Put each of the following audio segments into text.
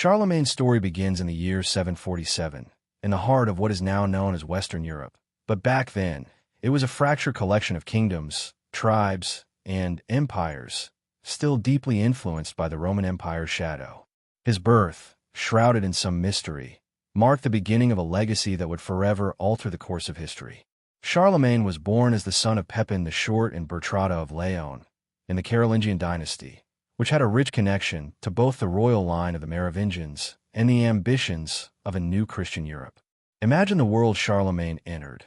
Charlemagne's story begins in the year 747, in the heart of what is now known as Western Europe. But back then, it was a fractured collection of kingdoms, tribes, and empires, still deeply influenced by the Roman Empire's shadow. His birth, shrouded in some mystery, marked the beginning of a legacy that would forever alter the course of history. Charlemagne was born as the son of Pepin the Short and Bertrada of Laon, in the Carolingian dynasty, which had a rich connection to both the royal line of the Merovingians and the ambitions of a new Christian Europe. Imagine the world Charlemagne entered,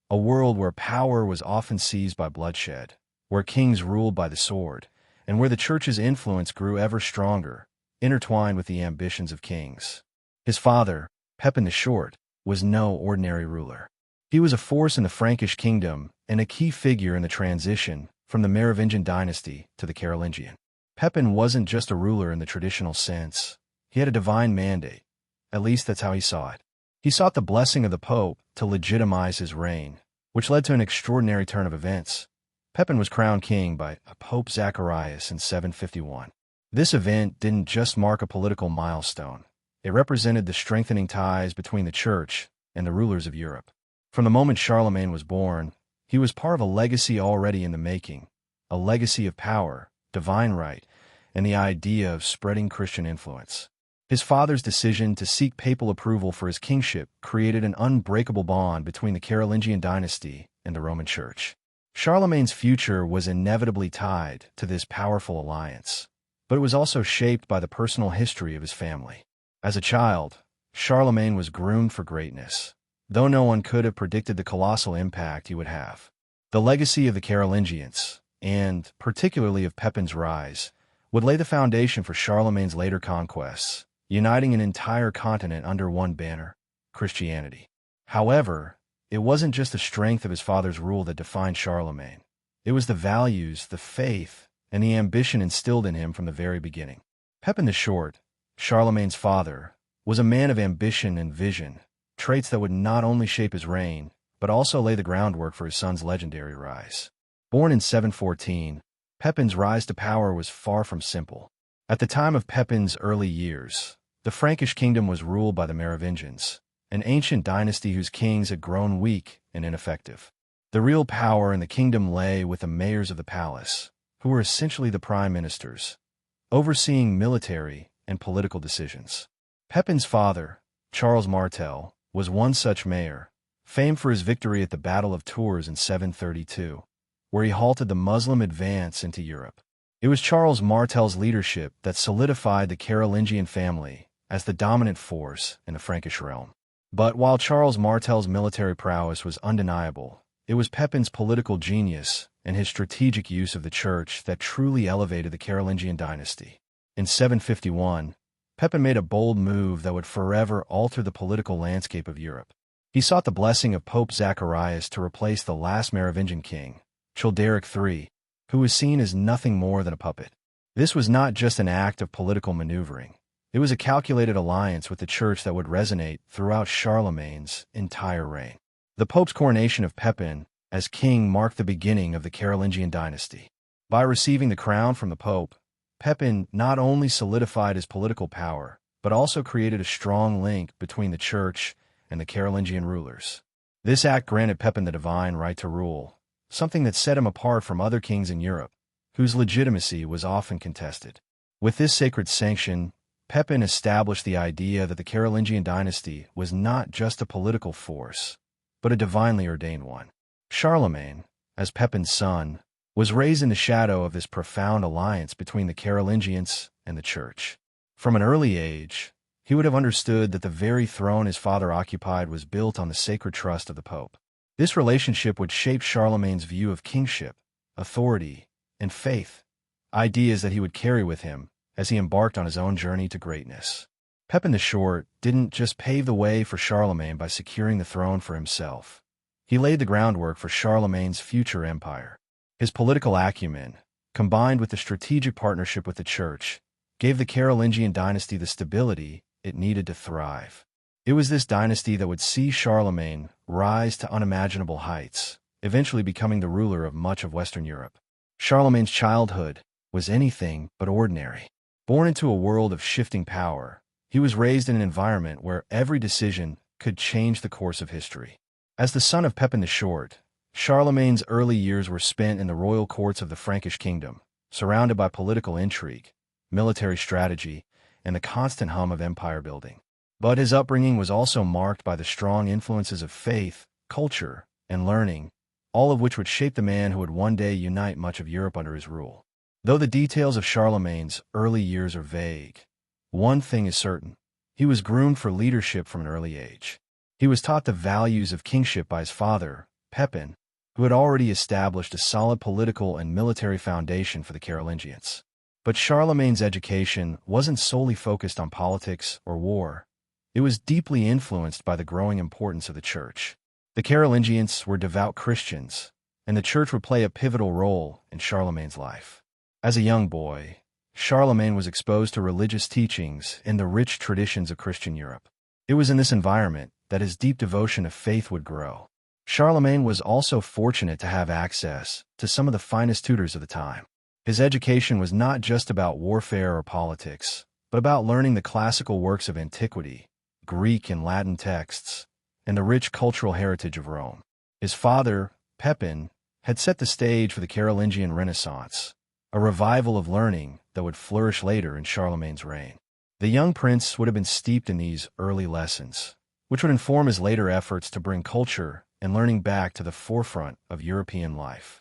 a world where power was often seized by bloodshed, where kings ruled by the sword, and where the church's influence grew ever stronger, intertwined with the ambitions of kings. His father, Pepin the Short, was no ordinary ruler. He was a force in the Frankish kingdom and a key figure in the transition from the Merovingian dynasty to the Carolingian. Pepin wasn't just a ruler in the traditional sense. He had a divine mandate. At least that's how he saw it. He sought the blessing of the Pope to legitimize his reign, which led to an extraordinary turn of events. Pepin was crowned king by Pope Zacharias in 751. This event didn't just mark a political milestone. It represented the strengthening ties between the Church and the rulers of Europe. From the moment Charlemagne was born, he was part of a legacy already in the making, a legacy of power, divine right, and the idea of spreading Christian influence. His father's decision to seek papal approval for his kingship created an unbreakable bond between the Carolingian dynasty and the Roman Church. Charlemagne's future was inevitably tied to this powerful alliance, but it was also shaped by the personal history of his family. As a child, Charlemagne was groomed for greatness, though no one could have predicted the colossal impact he would have. The legacy of the Carolingians, and particularly of Pepin's rise, would lay the foundation for Charlemagne's later conquests, uniting an entire continent under one banner, Christianity. However, it wasn't just the strength of his father's rule that defined Charlemagne. It was the values, the faith, and the ambition instilled in him from the very beginning. Pepin the Short, Charlemagne's father, was a man of ambition and vision, traits that would not only shape his reign, but also lay the groundwork for his son's legendary rise. Born in 714, Pepin's rise to power was far from simple. At the time of Pepin's early years, the Frankish kingdom was ruled by the Merovingians, an ancient dynasty whose kings had grown weak and ineffective. The real power in the kingdom lay with the mayors of the palace, who were essentially the prime ministers, overseeing military and political decisions. Pepin's father, Charles Martel, was one such mayor, famed for his victory at the Battle of Tours in 732, where he halted the Muslim advance into Europe. It was Charles Martel's leadership that solidified the Carolingian family as the dominant force in the Frankish realm. But while Charles Martel's military prowess was undeniable, it was Pepin's political genius and his strategic use of the church that truly elevated the Carolingian dynasty. In 751, Pepin made a bold move that would forever alter the political landscape of Europe. He sought the blessing of Pope Zacharias to replace the last Merovingian king, Childeric III, who was seen as nothing more than a puppet. This was not just an act of political maneuvering. It was a calculated alliance with the church that would resonate throughout Charlemagne's entire reign. The Pope's coronation of Pepin as king marked the beginning of the Carolingian dynasty. By receiving the crown from the Pope, Pepin not only solidified his political power, but also created a strong link between the church and the Carolingian rulers. This act granted Pepin the divine right to rule, something that set him apart from other kings in Europe, whose legitimacy was often contested. With this sacred sanction, Pepin established the idea that the Carolingian dynasty was not just a political force, but a divinely ordained one. Charlemagne, as Pepin's son, was raised in the shadow of this profound alliance between the Carolingians and the Church. From an early age, he would have understood that the very throne his father occupied was built on the sacred trust of the Pope. This relationship would shape Charlemagne's view of kingship, authority, and faith, ideas that he would carry with him as he embarked on his own journey to greatness. Pepin the Short didn't just pave the way for Charlemagne by securing the throne for himself. He laid the groundwork for Charlemagne's future empire. His political acumen, combined with the strategic partnership with the Church, gave the Carolingian dynasty the stability it needed to thrive. It was this dynasty that would see Charlemagne rise to unimaginable heights, eventually becoming the ruler of much of Western Europe. Charlemagne's childhood was anything but ordinary. Born into a world of shifting power, He was raised in an environment where every decision could change the course of history. As the son of Pepin the Short, Charlemagne's early years were spent in the royal courts of the Frankish kingdom, surrounded by political intrigue, military strategy, and the constant hum of empire building. But his upbringing was also marked by the strong influences of faith, culture, and learning, all of which would shape the man who would one day unite much of Europe under his rule. Though the details of Charlemagne's early years are vague, one thing is certain: he was groomed for leadership from an early age. He was taught the values of kingship by his father, Pepin, who had already established a solid political and military foundation for the Carolingians. But Charlemagne's education wasn't solely focused on politics or war. It was deeply influenced by the growing importance of the church. The Carolingians were devout Christians, and the church would play a pivotal role in Charlemagne's life. As a young boy, Charlemagne was exposed to religious teachings and the rich traditions of Christian Europe. It was in this environment that his deep devotion to faith would grow. Charlemagne was also fortunate to have access to some of the finest tutors of the time. His education was not just about warfare or politics, but about learning the classical works of antiquity, Greek and Latin texts, and the rich cultural heritage of Rome. His father, Pepin, had set the stage for the Carolingian Renaissance, a revival of learning that would flourish later in Charlemagne's reign. The young prince would have been steeped in these early lessons, which would inform his later efforts to bring culture and learning back to the forefront of European life.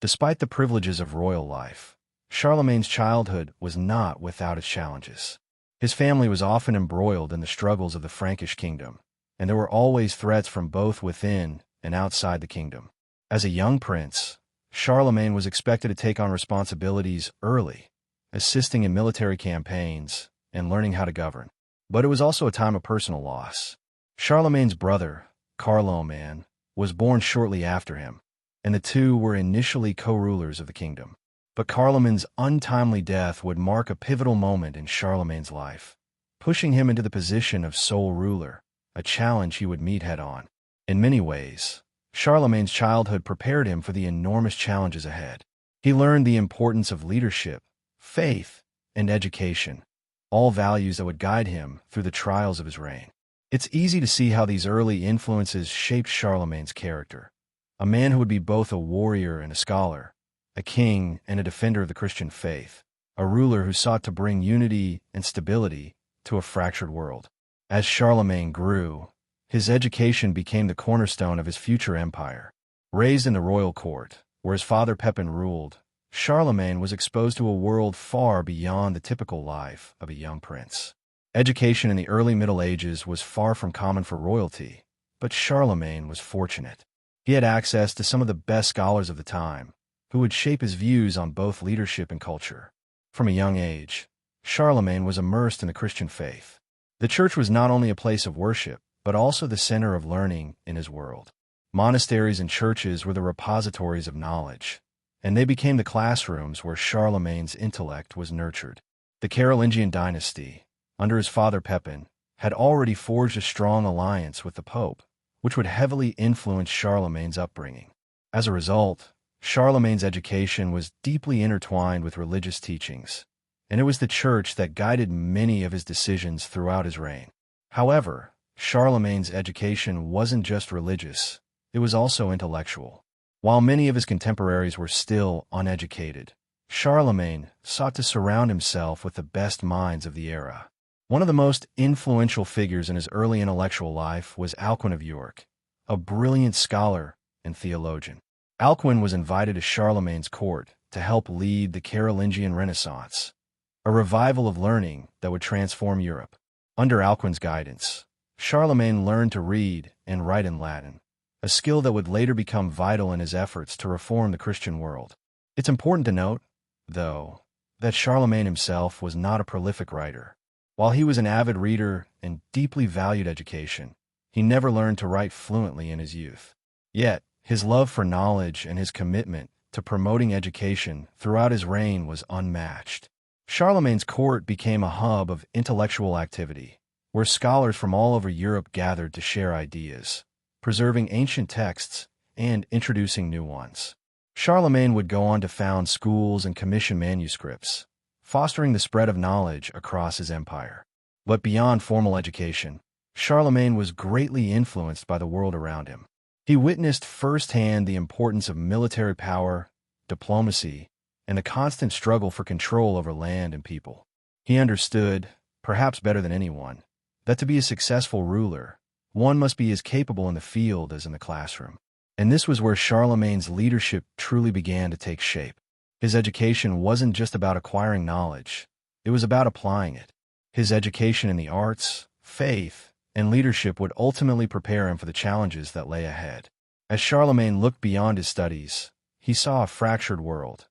Despite the privileges of royal life, Charlemagne's childhood was not without its challenges. His family was often embroiled in the struggles of the Frankish kingdom, and there were always threats from both within and outside the kingdom. As a young prince, Charlemagne was expected to take on responsibilities early, assisting in military campaigns and learning how to govern. But it was also a time of personal loss. Charlemagne's brother, Carloman, was born shortly after him, and the two were initially co-rulers of the kingdom. But Carloman's untimely death would mark a pivotal moment in Charlemagne's life, pushing him into the position of sole ruler, a challenge he would meet head-on. In many ways, Charlemagne's childhood prepared him for the enormous challenges ahead. He learned the importance of leadership, faith, and education, all values that would guide him through the trials of his reign. It's easy to see how these early influences shaped Charlemagne's character. A man who would be both a warrior and a scholar, a king and a defender of the Christian faith, a ruler who sought to bring unity and stability to a fractured world. As Charlemagne grew, his education became the cornerstone of his future empire. Raised in the royal court, where his father Pepin ruled, Charlemagne was exposed to a world far beyond the typical life of a young prince. Education in the early Middle Ages was far from common for royalty, but Charlemagne was fortunate. He had access to some of the best scholars of the time, who would shape his views on both leadership and culture. From a young age, Charlemagne was immersed in the Christian faith. The church was not only a place of worship, but also the center of learning in his world. Monasteries and churches were the repositories of knowledge, and they became the classrooms where Charlemagne's intellect was nurtured. The Carolingian dynasty, under his father Pepin, had already forged a strong alliance with the Pope, which would heavily influence Charlemagne's upbringing. As a result, Charlemagne's education was deeply intertwined with religious teachings, and it was the church that guided many of his decisions throughout his reign. However, Charlemagne's education wasn't just religious, it was also intellectual. While many of his contemporaries were still uneducated, Charlemagne sought to surround himself with the best minds of the era. One of the most influential figures in his early intellectual life was Alcuin of York, a brilliant scholar and theologian. Alcuin was invited to Charlemagne's court to help lead the Carolingian Renaissance, a revival of learning that would transform Europe. Under Alcuin's guidance, Charlemagne learned to read and write in Latin, a skill that would later become vital in his efforts to reform the Christian world. It's important to note, though, that Charlemagne himself was not a prolific writer. While he was an avid reader and deeply valued education, he never learned to write fluently in his youth. Yet, his love for knowledge and his commitment to promoting education throughout his reign was unmatched. Charlemagne's court became a hub of intellectual activity, where scholars from all over Europe gathered to share ideas, preserving ancient texts and introducing new ones. Charlemagne would go on to found schools and commission manuscripts, fostering the spread of knowledge across his empire. But beyond formal education, Charlemagne was greatly influenced by the world around him. He witnessed firsthand the importance of military power, diplomacy, and the constant struggle for control over land and people. He understood, perhaps better than anyone, that to be a successful ruler, one must be as capable in the field as in the classroom. And this was where Charlemagne's leadership truly began to take shape. His education wasn't just about acquiring knowledge, it was about applying it. His education in the arts, faith, and leadership would ultimately prepare him for the challenges that lay ahead. As Charlemagne looked beyond his studies, he saw a fractured world,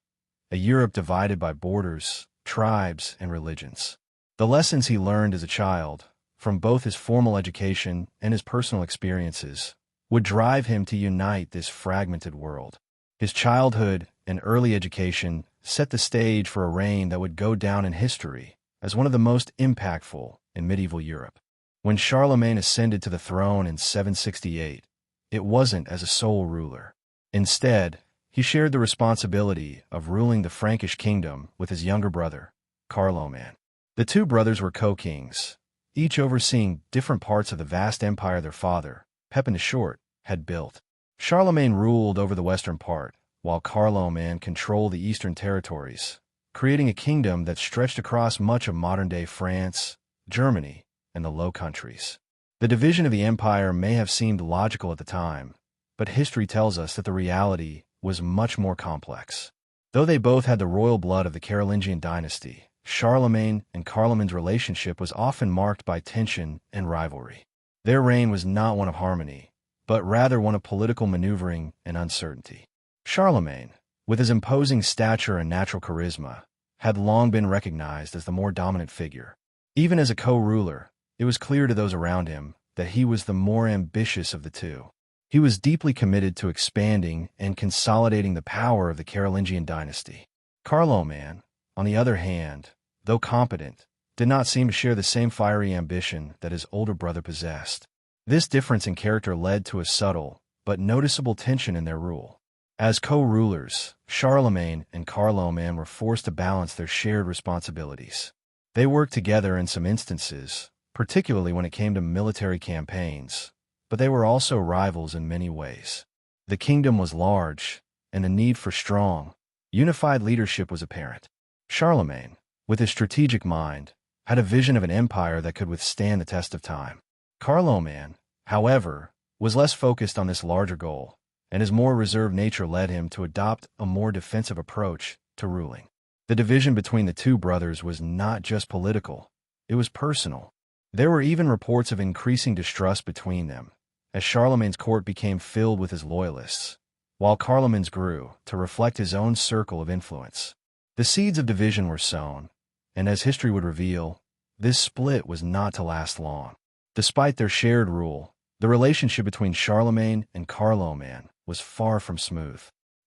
a Europe divided by borders, tribes, and religions. The lessons he learned as a child, from both his formal education and his personal experiences, would drive him to unite this fragmented world. His childhood and early education set the stage for a reign that would go down in history as one of the most impactful in medieval Europe. When Charlemagne ascended to the throne in 768, it wasn't as a sole ruler. Instead, he shared the responsibility of ruling the Frankish kingdom with his younger brother, Carloman. The two brothers were co-kings, each overseeing different parts of the vast empire their father, Pepin the Short, had built. Charlemagne ruled over the western part, while Carloman controlled the eastern territories, creating a kingdom that stretched across much of modern-day France, Germany, and the Low Countries. The division of the empire may have seemed logical at the time, but history tells us that the reality was much more complex. Though they both had the royal blood of the Carolingian dynasty, Charlemagne and Carloman's relationship was often marked by tension and rivalry. Their reign was not one of harmony, but rather one of political maneuvering and uncertainty. Charlemagne, with his imposing stature and natural charisma, had long been recognized as the more dominant figure. Even as a co-ruler, it was clear to those around him that he was the more ambitious of the two. He was deeply committed to expanding and consolidating the power of the Carolingian dynasty. Carloman, on the other hand, though competent, did not seem to share the same fiery ambition that his older brother possessed. This difference in character led to a subtle but noticeable tension in their rule. As co-rulers, Charlemagne and Carloman were forced to balance their shared responsibilities. They worked together in some instances, particularly when it came to military campaigns, but they were also rivals in many ways. The kingdom was large, and the need for strong, unified leadership was apparent. Charlemagne, with his strategic mind, had a vision of an empire that could withstand the test of time. Carloman, however, was less focused on this larger goal, and his more reserved nature led him to adopt a more defensive approach to ruling. The division between the two brothers was not just political, it was personal. There were even reports of increasing distrust between them, as Charlemagne's court became filled with his loyalists, while Carloman's grew to reflect his own circle of influence. The seeds of division were sown, and as history would reveal, this split was not to last long. Despite their shared rule, the relationship between Charlemagne and Carloman was far from smooth.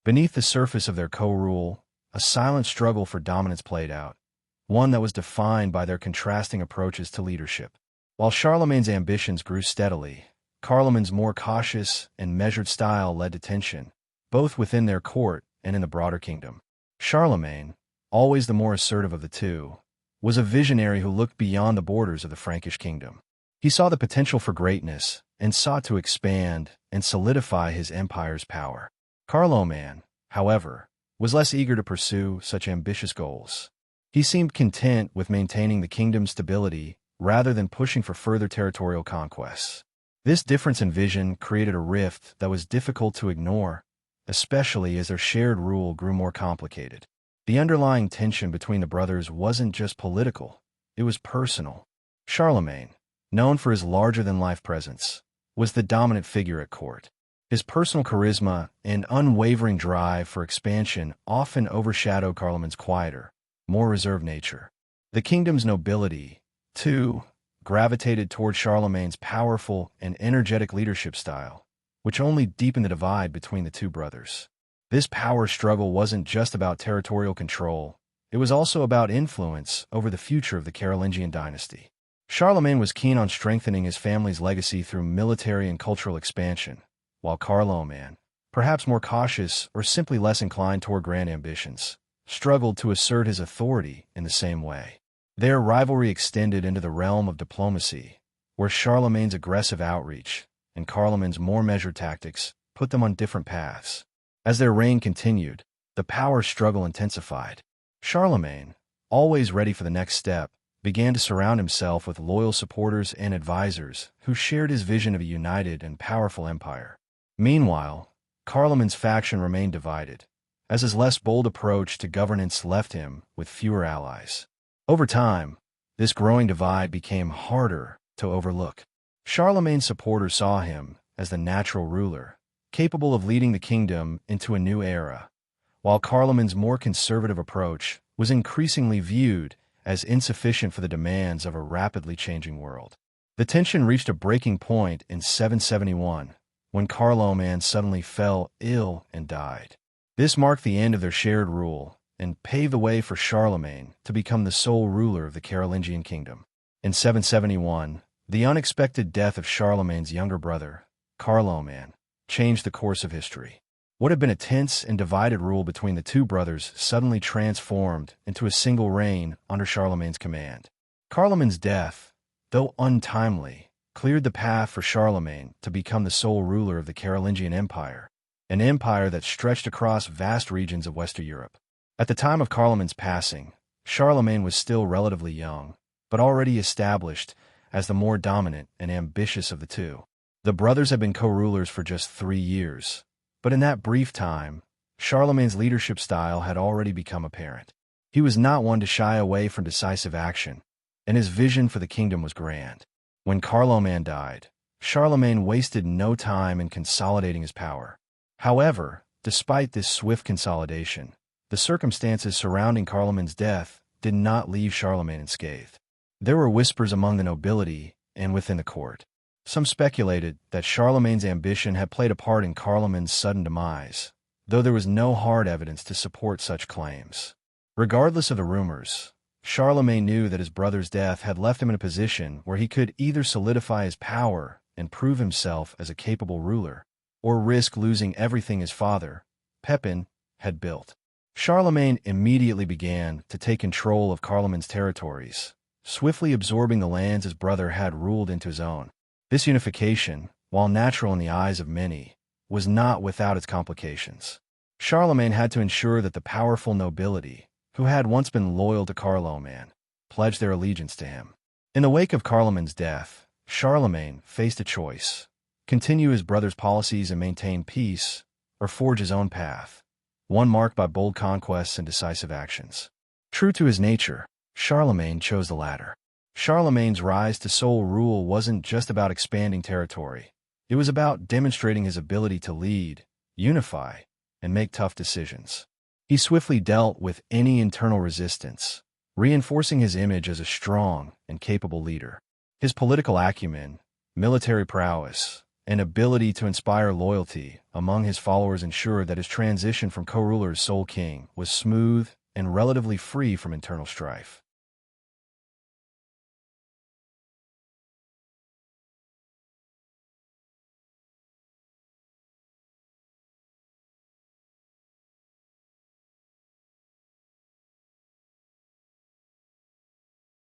Beneath the surface of their co-rule, a silent struggle for dominance played out, one that was defined by their contrasting approaches to leadership. While Charlemagne's ambitions grew steadily, Carloman's more cautious and measured style led to tension, both within their court and in the broader kingdom. Charlemagne, always the more assertive of the two, was a visionary who looked beyond the borders of the Frankish kingdom. He saw the potential for greatness and sought to expand and solidify his empire's power. Carloman, however, was less eager to pursue such ambitious goals. He seemed content with maintaining the kingdom's stability rather than pushing for further territorial conquests. This difference in vision created a rift that was difficult to ignore, especially as their shared rule grew more complicated. The underlying tension between the brothers wasn't just political, it was personal. Charlemagne, known for his larger-than-life presence, was the dominant figure at court. His personal charisma and unwavering drive for expansion often overshadowed Carloman's quieter, more reserved nature. The kingdom's nobility, too, gravitated toward Charlemagne's powerful and energetic leadership style, which only deepened the divide between the two brothers. This power struggle wasn't just about territorial control, it was also about influence over the future of the Carolingian dynasty. Charlemagne was keen on strengthening his family's legacy through military and cultural expansion, while Carloman, perhaps more cautious or simply less inclined toward grand ambitions, struggled to assert his authority in the same way. Their rivalry extended into the realm of diplomacy, where Charlemagne's aggressive outreach and Carloman's more measured tactics put them on different paths. As their reign continued, the power struggle intensified. Charlemagne, always ready for the next step, began to surround himself with loyal supporters and advisors who shared his vision of a united and powerful empire. Meanwhile, Carloman's faction remained divided, as his less bold approach to governance left him with fewer allies. Over time, this growing divide became harder to overlook. Charlemagne's supporters saw him as the natural ruler, capable of leading the kingdom into a new era, while Carloman's more conservative approach was increasingly viewed as insufficient for the demands of a rapidly changing world. The tension reached a breaking point in 771, when Carloman suddenly fell ill and died. This marked the end of their shared rule and paved the way for Charlemagne to become the sole ruler of the Carolingian kingdom. In 771, the unexpected death of Charlemagne's younger brother, Carloman, changed the course of history. What had been a tense and divided rule between the two brothers suddenly transformed into a single reign under Charlemagne's command. Carloman's death, though untimely, cleared the path for Charlemagne to become the sole ruler of the Carolingian Empire, an empire that stretched across vast regions of Western Europe. At the time of Carloman's passing, Charlemagne was still relatively young, but already established as the more dominant and ambitious of the two. The brothers had been co-rulers for just 3 years, but in that brief time, Charlemagne's leadership style had already become apparent. He was not one to shy away from decisive action, and his vision for the kingdom was grand. When Carloman died, Charlemagne wasted no time in consolidating his power. However, despite this swift consolidation, the circumstances surrounding Carloman's death did not leave Charlemagne unscathed. There were whispers among the nobility and within the court. Some speculated that Charlemagne's ambition had played a part in Carloman's sudden demise, though there was no hard evidence to support such claims. Regardless of the rumors, Charlemagne knew that his brother's death had left him in a position where he could either solidify his power and prove himself as a capable ruler, or risk losing everything his father, Pepin, had built. Charlemagne immediately began to take control of Carloman's territories, swiftly absorbing the lands his brother had ruled into his own. This unification, while natural in the eyes of many, was not without its complications. Charlemagne had to ensure that the powerful nobility, who had once been loyal to Carloman, pledged their allegiance to him. In the wake of Carloman's death, Charlemagne faced a choice: continue his brother's policies and maintain peace, or forge his own path, one marked by bold conquests and decisive actions. True to his nature, Charlemagne chose the latter. Charlemagne's rise to sole rule wasn't just about expanding territory. It was about demonstrating his ability to lead, unify, and make tough decisions. He swiftly dealt with any internal resistance, reinforcing his image as a strong and capable leader. His political acumen, military prowess, and ability to inspire loyalty among his followers ensured that his transition from co-ruler to sole king was smooth and relatively free from internal strife.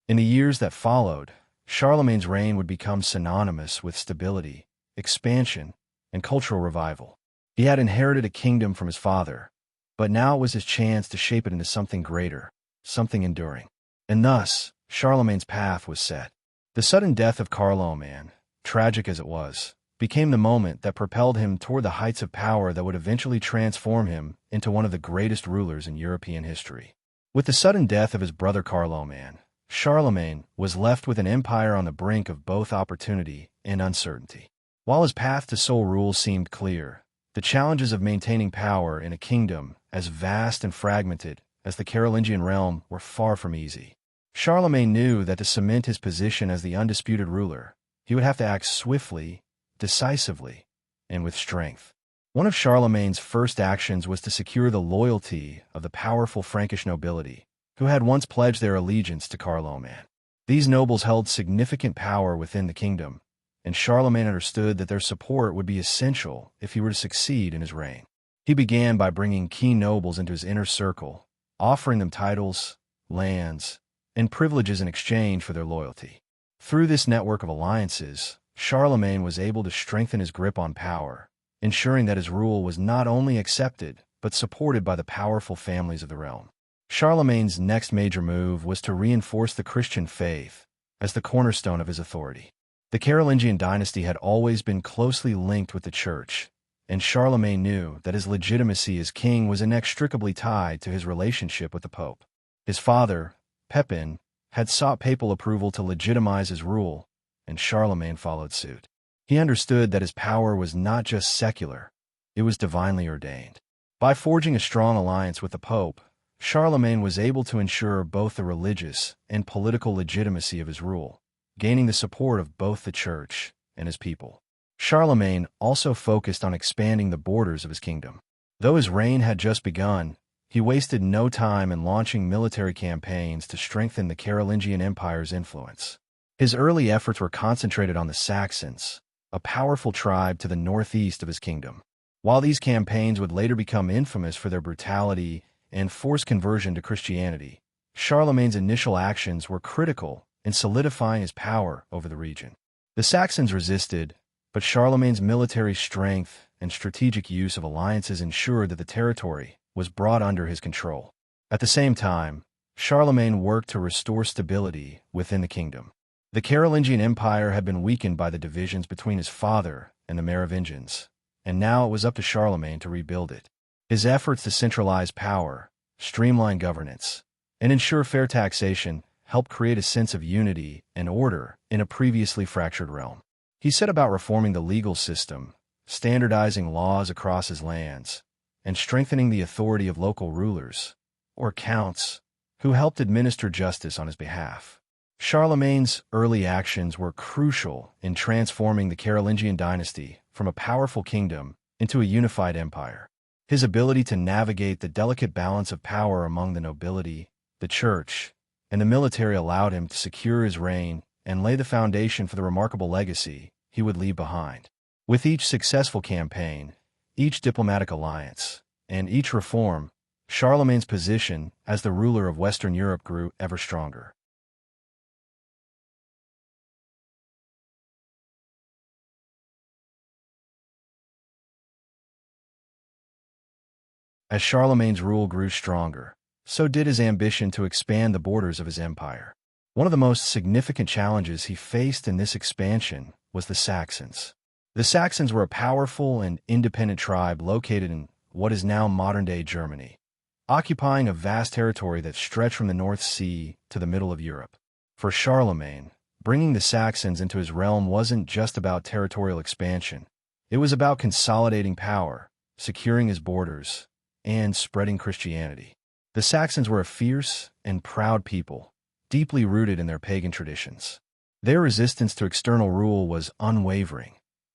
In the years that followed, Charlemagne's reign would become synonymous with stability, expansion, and cultural revival. He had inherited a kingdom from his father, but now it was his chance to shape it into something greater, something enduring. And thus, Charlemagne's path was set. The sudden death of Carloman, tragic as it was, became the moment that propelled him toward the heights of power that would eventually transform him into one of the greatest rulers in European history. With the sudden death of his brother Carloman, Charlemagne was left with an empire on the brink of both opportunity and uncertainty. While his path to sole rule seemed clear, the challenges of maintaining power in a kingdom as vast and fragmented as the Carolingian realm were far from easy. Charlemagne knew that to cement his position as the undisputed ruler, he would have to act swiftly, decisively, and with strength. One of Charlemagne's first actions was to secure the loyalty of the powerful Frankish nobility, who had once pledged their allegiance to Charlemagne. These nobles held significant power within the kingdom, and Charlemagne understood that their support would be essential if he were to succeed in his reign. He began by bringing key nobles into his inner circle, offering them titles, lands, and privileges in exchange for their loyalty. Through this network of alliances, Charlemagne was able to strengthen his grip on power, ensuring that his rule was not only accepted but supported by the powerful families of the realm. Charlemagne's next major move was to reinforce the Christian faith as the cornerstone of his authority. The Carolingian dynasty had always been closely linked with the Church, and Charlemagne knew that his legitimacy as king was inextricably tied to his relationship with the Pope. His father, Pepin, had sought papal approval to legitimize his rule, and Charlemagne followed suit. He understood that his power was not just secular, it was divinely ordained. By forging a strong alliance with the Pope, Charlemagne was able to ensure both the religious and political legitimacy of his rule, gaining the support of both the Church and his people. Charlemagne also focused on expanding the borders of his kingdom. Though his reign had just begun, he wasted no time in launching military campaigns to strengthen the Carolingian Empire's influence. His early efforts were concentrated on the Saxons, a powerful tribe to the northeast of his kingdom. While these campaigns would later become infamous for their brutality and forced conversion to Christianity, Charlemagne's initial actions were critical in solidifying his power over the region. The Saxons resisted, but Charlemagne's military strength and strategic use of alliances ensured that the territory was brought under his control. At the same time, Charlemagne worked to restore stability within the kingdom. The Carolingian Empire had been weakened by the divisions between his father and the Merovingians, and now it was up to Charlemagne to rebuild it. His efforts to centralize power, streamline governance, and ensure fair taxation helped create a sense of unity and order in a previously fractured realm. He set about reforming the legal system, standardizing laws across his lands, and strengthening the authority of local rulers, or counts, who helped administer justice on his behalf. Charlemagne's early actions were crucial in transforming the Carolingian dynasty from a powerful kingdom into a unified empire. His ability to navigate the delicate balance of power among the nobility, the church, and the military allowed him to secure his reign and lay the foundation for the remarkable legacy he would leave behind. With each successful campaign, each diplomatic alliance, and each reform, Charlemagne's position as the ruler of Western Europe grew ever stronger. As Charlemagne's rule grew stronger, so did his ambition to expand the borders of his empire. One of the most significant challenges he faced in this expansion was the Saxons. The Saxons were a powerful and independent tribe located in what is now modern-day Germany, occupying a vast territory that stretched from the North Sea to the middle of Europe. For Charlemagne, bringing the Saxons into his realm wasn't just about territorial expansion. It was about consolidating power, securing his borders, and spreading Christianity. The Saxons were a fierce and proud people, deeply rooted in their pagan traditions. Their resistance to external rule was unwavering,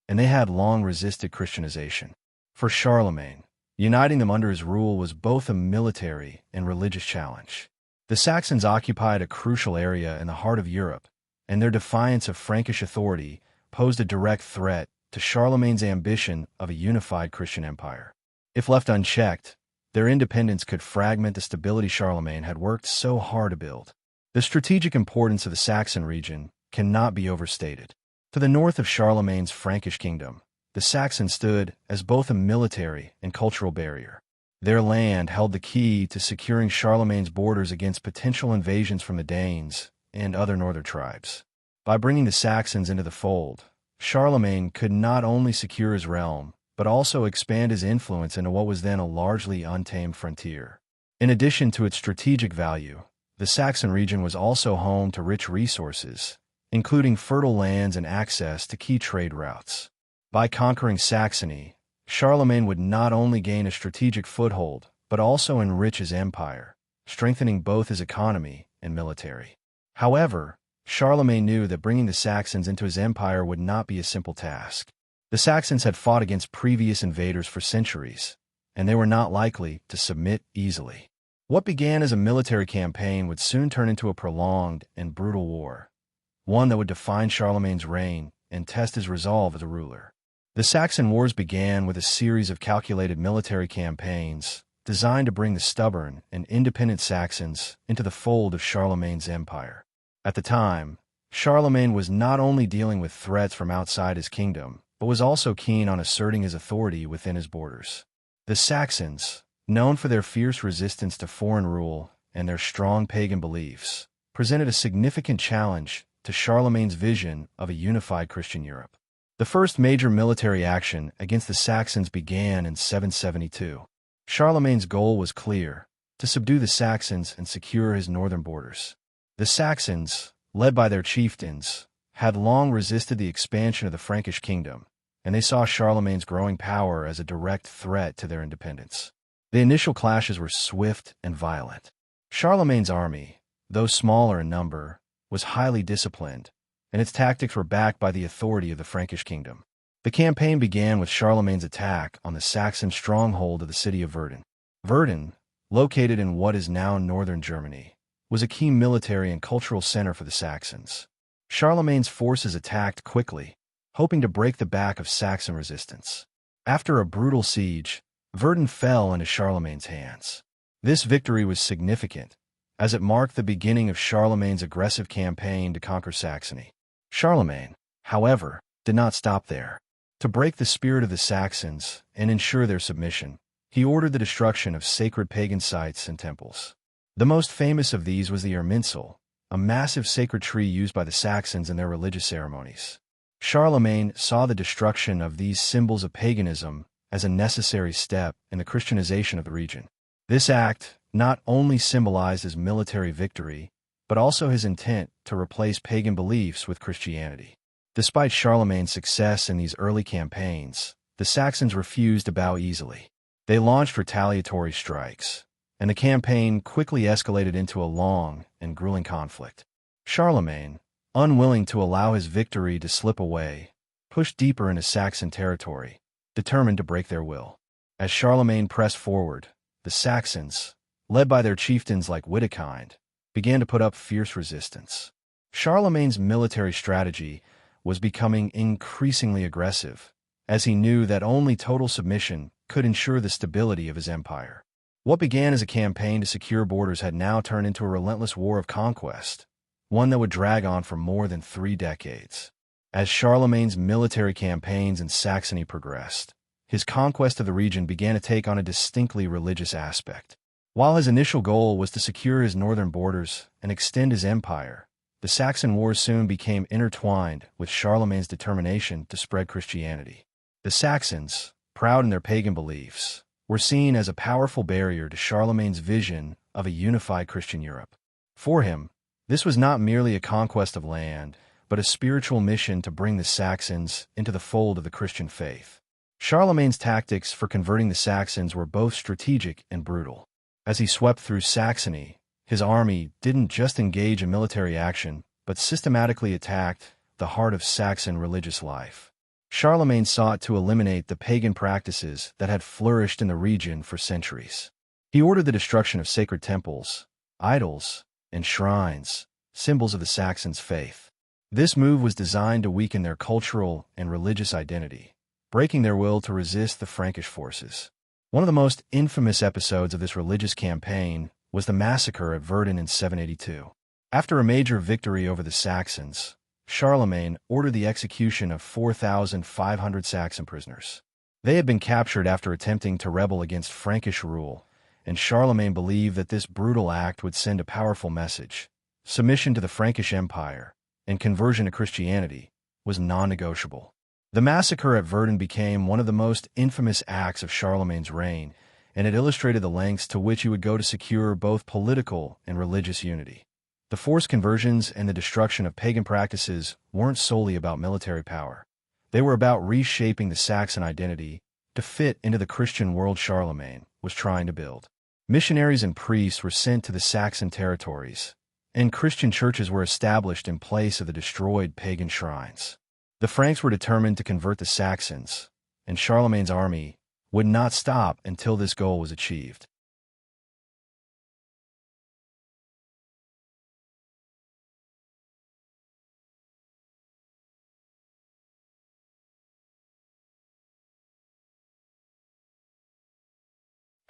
and they had long resisted Christianization. For Charlemagne, uniting them under his rule was both a military and religious challenge. The Saxons occupied a crucial area in the heart of Europe, and their defiance of Frankish authority posed a direct threat to Charlemagne's ambition of a unified Christian empire. If left unchecked, their independence could fragment the stability Charlemagne had worked so hard to build. The strategic importance of the Saxon region cannot be overstated. To the north of Charlemagne's Frankish kingdom, the Saxons stood as both a military and cultural barrier. Their land held the key to securing Charlemagne's borders against potential invasions from the Danes and other northern tribes. By bringing the Saxons into the fold, Charlemagne could not only secure his realm, but also expand his influence into what was then a largely untamed frontier. In addition to its strategic value, the Saxon region was also home to rich resources, including fertile lands and access to key trade routes. By conquering Saxony, Charlemagne would not only gain a strategic foothold, but also enrich his empire, strengthening both his economy and military. However, Charlemagne knew that bringing the Saxons into his empire would not be a simple task. The Saxons had fought against previous invaders for centuries, and they were not likely to submit easily. What began as a military campaign would soon turn into a prolonged and brutal war, one that would define Charlemagne's reign and test his resolve as a ruler. The Saxon Wars began with a series of calculated military campaigns designed to bring the stubborn and independent Saxons into the fold of Charlemagne's empire. At the time, Charlemagne was not only dealing with threats from outside his kingdom, but was also keen on asserting his authority within his borders. The Saxons, known for their fierce resistance to foreign rule and their strong pagan beliefs, presented a significant challenge to Charlemagne's vision of a unified Christian Europe. The first major military action against the Saxons began in 772. Charlemagne's goal was clear: to subdue the Saxons and secure his northern borders. The Saxons, led by their chieftains, had long resisted the expansion of the Frankish kingdom, and they saw Charlemagne's growing power as a direct threat to their independence. The initial clashes were swift and violent. Charlemagne's army, though smaller in number, was highly disciplined, and its tactics were backed by the authority of the Frankish kingdom. The campaign began with Charlemagne's attack on the Saxon stronghold of the city of Verdun. Verdun, located in what is now northern Germany, was a key military and cultural center for the Saxons. Charlemagne's forces attacked quickly, hoping to break the back of Saxon resistance. After a brutal siege, Verdun fell into Charlemagne's hands. This victory was significant, as it marked the beginning of Charlemagne's aggressive campaign to conquer Saxony. Charlemagne, however, did not stop there. To break the spirit of the Saxons and ensure their submission, he ordered the destruction of sacred pagan sites and temples. The most famous of these was the Irminsul, a massive sacred tree used by the Saxons in their religious ceremonies. Charlemagne saw the destruction of these symbols of paganism as a necessary step in the Christianization of the region. This act not only symbolized his military victory, but also his intent to replace pagan beliefs with Christianity. Despite Charlemagne's success in these early campaigns, the Saxons refused to bow easily. They launched retaliatory strikes, and the campaign quickly escalated into a long and grueling conflict. Charlemagne, unwilling to allow his victory to slip away, pushed deeper into Saxon territory, determined to break their will. As Charlemagne pressed forward, the Saxons, led by their chieftains like Widukind, began to put up fierce resistance. Charlemagne's military strategy was becoming increasingly aggressive, as he knew that only total submission could ensure the stability of his empire. What began as a campaign to secure borders had now turned into a relentless war of conquest, one that would drag on for more than 3 decades. As Charlemagne's military campaigns in Saxony progressed, his conquest of the region began to take on a distinctly religious aspect. While his initial goal was to secure his northern borders and extend his empire, the Saxon Wars soon became intertwined with Charlemagne's determination to spread Christianity. The Saxons, proud in their pagan beliefs, were seen as a powerful barrier to Charlemagne's vision of a unified Christian Europe. For him, this was not merely a conquest of land, but a spiritual mission to bring the Saxons into the fold of the Christian faith. Charlemagne's tactics for converting the Saxons were both strategic and brutal. As he swept through Saxony, his army didn't just engage in military action, but systematically attacked the heart of Saxon religious life. Charlemagne sought to eliminate the pagan practices that had flourished in the region for centuries. He ordered the destruction of sacred temples, idols, and shrines, symbols of the Saxons' faith. This move was designed to weaken their cultural and religious identity, breaking their will to resist the Frankish forces. One of the most infamous episodes of this religious campaign was the massacre at Verdun in 782. After a major victory over the Saxons, Charlemagne ordered the execution of 4,500 Saxon prisoners. They had been captured after attempting to rebel against Frankish rule, and Charlemagne believed that this brutal act would send a powerful message. Submission to the Frankish Empire and conversion to Christianity was non-negotiable. The massacre at Verdun became one of the most infamous acts of Charlemagne's reign, and it illustrated the lengths to which he would go to secure both political and religious unity. The forced conversions and the destruction of pagan practices weren't solely about military power. They were about reshaping the Saxon identity to fit into the Christian world Charlemagne was trying to build. Missionaries and priests were sent to the Saxon territories, and Christian churches were established in place of the destroyed pagan shrines. The Franks were determined to convert the Saxons, and Charlemagne's army would not stop until this goal was achieved.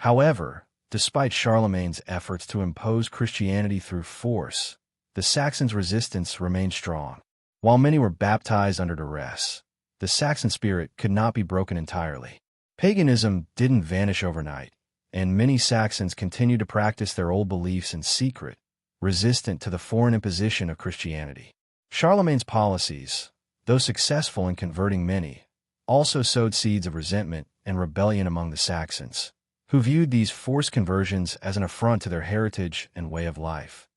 However, despite Charlemagne's efforts to impose Christianity through force, the Saxons' resistance remained strong. While many were baptized under duress, the Saxon spirit could not be broken entirely. Paganism didn't vanish overnight, and many Saxons continued to practice their old beliefs in secret, resistant to the foreign imposition of Christianity. Charlemagne's policies, though successful in converting many, also sowed seeds of resentment and rebellion among the Saxons, who viewed these forced conversions as an affront to their heritage and way of life.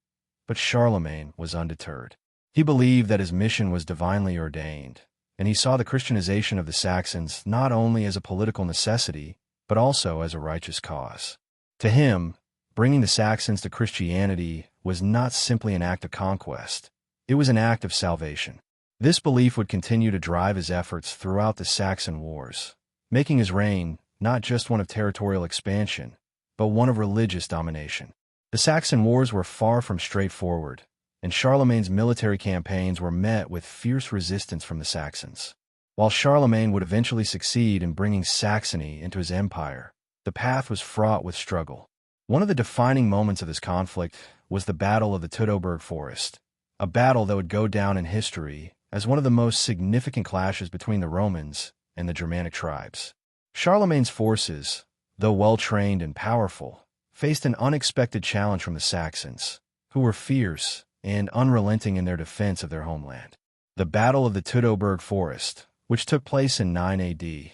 But Charlemagne was undeterred. He believed that his mission was divinely ordained, and he saw the Christianization of the Saxons not only as a political necessity, but also as a righteous cause. To him, bringing the Saxons to Christianity was not simply an act of conquest, it was an act of salvation. This belief would continue to drive his efforts throughout the Saxon wars, making his reign not just one of territorial expansion, but one of religious domination. The Saxon wars were far from straightforward, and Charlemagne's military campaigns were met with fierce resistance from the Saxons. While Charlemagne would eventually succeed in bringing Saxony into his empire, the path was fraught with struggle. One of the defining moments of this conflict was the Battle of the Teutoburg Forest, a battle that would go down in history as one of the most significant clashes between the Romans and the Germanic tribes. Charlemagne's forces, though well-trained and powerful, faced an unexpected challenge from the Saxons, who were fierce and unrelenting in their defense of their homeland. The Battle of the Teutoburg Forest, which took place in 9 AD,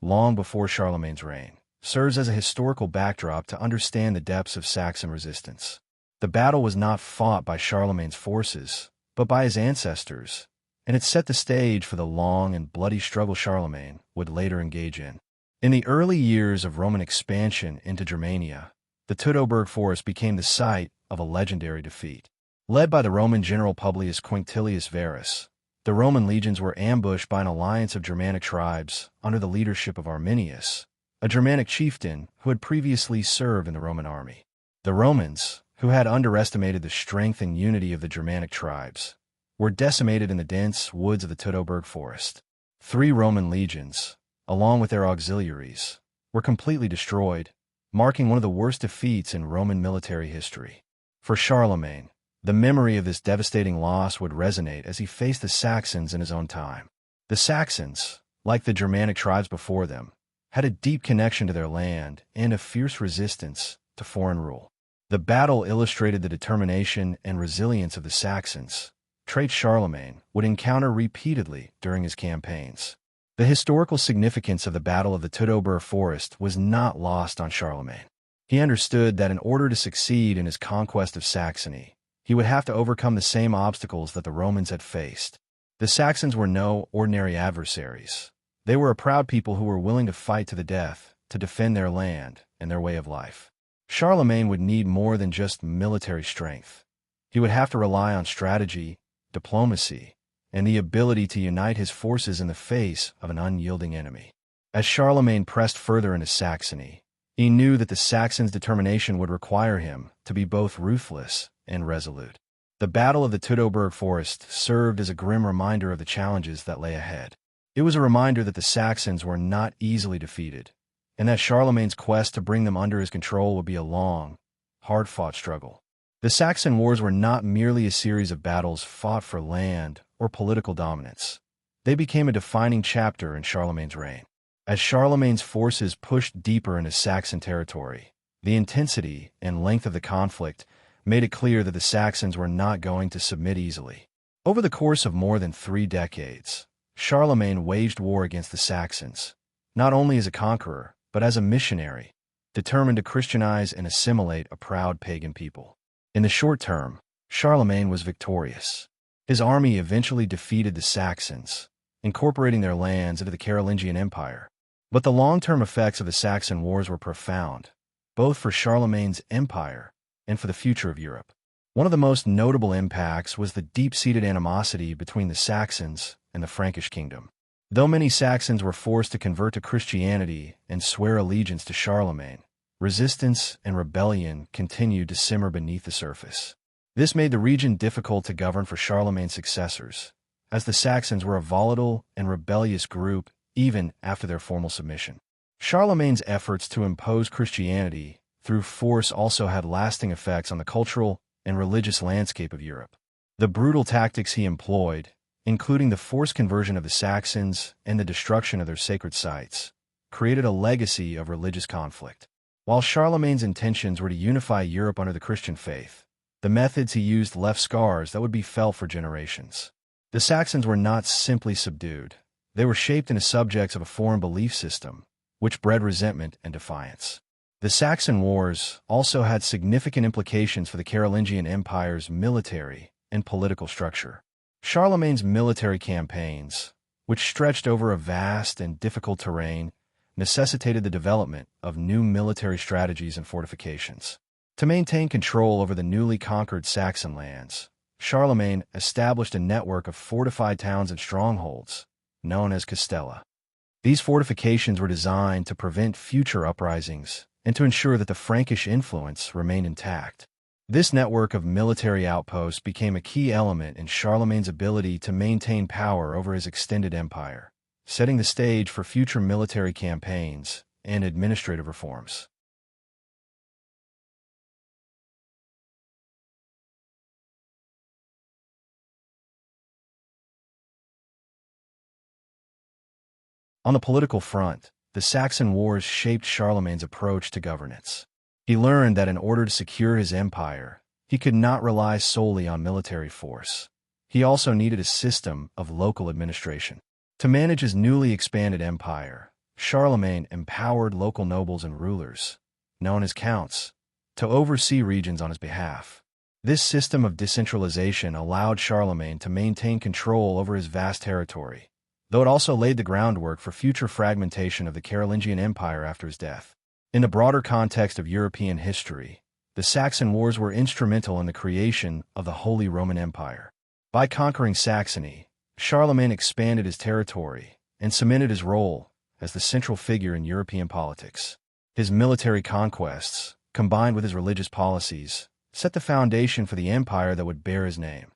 long before Charlemagne's reign, serves as a historical backdrop to understand the depths of Saxon resistance. The battle was not fought by Charlemagne's forces, but by his ancestors, and it set the stage for the long and bloody struggle Charlemagne would later engage in. In the early years of Roman expansion into Germania, the Teutoburg Forest became the site of a legendary defeat. Led by the Roman general Publius Quinctilius Varus, the Roman legions were ambushed by an alliance of Germanic tribes under the leadership of Arminius, a Germanic chieftain who had previously served in the Roman army. The Romans, who had underestimated the strength and unity of the Germanic tribes, were decimated in the dense woods of the Teutoburg Forest. 3 Roman legions, along with their auxiliaries, were completely destroyed, marking one of the worst defeats in Roman military history. For Charlemagne, the memory of this devastating loss would resonate as he faced the Saxons in his own time. The Saxons, like the Germanic tribes before them, had a deep connection to their land and a fierce resistance to foreign rule. The battle illustrated the determination and resilience of the Saxons, traits Charlemagne would encounter repeatedly during his campaigns. The historical significance of the Battle of the Teutoburg Forest was not lost on Charlemagne. He understood that in order to succeed in his conquest of Saxony, he would have to overcome the same obstacles that the Romans had faced. The Saxons were no ordinary adversaries. They were a proud people who were willing to fight to the death to defend their land and their way of life. Charlemagne would need more than just military strength. He would have to rely on strategy, diplomacy, and the ability to unite his forces in the face of an unyielding enemy. As Charlemagne pressed further into Saxony, he knew that the Saxons' determination would require him to be both ruthless and resolute. The Battle of the Teutoburg Forest served as a grim reminder of the challenges that lay ahead. It was a reminder that the Saxons were not easily defeated, and that Charlemagne's quest to bring them under his control would be a long, hard-fought struggle. The Saxon wars were not merely a series of battles fought for land or political dominance. They became a defining chapter in Charlemagne's reign. As Charlemagne's forces pushed deeper into Saxon territory, the intensity and length of the conflict made it clear that the Saxons were not going to submit easily. Over the course of more than 3 decades, Charlemagne waged war against the Saxons, not only as a conqueror, but as a missionary, determined to Christianize and assimilate a proud pagan people. In the short term, Charlemagne was victorious. His army eventually defeated the Saxons, incorporating their lands into the Carolingian Empire. But the long-term effects of the Saxon wars were profound, both for Charlemagne's empire and for the future of Europe. One of the most notable impacts was the deep-seated animosity between the Saxons and the Frankish kingdom. Though many Saxons were forced to convert to Christianity and swear allegiance to Charlemagne, resistance and rebellion continued to simmer beneath the surface. This made the region difficult to govern for Charlemagne's successors, as the Saxons were a volatile and rebellious group even after their formal submission. Charlemagne's efforts to impose Christianity through force also had lasting effects on the cultural and religious landscape of Europe. The brutal tactics he employed, including the forced conversion of the Saxons and the destruction of their sacred sites, created a legacy of religious conflict. While Charlemagne's intentions were to unify Europe under the Christian faith, the methods he used left scars that would be felt for generations. The Saxons were not simply subdued. They were shaped into subjects of a foreign belief system, which bred resentment and defiance. The Saxon Wars also had significant implications for the Carolingian Empire's military and political structure. Charlemagne's military campaigns, which stretched over a vast and difficult terrain, necessitated the development of new military strategies and fortifications. To maintain control over the newly conquered Saxon lands, Charlemagne established a network of fortified towns and strongholds, known as castella. These fortifications were designed to prevent future uprisings and to ensure that the Frankish influence remained intact. This network of military outposts became a key element in Charlemagne's ability to maintain power over his extended empire, setting the stage for future military campaigns and administrative reforms. On the political front, the Saxon Wars shaped Charlemagne's approach to governance. He learned that in order to secure his empire, he could not rely solely on military force. He also needed a system of local administration. To manage his newly expanded empire, Charlemagne empowered local nobles and rulers, known as counts, to oversee regions on his behalf. This system of decentralization allowed Charlemagne to maintain control over his vast territory, though it also laid the groundwork for future fragmentation of the Carolingian Empire after his death. In the broader context of European history, the Saxon Wars were instrumental in the creation of the Holy Roman Empire. By conquering Saxony, Charlemagne expanded his territory and cemented his role as the central figure in European politics. His military conquests, combined with his religious policies, set the foundation for the empire that would bear his name,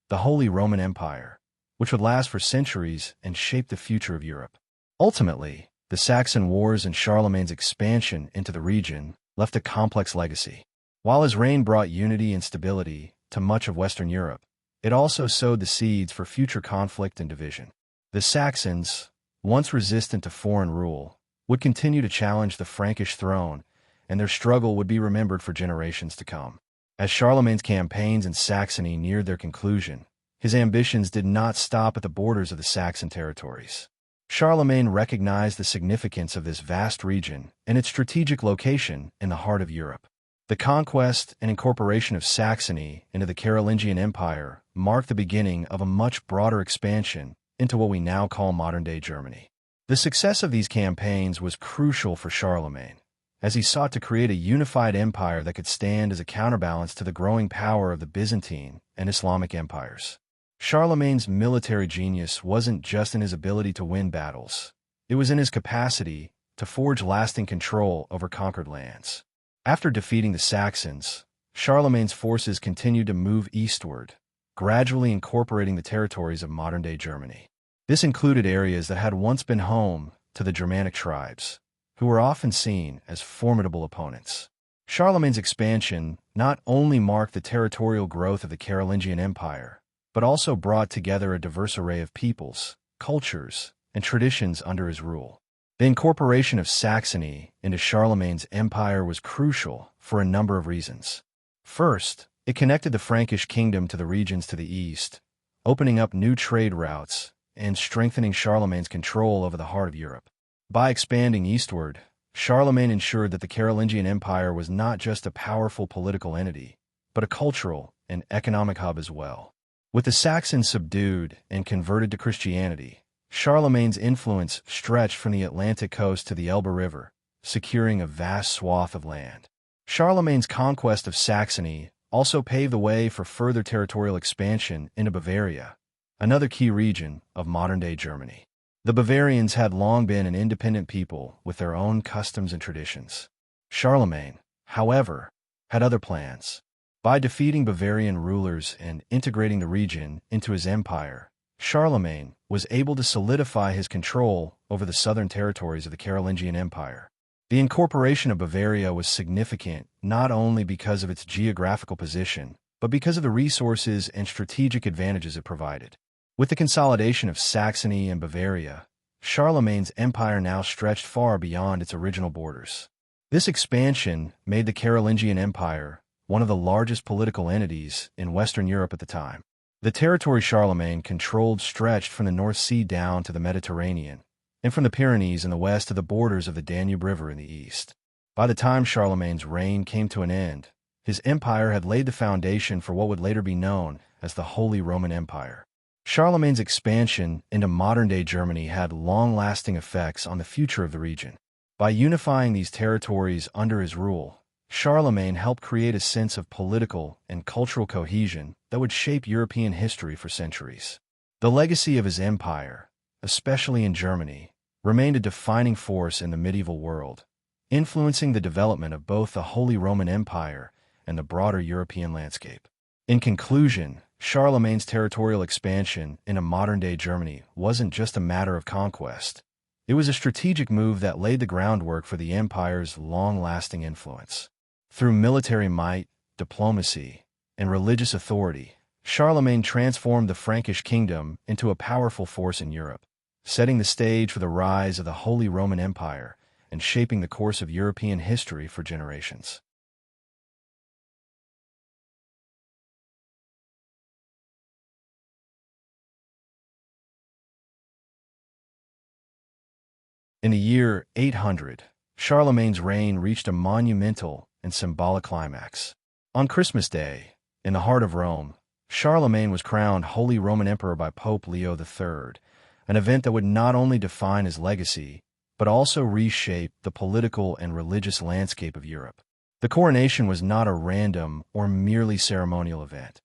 the Holy Roman Empire, which would last for centuries and shape the future of Europe. Ultimately, the Saxon Wars and Charlemagne's expansion into the region left a complex legacy. While his reign brought unity and stability to much of Western Europe, it also sowed the seeds for future conflict and division. The Saxons, once resistant to foreign rule, would continue to challenge the Frankish throne, and their struggle would be remembered for generations to come. As Charlemagne's campaigns in Saxony neared their conclusion, his ambitions did not stop at the borders of the Saxon territories. Charlemagne recognized the significance of this vast region and its strategic location in the heart of Europe. The conquest and incorporation of Saxony into the Carolingian Empire marked the beginning of a much broader expansion into what we now call modern-day Germany. The success of these campaigns was crucial for Charlemagne, as he sought to create a unified empire that could stand as a counterbalance to the growing power of the Byzantine and Islamic empires. Charlemagne's military genius wasn't just in his ability to win battles. It was in his capacity to forge lasting control over conquered lands. After defeating the Saxons, Charlemagne's forces continued to move eastward, gradually incorporating the territories of modern-day Germany. This included areas that had once been home to the Germanic tribes, who were often seen as formidable opponents. Charlemagne's expansion not only marked the territorial growth of the Carolingian Empire, but also brought together a diverse array of peoples, cultures, and traditions under his rule. The incorporation of Saxony into Charlemagne's empire was crucial for a number of reasons. First, it connected the Frankish kingdom to the regions to the east, opening up new trade routes and strengthening Charlemagne's control over the heart of Europe. By expanding eastward, Charlemagne ensured that the Carolingian Empire was not just a powerful political entity, but a cultural and economic hub as well. With the Saxons subdued and converted to Christianity, Charlemagne's influence stretched from the Atlantic coast to the Elbe River, securing a vast swath of land. Charlemagne's conquest of Saxony also paved the way for further territorial expansion into Bavaria, another key region of modern-day Germany. The Bavarians had long been an independent people with their own customs and traditions. Charlemagne, however, had other plans. By defeating Bavarian rulers and integrating the region into his empire, Charlemagne was able to solidify his control over the southern territories of the Carolingian Empire. The incorporation of Bavaria was significant not only because of its geographical position, but because of the resources and strategic advantages it provided. With the consolidation of Saxony and Bavaria, Charlemagne's empire now stretched far beyond its original borders. This expansion made the Carolingian Empire one of the largest political entities in Western Europe at the time. The territory Charlemagne controlled stretched from the North Sea down to the Mediterranean, and from the Pyrenees in the west to the borders of the Danube River in the east. By the time Charlemagne's reign came to an end, his empire had laid the foundation for what would later be known as the Holy Roman Empire. Charlemagne's expansion into modern-day Germany had long-lasting effects on the future of the region. By unifying these territories under his rule, Charlemagne helped create a sense of political and cultural cohesion that would shape European history for centuries. The legacy of his empire, especially in Germany, remained a defining force in the medieval world, influencing the development of both the Holy Roman Empire and the broader European landscape. In conclusion, Charlemagne's territorial expansion into modern-day Germany wasn't just a matter of conquest. It was a strategic move that laid the groundwork for the empire's long-lasting influence. Through military might, diplomacy, and religious authority, Charlemagne transformed the Frankish kingdom into a powerful force in Europe, setting the stage for the rise of the Holy Roman Empire and shaping the course of European history for generations. In the year 800, Charlemagne's reign reached a monumental and symbolic climax. On Christmas Day, in the heart of Rome, Charlemagne was crowned Holy Roman Emperor by Pope Leo III, an event that would not only define his legacy, but also reshape the political and religious landscape of Europe. The coronation was not a random or merely ceremonial event.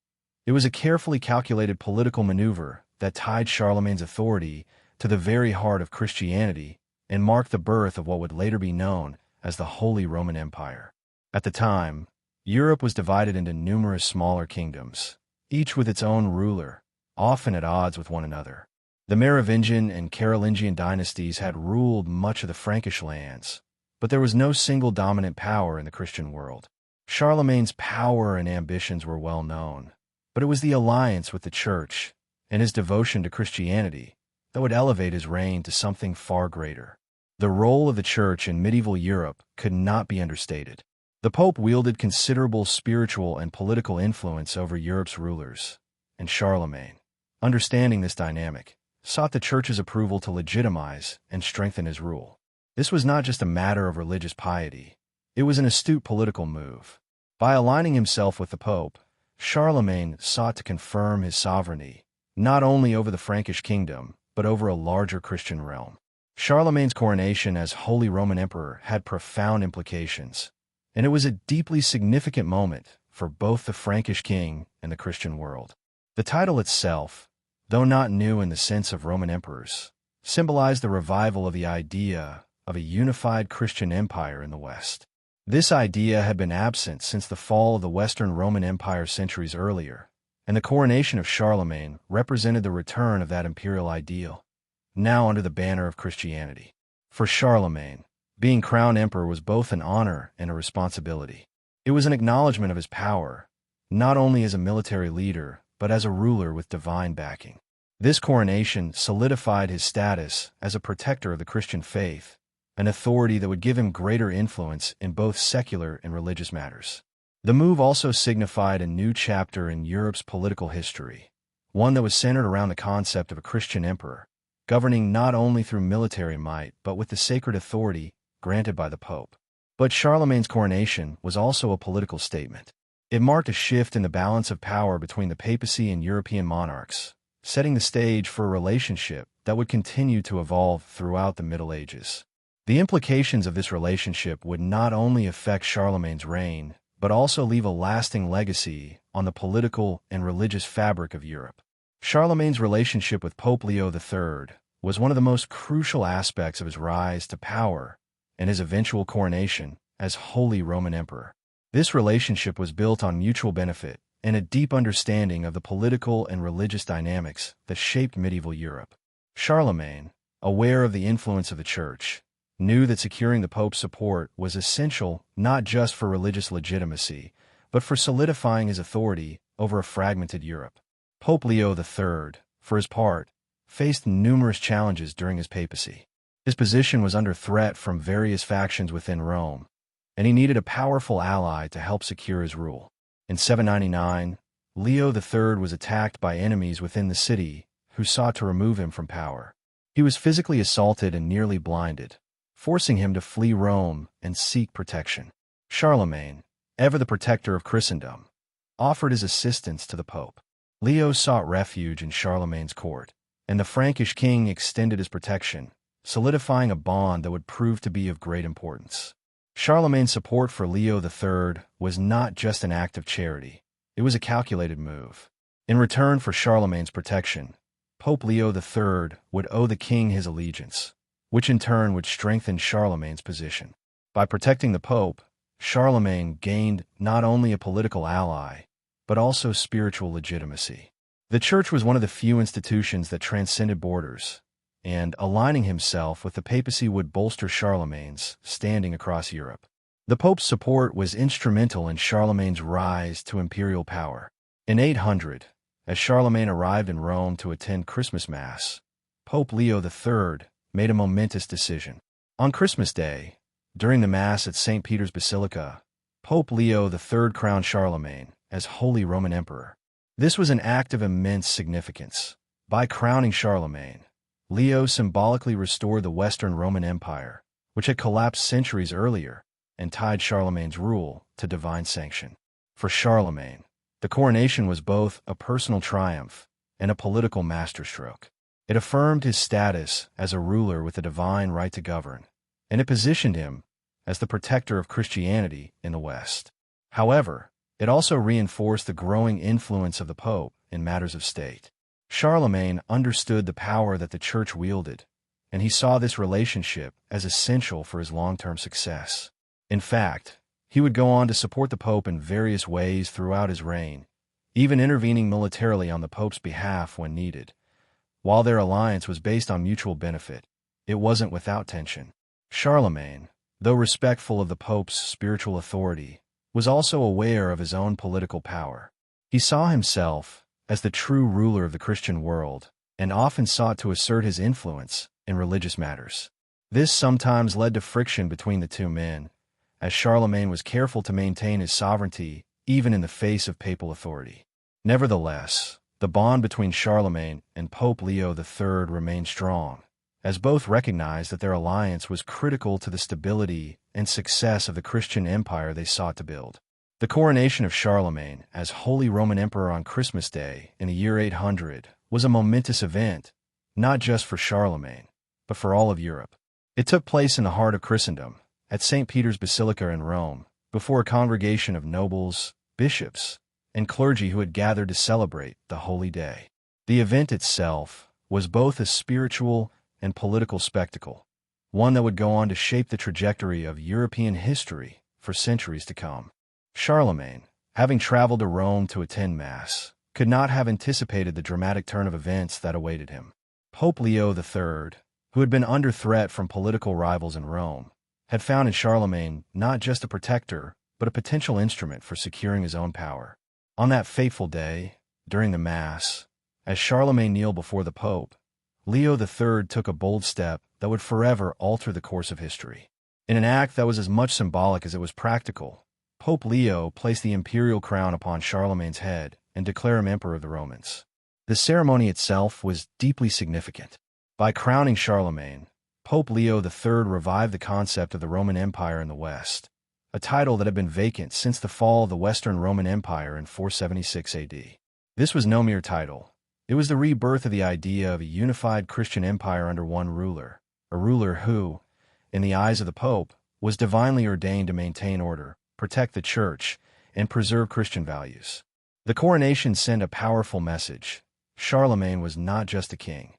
It was a carefully calculated political maneuver that tied Charlemagne's authority to the very heart of Christianity and marked the birth of what would later be known as the Holy Roman Empire. At the time, Europe was divided into numerous smaller kingdoms, each with its own ruler, often at odds with one another. The Merovingian and Carolingian dynasties had ruled much of the Frankish lands, but there was no single dominant power in the Christian world. Charlemagne's power and ambitions were well known, but it was the alliance with the Church and his devotion to Christianity that would elevate his reign to something far greater. The role of the Church in medieval Europe could not be understated. The Pope wielded considerable spiritual and political influence over Europe's rulers, and Charlemagne, understanding this dynamic, sought the Church's approval to legitimize and strengthen his rule. This was not just a matter of religious piety. It was an astute political move. By aligning himself with the Pope, Charlemagne sought to confirm his sovereignty, not only over the Frankish kingdom, but over a larger Christian realm. Charlemagne's coronation as Holy Roman Emperor had profound implications, and it was a deeply significant moment for both the Frankish king and the Christian world. The title itself, though not new in the sense of Roman emperors, symbolized the revival of the idea of a unified Christian empire in the West. This idea had been absent since the fall of the Western Roman Empire centuries earlier, and the coronation of Charlemagne represented the return of that imperial ideal, now under the banner of Christianity. For Charlemagne, being crowned emperor was both an honor and a responsibility. It was an acknowledgement of his power, not only as a military leader, but as a ruler with divine backing. This coronation solidified his status as a protector of the Christian faith, an authority that would give him greater influence in both secular and religious matters. The move also signified a new chapter in Europe's political history, one that was centered around the concept of a Christian emperor, governing not only through military might but with the sacred authority granted by the Pope. But Charlemagne's coronation was also a political statement. It marked a shift in the balance of power between the papacy and European monarchs, setting the stage for a relationship that would continue to evolve throughout the Middle Ages. The implications of this relationship would not only affect Charlemagne's reign, but also leave a lasting legacy on the political and religious fabric of Europe. Charlemagne's relationship with Pope Leo III was one of the most crucial aspects of his rise to power and his eventual coronation as Holy Roman Emperor. This relationship was built on mutual benefit and a deep understanding of the political and religious dynamics that shaped medieval Europe. Charlemagne, aware of the influence of the Church, knew that securing the Pope's support was essential not just for religious legitimacy, but for solidifying his authority over a fragmented Europe. Pope Leo III, for his part, faced numerous challenges during his papacy. His position was under threat from various factions within Rome, and he needed a powerful ally to help secure his rule. In 799, Leo III was attacked by enemies within the city who sought to remove him from power. He was physically assaulted and nearly blinded, forcing him to flee Rome and seek protection. Charlemagne, ever the protector of Christendom, offered his assistance to the Pope. Leo sought refuge in Charlemagne's court, and the Frankish king extended his protection, solidifying a bond that would prove to be of great importance. Charlemagne's support for Leo III was not just an act of charity, it was a calculated move. In return for Charlemagne's protection, Pope Leo III would owe the king his allegiance, which in turn would strengthen Charlemagne's position. By protecting the Pope, Charlemagne gained not only a political ally, but also spiritual legitimacy. The Church was one of the few institutions that transcended borders, and aligning himself with the papacy would bolster Charlemagne's standing across Europe. The Pope's support was instrumental in Charlemagne's rise to imperial power. In 800, as Charlemagne arrived in Rome to attend Christmas Mass, Pope Leo III made a momentous decision. On Christmas Day, during the Mass at St. Peter's Basilica, Pope Leo III crowned Charlemagne as Holy Roman Emperor. This was an act of immense significance. By crowning Charlemagne, Leo symbolically restored the Western Roman Empire, which had collapsed centuries earlier, and tied Charlemagne's rule to divine sanction. For Charlemagne, the coronation was both a personal triumph and a political masterstroke. It affirmed his status as a ruler with the divine right to govern, and it positioned him as the protector of Christianity in the West. However, it also reinforced the growing influence of the Pope in matters of state. Charlemagne understood the power that the Church wielded, and he saw this relationship as essential for his long-term success. In fact, he would go on to support the Pope in various ways throughout his reign, even intervening militarily on the Pope's behalf when needed. While their alliance was based on mutual benefit, it wasn't without tension. Charlemagne, though respectful of the Pope's spiritual authority, was also aware of his own political power. He saw himself as the true ruler of the Christian world, and often sought to assert his influence in religious matters. This sometimes led to friction between the two men, as Charlemagne was careful to maintain his sovereignty even in the face of papal authority. Nevertheless, the bond between Charlemagne and Pope Leo III remained strong, as both recognized that their alliance was critical to the stability and success of the Christian empire they sought to build. The coronation of Charlemagne as Holy Roman Emperor on Christmas Day in the year 800 was a momentous event, not just for Charlemagne, but for all of Europe. It took place in the heart of Christendom, at St. Peter's Basilica in Rome, before a congregation of nobles, bishops, and clergy who had gathered to celebrate the holy day. The event itself was both a spiritual and political spectacle, one that would go on to shape the trajectory of European history for centuries to come. Charlemagne, having traveled to Rome to attend Mass, could not have anticipated the dramatic turn of events that awaited him. Pope Leo III, who had been under threat from political rivals in Rome, had found in Charlemagne not just a protector, but a potential instrument for securing his own power. On that fateful day, during the Mass, as Charlemagne kneeled before the Pope, Leo III took a bold step that would forever alter the course of history. In an act that was as much symbolic as it was practical, Pope Leo placed the imperial crown upon Charlemagne's head and declared him Emperor of the Romans. The ceremony itself was deeply significant. By crowning Charlemagne, Pope Leo III revived the concept of the Roman Empire in the West, a title that had been vacant since the fall of the Western Roman Empire in 476 AD. This was no mere title. It was the rebirth of the idea of a unified Christian empire under one ruler, a ruler who, in the eyes of the Pope, was divinely ordained to maintain order, protect the Church, and preserve Christian values. The coronation sent a powerful message. Charlemagne was not just a king.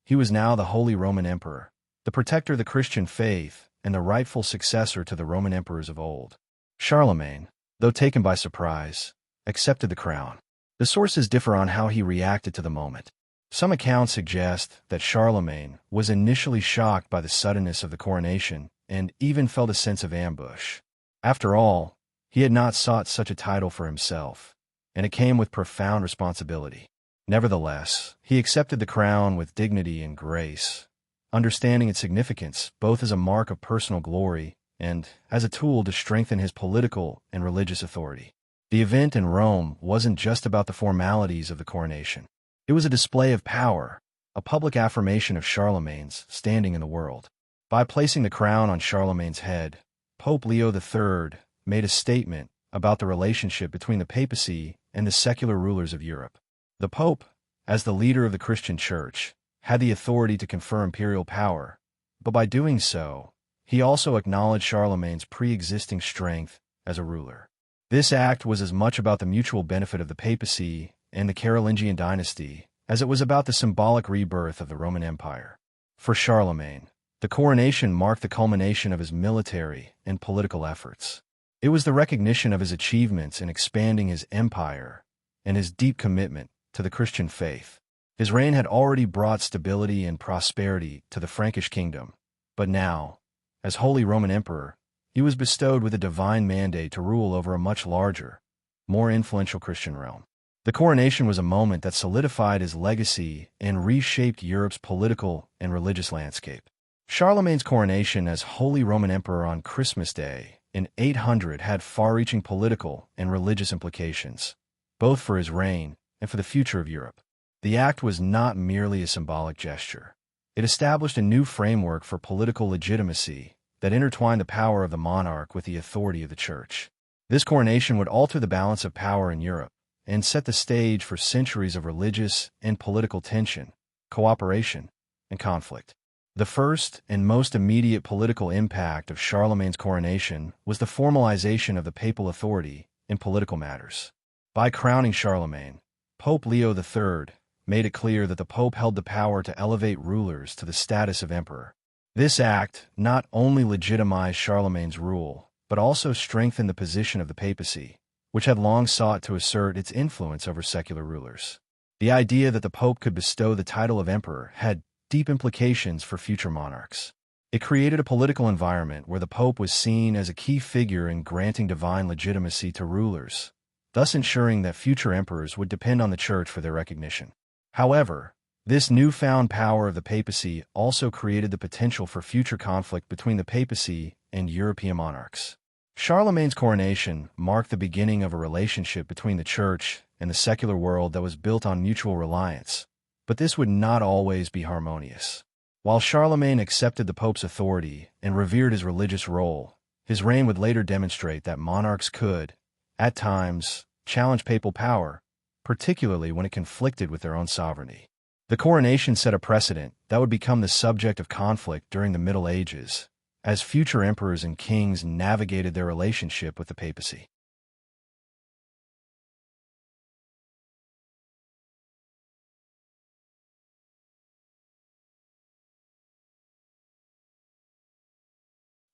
He was now the Holy Roman Emperor, the protector of the Christian faith, and the rightful successor to the Roman emperors of old. Charlemagne, though taken by surprise, accepted the crown. The sources differ on how he reacted to the moment. Some accounts suggest that Charlemagne was initially shocked by the suddenness of the coronation and even felt a sense of ambush. After all, he had not sought such a title for himself, and it came with profound responsibility. Nevertheless, he accepted the crown with dignity and grace, understanding its significance both as a mark of personal glory and as a tool to strengthen his political and religious authority. The event in Rome wasn't just about the formalities of the coronation. It was a display of power, a public affirmation of Charlemagne's standing in the world. By placing the crown on Charlemagne's head, Pope Leo III made a statement about the relationship between the papacy and the secular rulers of Europe. The Pope, as the leader of the Christian Church, had the authority to confer imperial power, but by doing so, he also acknowledged Charlemagne's pre-existing strength as a ruler. This act was as much about the mutual benefit of the papacy and the Carolingian dynasty as it was about the symbolic rebirth of the Roman Empire. For Charlemagne, the coronation marked the culmination of his military and political efforts. It was the recognition of his achievements in expanding his empire and his deep commitment to the Christian faith. His reign had already brought stability and prosperity to the Frankish kingdom, but now, as Holy Roman Emperor, he was bestowed with a divine mandate to rule over a much larger, more influential Christian realm. The coronation was a moment that solidified his legacy and reshaped Europe's political and religious landscape. Charlemagne's coronation as Holy Roman Emperor on Christmas Day in 800 had far-reaching political and religious implications, both for his reign and for the future of Europe. The act was not merely a symbolic gesture. It established a new framework for political legitimacy that intertwined the power of the monarch with the authority of the Church. This coronation would alter the balance of power in Europe and set the stage for centuries of religious and political tension, cooperation, and conflict. The first and most immediate political impact of Charlemagne's coronation was the formalization of the papal authority in political matters. By crowning Charlemagne, Pope Leo III made it clear that the Pope held the power to elevate rulers to the status of emperor. This act not only legitimized Charlemagne's rule, but also strengthened the position of the papacy, which had long sought to assert its influence over secular rulers. The idea that the Pope could bestow the title of emperor had deep implications for future monarchs. It created a political environment where the Pope was seen as a key figure in granting divine legitimacy to rulers, thus ensuring that future emperors would depend on the Church for their recognition. However, this newfound power of the papacy also created the potential for future conflict between the papacy and European monarchs. Charlemagne's coronation marked the beginning of a relationship between the Church and the secular world that was built on mutual reliance, but this would not always be harmonious. While Charlemagne accepted the Pope's authority and revered his religious role, his reign would later demonstrate that monarchs could, at times, challenge papal power, particularly when it conflicted with their own sovereignty. The coronation set a precedent that would become the subject of conflict during the Middle Ages, as future emperors and kings navigated their relationship with the papacy.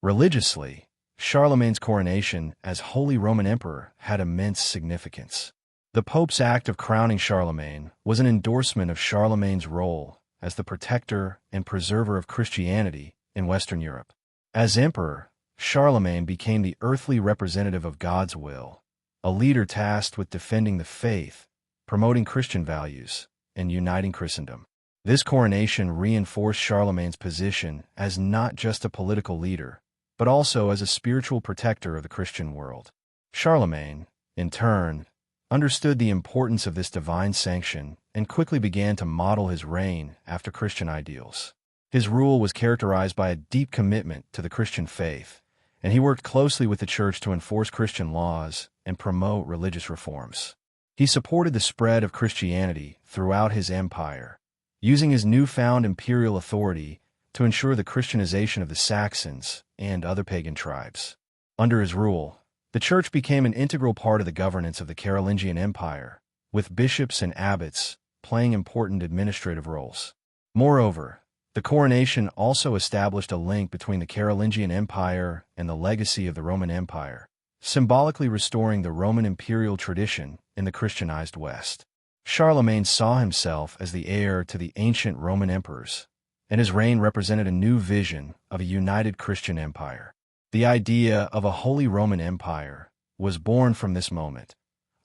Religiously, Charlemagne's coronation as Holy Roman Emperor had immense significance. The Pope's act of crowning Charlemagne was an endorsement of Charlemagne's role as the protector and preserver of Christianity in Western Europe. As emperor, Charlemagne became the earthly representative of God's will, a leader tasked with defending the faith, promoting Christian values, and uniting Christendom. This coronation reinforced Charlemagne's position as not just a political leader, but also as a spiritual protector of the Christian world. Charlemagne, in turn, understood the importance of this divine sanction and quickly began to model his reign after Christian ideals. His rule was characterized by a deep commitment to the Christian faith, and he worked closely with the Church to enforce Christian laws and promote religious reforms. He supported the spread of Christianity throughout his empire, using his newfound imperial authority to ensure the Christianization of the Saxons and other pagan tribes. Under his rule, the Church became an integral part of the governance of the Carolingian Empire, with bishops and abbots playing important administrative roles. Moreover, the coronation also established a link between the Carolingian Empire and the legacy of the Roman Empire, symbolically restoring the Roman imperial tradition in the Christianized West. Charlemagne saw himself as the heir to the ancient Roman emperors, and his reign represented a new vision of a united Christian empire. The idea of a Holy Roman Empire was born from this moment,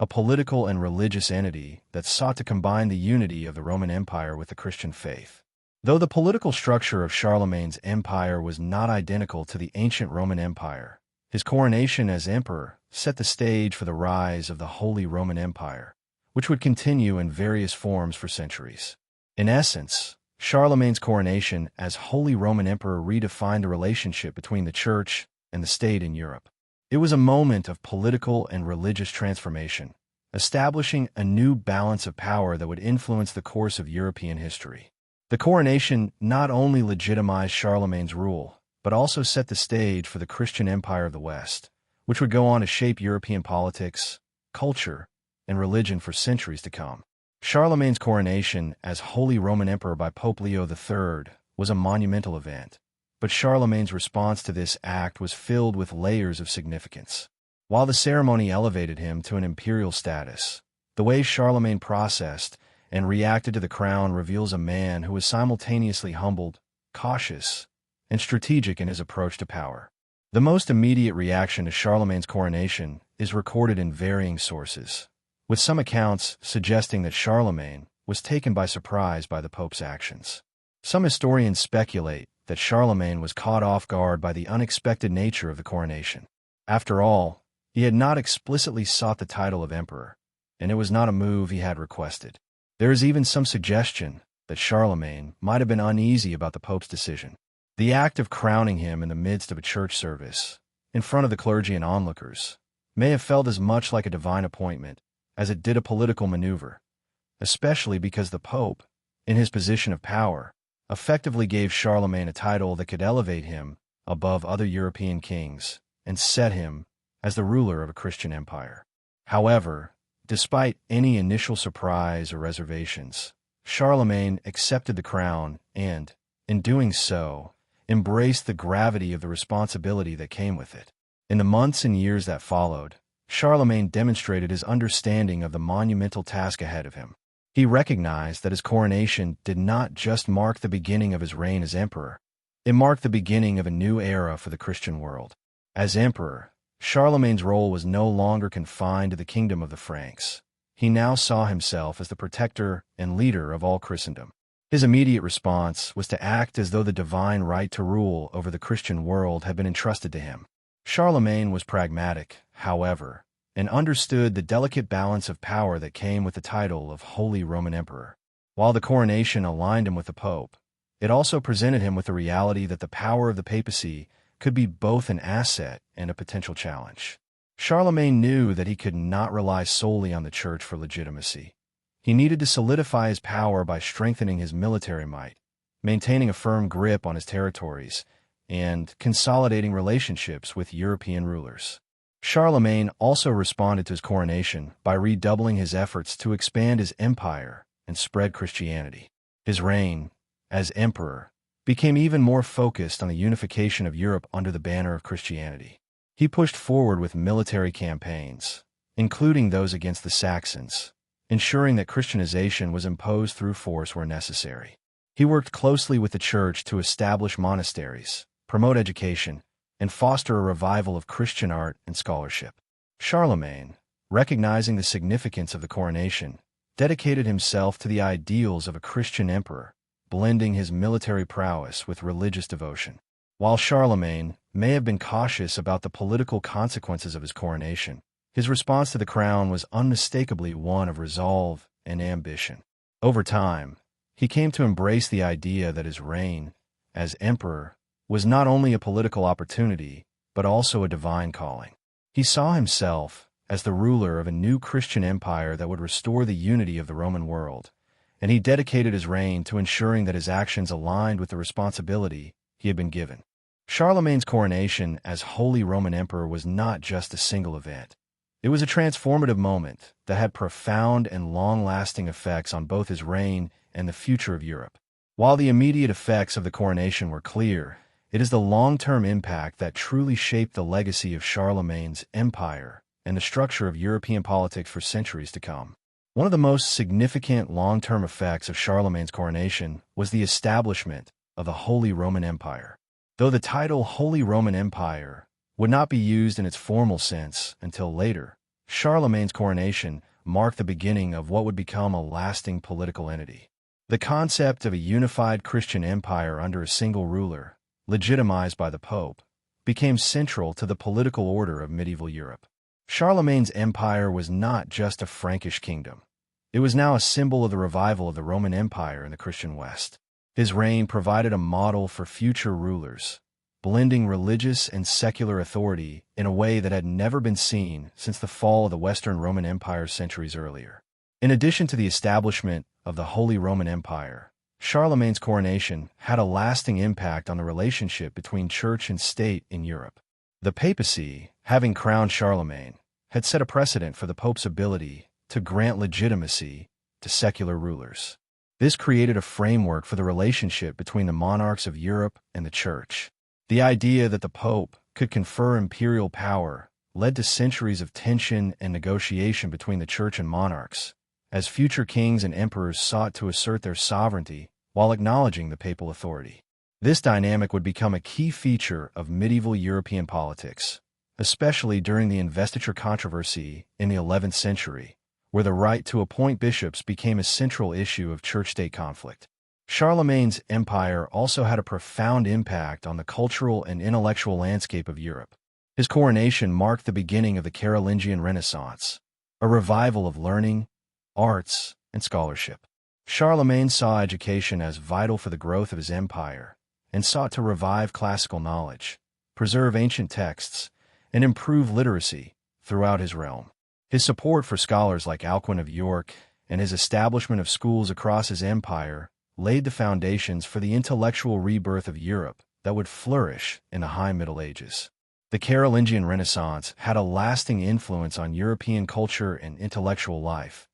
a political and religious entity that sought to combine the unity of the Roman Empire with the Christian faith. Though the political structure of Charlemagne's empire was not identical to the ancient Roman Empire, his coronation as emperor set the stage for the rise of the Holy Roman Empire, which would continue in various forms for centuries. In essence, Charlemagne's coronation as Holy Roman Emperor redefined the relationship between the Church and the state in Europe. It was a moment of political and religious transformation, establishing a new balance of power that would influence the course of European history. The coronation not only legitimized Charlemagne's rule, but also set the stage for the Christian Empire of the West, which would go on to shape European politics, culture, and religion for centuries to come. Charlemagne's coronation as Holy Roman Emperor by Pope Leo III was a monumental event, but Charlemagne's response to this act was filled with layers of significance. While the ceremony elevated him to an imperial status, the way Charlemagne processed and reacted to the crown reveals a man who was simultaneously humbled, cautious, and strategic in his approach to power. The most immediate reaction to Charlemagne's coronation is recorded in varying sources, with some accounts suggesting that Charlemagne was taken by surprise by the Pope's actions. Some historians speculate that Charlemagne was caught off guard by the unexpected nature of the coronation. After all, he had not explicitly sought the title of emperor, and it was not a move he had requested. There is even some suggestion that Charlemagne might have been uneasy about the Pope's decision. The act of crowning him in the midst of a church service, in front of the clergy and onlookers, may have felt as much like a divine appointment as it did a political maneuver, especially because the Pope, in his position of power, effectively gave Charlemagne a title that could elevate him above other European kings and set him as the ruler of a Christian empire. However, despite any initial surprise or reservations, Charlemagne accepted the crown and, in doing so, embraced the gravity of the responsibility that came with it. In the months and years that followed, Charlemagne demonstrated his understanding of the monumental task ahead of him. He recognized that his coronation did not just mark the beginning of his reign as emperor, it marked the beginning of a new era for the Christian world. As emperor, Charlemagne's role was no longer confined to the kingdom of the Franks. He now saw himself as the protector and leader of all Christendom. His immediate response was to act as though the divine right to rule over the Christian world had been entrusted to him. Charlemagne was pragmatic, however, and understood the delicate balance of power that came with the title of Holy Roman Emperor. While the coronation aligned him with the Pope, it also presented him with the reality that the power of the papacy could be both an asset and a potential challenge. Charlemagne knew that he could not rely solely on the Church for legitimacy. He needed to solidify his power by strengthening his military might, maintaining a firm grip on his territories, and consolidating relationships with European rulers. Charlemagne also responded to his coronation by redoubling his efforts to expand his empire and spread Christianity. His reign, as emperor, became even more focused on the unification of Europe under the banner of Christianity. He pushed forward with military campaigns, including those against the Saxons, ensuring that Christianization was imposed through force where necessary. He worked closely with the Church to establish monasteries, promote education, and foster a revival of Christian art and scholarship. Charlemagne, recognizing the significance of the coronation, dedicated himself to the ideals of a Christian emperor, blending his military prowess with religious devotion. While Charlemagne may have been cautious about the political consequences of his coronation, his response to the crown was unmistakably one of resolve and ambition. Over time, he came to embrace the idea that his reign, as emperor, was not only a political opportunity, but also a divine calling. He saw himself as the ruler of a new Christian empire that would restore the unity of the Roman world, and he dedicated his reign to ensuring that his actions aligned with the responsibility he had been given. Charlemagne's coronation as Holy Roman Emperor was not just a single event. It was a transformative moment that had profound and long-lasting effects on both his reign and the future of Europe. While the immediate effects of the coronation were clear, it is the long-term impact that truly shaped the legacy of Charlemagne's empire and the structure of European politics for centuries to come. One of the most significant long-term effects of Charlemagne's coronation was the establishment of the Holy Roman Empire. Though the title Holy Roman Empire would not be used in its formal sense until later, Charlemagne's coronation marked the beginning of what would become a lasting political entity. The concept of a unified Christian empire under a single ruler, legitimized by the Pope, became central to the political order of medieval Europe. Charlemagne's empire was not just a Frankish kingdom. It was now a symbol of the revival of the Roman Empire in the Christian West. His reign provided a model for future rulers, blending religious and secular authority in a way that had never been seen since the fall of the Western Roman Empire centuries earlier. In addition to the establishment of the Holy Roman Empire, Charlemagne's coronation had a lasting impact on the relationship between church and state in Europe. The papacy, having crowned Charlemagne, had set a precedent for the Pope's ability to grant legitimacy to secular rulers. This created a framework for the relationship between the monarchs of Europe and the Church. The idea that the Pope could confer imperial power led to centuries of tension and negotiation between the Church and monarchs, as future kings and emperors sought to assert their sovereignty while acknowledging the papal authority. This dynamic would become a key feature of medieval European politics, especially during the investiture controversy in the 11th century, where the right to appoint bishops became a central issue of church-state conflict. Charlemagne's empire also had a profound impact on the cultural and intellectual landscape of Europe. His coronation marked the beginning of the Carolingian Renaissance, a revival of learning, arts, and scholarship. Charlemagne saw education as vital for the growth of his empire and sought to revive classical knowledge, preserve ancient texts, and improve literacy throughout his realm. His support for scholars like Alcuin of York and his establishment of schools across his empire laid the foundations for the intellectual rebirth of Europe that would flourish in the High Middle Ages. The Carolingian Renaissance had a lasting influence on European culture and intellectual life,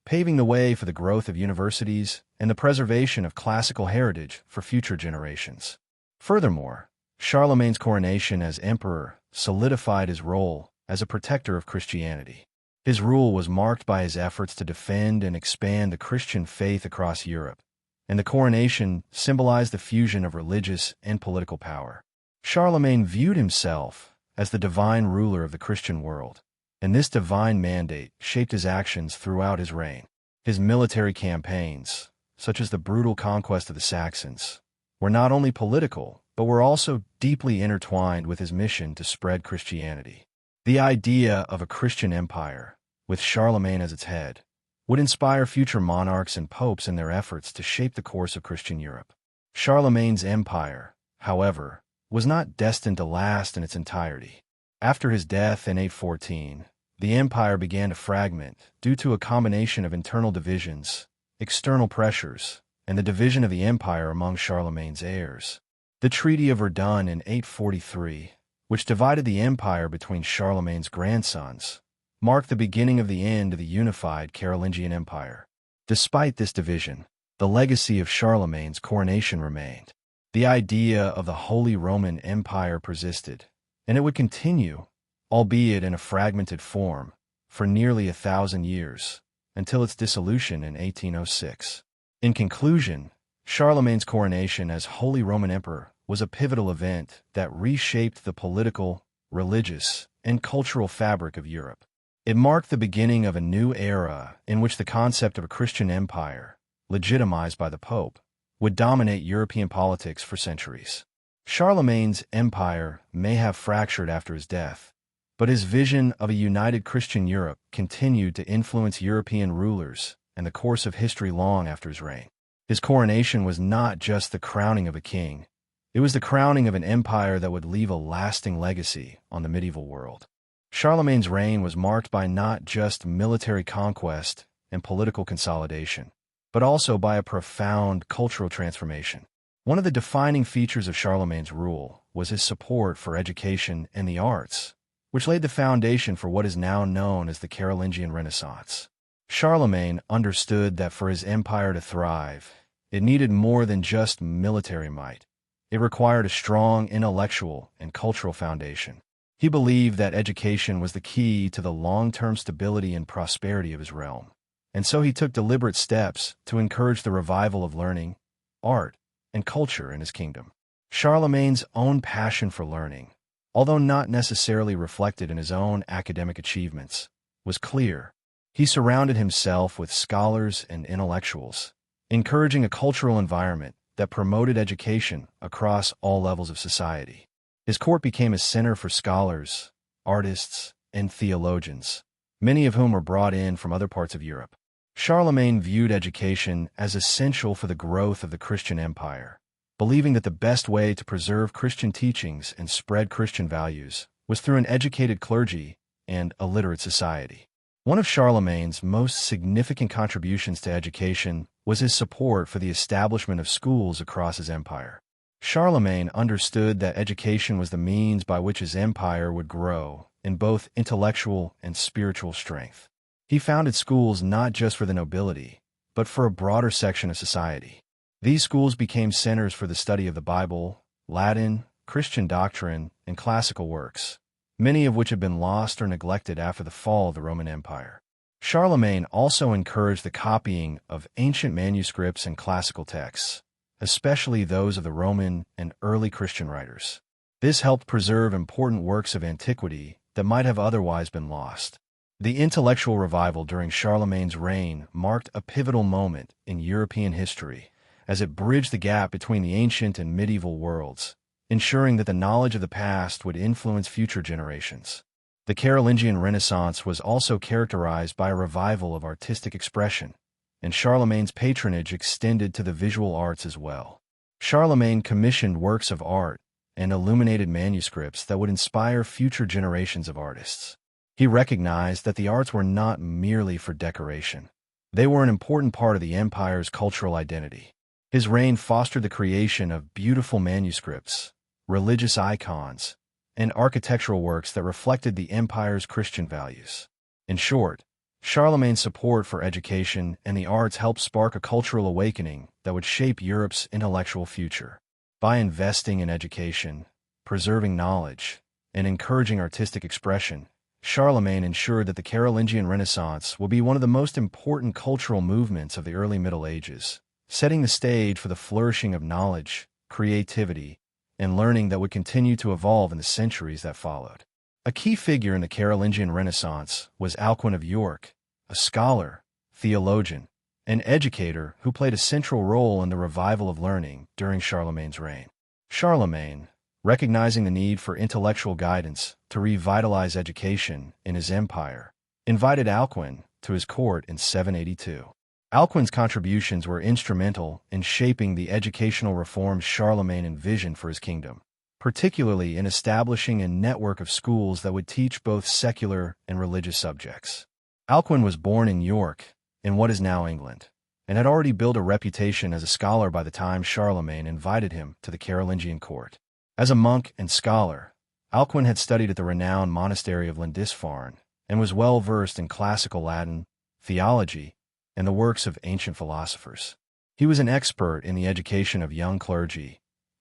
paving the way for the growth of universities and the preservation of classical heritage for future generations. Furthermore, Charlemagne's coronation as emperor solidified his role as a protector of Christianity. His rule was marked by his efforts to defend and expand the Christian faith across Europe, and the coronation symbolized the fusion of religious and political power. Charlemagne viewed himself as the divine ruler of the Christian world, and this divine mandate shaped his actions throughout his reign. His military campaigns, such as the brutal conquest of the Saxons, were not only political, but were also deeply intertwined with his mission to spread Christianity. The idea of a Christian empire, with Charlemagne as its head, would inspire future monarchs and popes in their efforts to shape the course of Christian Europe. Charlemagne's empire, however, was not destined to last in its entirety. After his death in 814, the empire began to fragment due to a combination of internal divisions, external pressures, and the division of the empire among Charlemagne's heirs. The Treaty of Verdun in 843, which divided the empire between Charlemagne's grandsons, marked the beginning of the end of the unified Carolingian Empire. Despite this division, the legacy of Charlemagne's coronation remained. The idea of the Holy Roman Empire persisted, and it would continue, albeit in a fragmented form, for nearly 1,000 years, until its dissolution in 1806. In conclusion, Charlemagne's coronation as Holy Roman Emperor was a pivotal event that reshaped the political, religious, and cultural fabric of Europe. It marked the beginning of a new era in which the concept of a Christian empire, legitimized by the Pope, would dominate European politics for centuries. Charlemagne's empire may have fractured after his death, but his vision of a united Christian Europe continued to influence European rulers and the course of history long after his reign. His coronation was not just the crowning of a king, it was the crowning of an empire that would leave a lasting legacy on the medieval world. Charlemagne's reign was marked by not just military conquest and political consolidation, but also by a profound cultural transformation. One of the defining features of Charlemagne's rule was his support for education and the arts, which laid the foundation for what is now known as the Carolingian Renaissance. Charlemagne understood that for his empire to thrive, it needed more than just military might. It required a strong intellectual and cultural foundation. He believed that education was the key to the long-term stability and prosperity of his realm. and so he took deliberate steps to encourage the revival of learning, art, and culture in his kingdom. Charlemagne's own passion for learning, although not necessarily reflected in his own academic achievements, was clear. He surrounded himself with scholars and intellectuals, encouraging a cultural environment that promoted education across all levels of society. His court became a center for scholars, artists, and theologians, many of whom were brought in from other parts of Europe. Charlemagne viewed education as essential for the growth of the Christian empire, believing that the best way to preserve Christian teachings and spread Christian values was through an educated clergy and a literate society. One of Charlemagne's most significant contributions to education was his support for the establishment of schools across his empire. Charlemagne understood that education was the means by which his empire would grow in both intellectual and spiritual strength. He founded schools not just for the nobility, but for a broader section of society. These schools became centers for the study of the Bible, Latin, Christian doctrine, and classical works, many of which had been lost or neglected after the fall of the Roman Empire. Charlemagne also encouraged the copying of ancient manuscripts and classical texts, especially those of the Roman and early Christian writers. This helped preserve important works of antiquity that might have otherwise been lost. The intellectual revival during Charlemagne's reign marked a pivotal moment in European history, as it bridged the gap between the ancient and medieval worlds, ensuring that the knowledge of the past would influence future generations. The Carolingian Renaissance was also characterized by a revival of artistic expression, and Charlemagne's patronage extended to the visual arts as well. Charlemagne commissioned works of art and illuminated manuscripts that would inspire future generations of artists. He recognized that the arts were not merely for decoration. They were an important part of the empire's cultural identity. His reign fostered the creation of beautiful manuscripts, religious icons, and architectural works that reflected the empire's Christian values. In short, Charlemagne's support for education and the arts helped spark a cultural awakening that would shape Europe's intellectual future. By investing in education, preserving knowledge, and encouraging artistic expression, Charlemagne ensured that the Carolingian Renaissance will be one of the most important cultural movements of the early Middle Ages, setting the stage for the flourishing of knowledge, creativity, and learning that would continue to evolve in the centuries that followed. A key figure in the Carolingian Renaissance was Alcuin of York, a scholar, theologian, and educator who played a central role in the revival of learning during Charlemagne's reign. Charlemagne, recognizing the need for intellectual guidance to revitalize education in his empire, invited Alcuin to his court in 782. Alcuin's contributions were instrumental in shaping the educational reforms Charlemagne envisioned for his kingdom, particularly in establishing a network of schools that would teach both secular and religious subjects. Alcuin was born in York, in what is now England, and had already built a reputation as a scholar by the time Charlemagne invited him to the Carolingian court. As a monk and scholar, Alcuin had studied at the renowned monastery of Lindisfarne and was well versed in classical Latin, theology, and the works of ancient philosophers. He was an expert in the education of young clergy,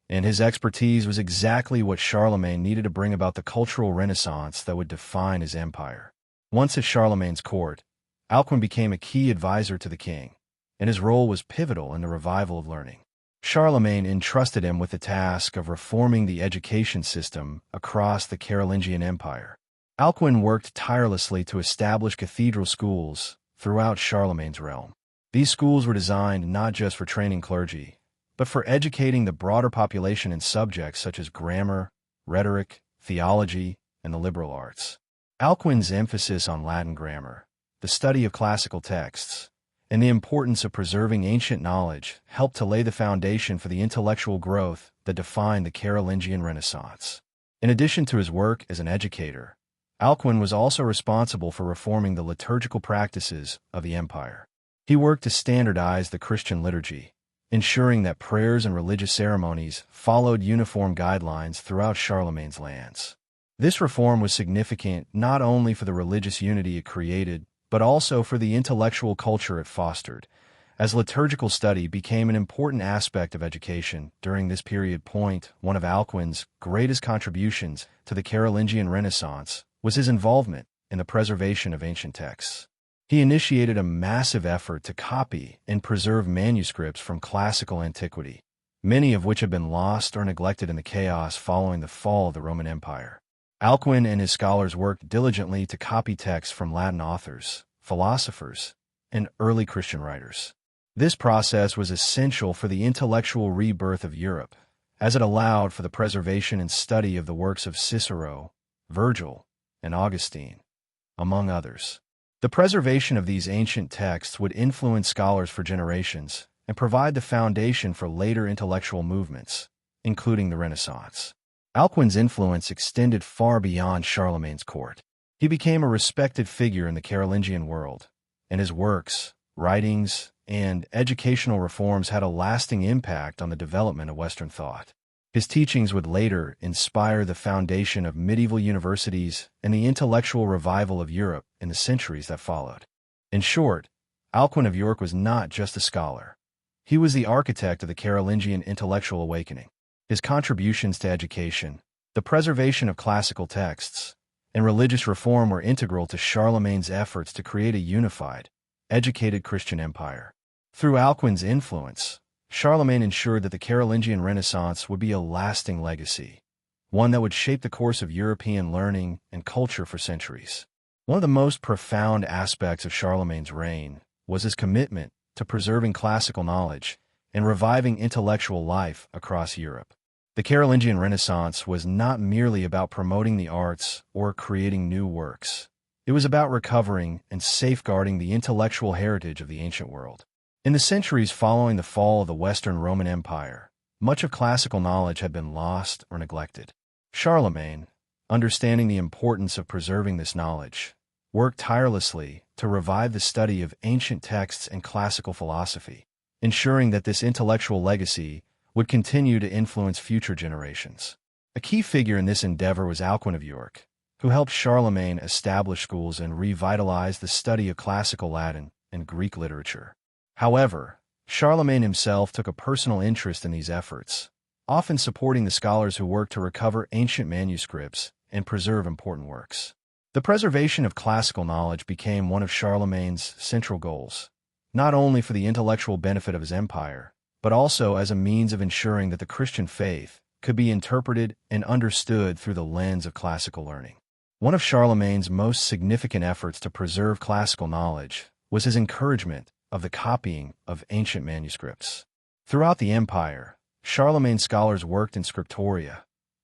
and his expertise was exactly what Charlemagne needed to bring about the cultural renaissance that would define his empire. Once at Charlemagne's court, Alcuin became a key advisor to the king, and his role was pivotal in the revival of learning. Charlemagne entrusted him with the task of reforming the education system across the Carolingian Empire. Alcuin worked tirelessly to establish cathedral schools throughout Charlemagne's realm. These schools were designed not just for training clergy, but for educating the broader population in subjects such as grammar, rhetoric, theology, and the liberal arts. Alcuin's emphasis on Latin grammar, the study of classical texts, and the importance of preserving ancient knowledge helped to lay the foundation for the intellectual growth that defined the Carolingian Renaissance. In addition to his work as an educator, Alcuin was also responsible for reforming the liturgical practices of the empire. He worked to standardize the Christian liturgy, ensuring that prayers and religious ceremonies followed uniform guidelines throughout Charlemagne's lands. This reform was significant not only for the religious unity it created, but also for the intellectual culture it fostered, as liturgical study became an important aspect of education during this period. One of Alcuin's greatest contributions to the Carolingian Renaissance was his involvement in the preservation of ancient texts. He initiated a massive effort to copy and preserve manuscripts from classical antiquity, many of which have been lost or neglected in the chaos following the fall of the Roman Empire. Alcuin and his scholars worked diligently to copy texts from Latin authors, philosophers, and early Christian writers. This process was essential for the intellectual rebirth of Europe, as it allowed for the preservation and study of the works of Cicero, Virgil, and Augustine, among others. The preservation of these ancient texts would influence scholars for generations and provide the foundation for later intellectual movements, including the Renaissance. Alcuin's influence extended far beyond Charlemagne's court. He became a respected figure in the Carolingian world, and his works, writings, and educational reforms had a lasting impact on the development of Western thought. His teachings would later inspire the foundation of medieval universities and the intellectual revival of Europe in the centuries that followed. In short, Alcuin of York was not just a scholar. He was the architect of the Carolingian intellectual awakening. His contributions to education, the preservation of classical texts, and religious reform were integral to Charlemagne's efforts to create a unified, educated Christian empire. Through Alcuin's influence, Charlemagne ensured that the Carolingian Renaissance would be a lasting legacy, one that would shape the course of European learning and culture for centuries. One of the most profound aspects of Charlemagne's reign was his commitment to preserving classical knowledge and reviving intellectual life across Europe. The Carolingian Renaissance was not merely about promoting the arts or creating new works. It was about recovering and safeguarding the intellectual heritage of the ancient world. In the centuries following the fall of the Western Roman Empire, much of classical knowledge had been lost or neglected. Charlemagne, understanding the importance of preserving this knowledge, worked tirelessly to revive the study of ancient texts and classical philosophy, ensuring that this intellectual legacy would continue to influence future generations. A key figure in this endeavor was Alcuin of York, who helped Charlemagne establish schools and revitalize the study of classical Latin and Greek literature. However, Charlemagne himself took a personal interest in these efforts, often supporting the scholars who worked to recover ancient manuscripts and preserve important works. The preservation of classical knowledge became one of Charlemagne's central goals, not only for the intellectual benefit of his empire, but also as a means of ensuring that the Christian faith could be interpreted and understood through the lens of classical learning. One of Charlemagne's most significant efforts to preserve classical knowledge was his encouragement of the copying of ancient manuscripts. Throughout the empire, Charlemagne's scholars worked in scriptoria,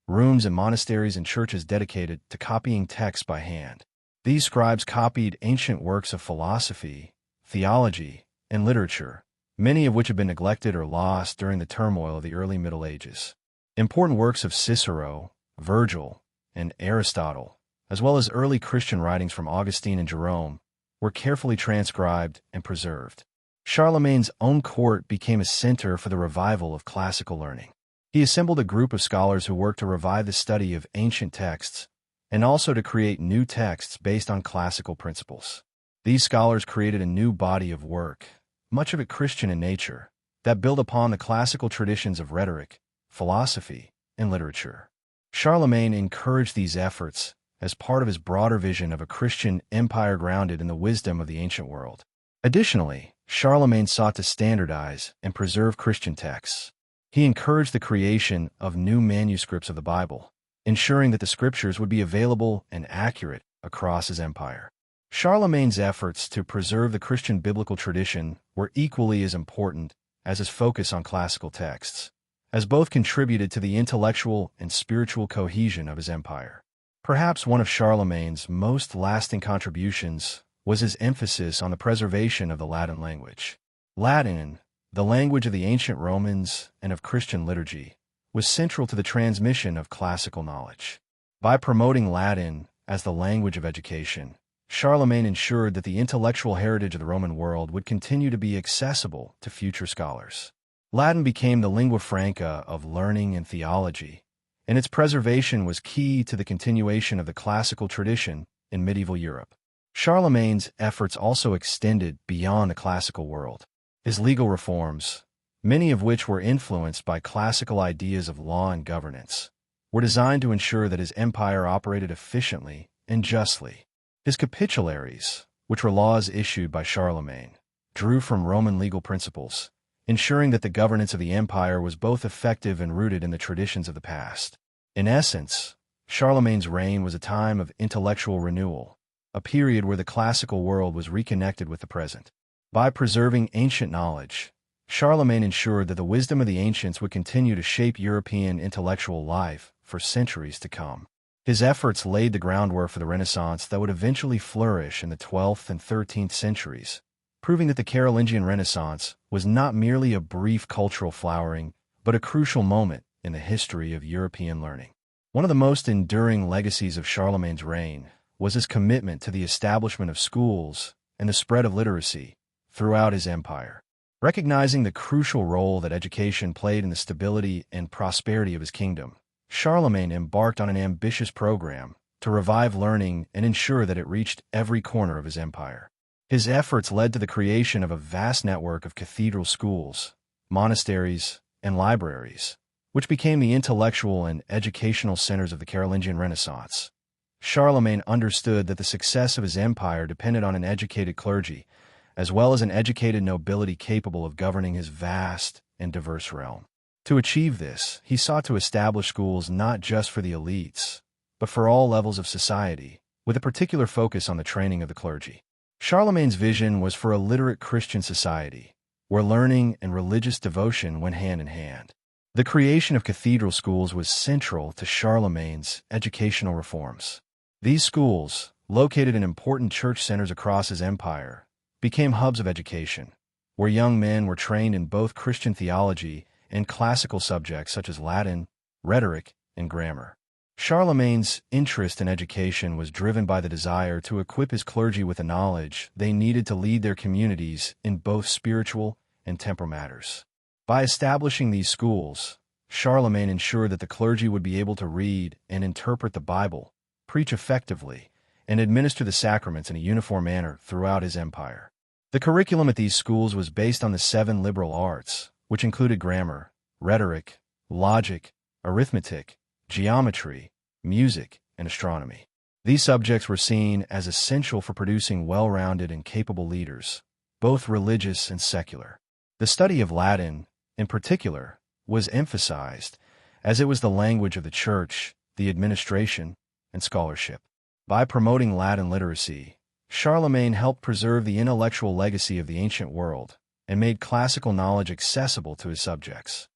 rooms in monasteries and churches dedicated to copying texts by hand. These scribes copied ancient works of philosophy, theology, and literature, many of which have been neglected or lost during the turmoil of the early Middle Ages. Important works of Cicero, Virgil, and Aristotle, as well as early Christian writings from Augustine and Jerome, were carefully transcribed and preserved. Charlemagne's own court became a center for the revival of classical learning. He assembled a group of scholars who worked to revive the study of ancient texts and also to create new texts based on classical principles. These scholars created a new body of work, much of it Christian in nature, that built upon the classical traditions of rhetoric, philosophy, and literature. Charlemagne encouraged these efforts as part of his broader vision of a Christian empire grounded in the wisdom of the ancient world. Additionally, Charlemagne sought to standardize and preserve Christian texts. He encouraged the creation of new manuscripts of the Bible, ensuring that the scriptures would be available and accurate across his empire. Charlemagne's efforts to preserve the Christian biblical tradition were equally as important as his focus on classical texts, as both contributed to the intellectual and spiritual cohesion of his empire. Perhaps one of Charlemagne's most lasting contributions was his emphasis on the preservation of the Latin language. Latin, the language of the ancient Romans and of Christian liturgy, was central to the transmission of classical knowledge. By promoting Latin as the language of education, Charlemagne ensured that the intellectual heritage of the Roman world would continue to be accessible to future scholars. Latin became the lingua franca of learning and theology, and its preservation was key to the continuation of the classical tradition in medieval Europe. Charlemagne's efforts also extended beyond the classical world. His legal reforms, many of which were influenced by classical ideas of law and governance, were designed to ensure that his empire operated efficiently and justly. His capitularies, which were laws issued by Charlemagne, drew from Roman legal principles, ensuring that the governance of the empire was both effective and rooted in the traditions of the past. In essence, Charlemagne's reign was a time of intellectual renewal, a period where the classical world was reconnected with the present. By preserving ancient knowledge, Charlemagne ensured that the wisdom of the ancients would continue to shape European intellectual life for centuries to come. His efforts laid the groundwork for the Renaissance that would eventually flourish in the 12th and 13th centuries, proving that the Carolingian Renaissance was not merely a brief cultural flowering, but a crucial moment in the history of European learning. One of the most enduring legacies of Charlemagne's reign was his commitment to the establishment of schools and the spread of literacy throughout his empire. Recognizing the crucial role that education played in the stability and prosperity of his kingdom, Charlemagne embarked on an ambitious program to revive learning and ensure that it reached every corner of his empire. His efforts led to the creation of a vast network of cathedral schools, monasteries, and libraries, which became the intellectual and educational centers of the Carolingian Renaissance. Charlemagne understood that the success of his empire depended on an educated clergy, as well as an educated nobility capable of governing his vast and diverse realm. To achieve this, he sought to establish schools not just for the elites, but for all levels of society, with a particular focus on the training of the clergy. Charlemagne's vision was for a literate Christian society, where learning and religious devotion went hand in hand. The creation of cathedral schools was central to Charlemagne's educational reforms. These schools, located in important church centers across his empire, became hubs of education, where young men were trained in both Christian theology and classical subjects such as Latin, rhetoric, and grammar. Charlemagne's interest in education was driven by the desire to equip his clergy with the knowledge they needed to lead their communities in both spiritual and temporal matters. By establishing these schools, Charlemagne ensured that the clergy would be able to read and interpret the Bible, preach effectively, and administer the sacraments in a uniform manner throughout his empire. The curriculum at these schools was based on the 7 liberal arts, which included grammar, rhetoric, logic, arithmetic, geometry, music, and astronomy. These subjects were seen as essential for producing well-rounded and capable leaders, both religious and secular. The study of Latin, in particular, was emphasized, as it was the language of the church, the administration, and scholarship. By promoting Latin literacy, Charlemagne helped preserve the intellectual legacy of the ancient world and made classical knowledge accessible to his subjects.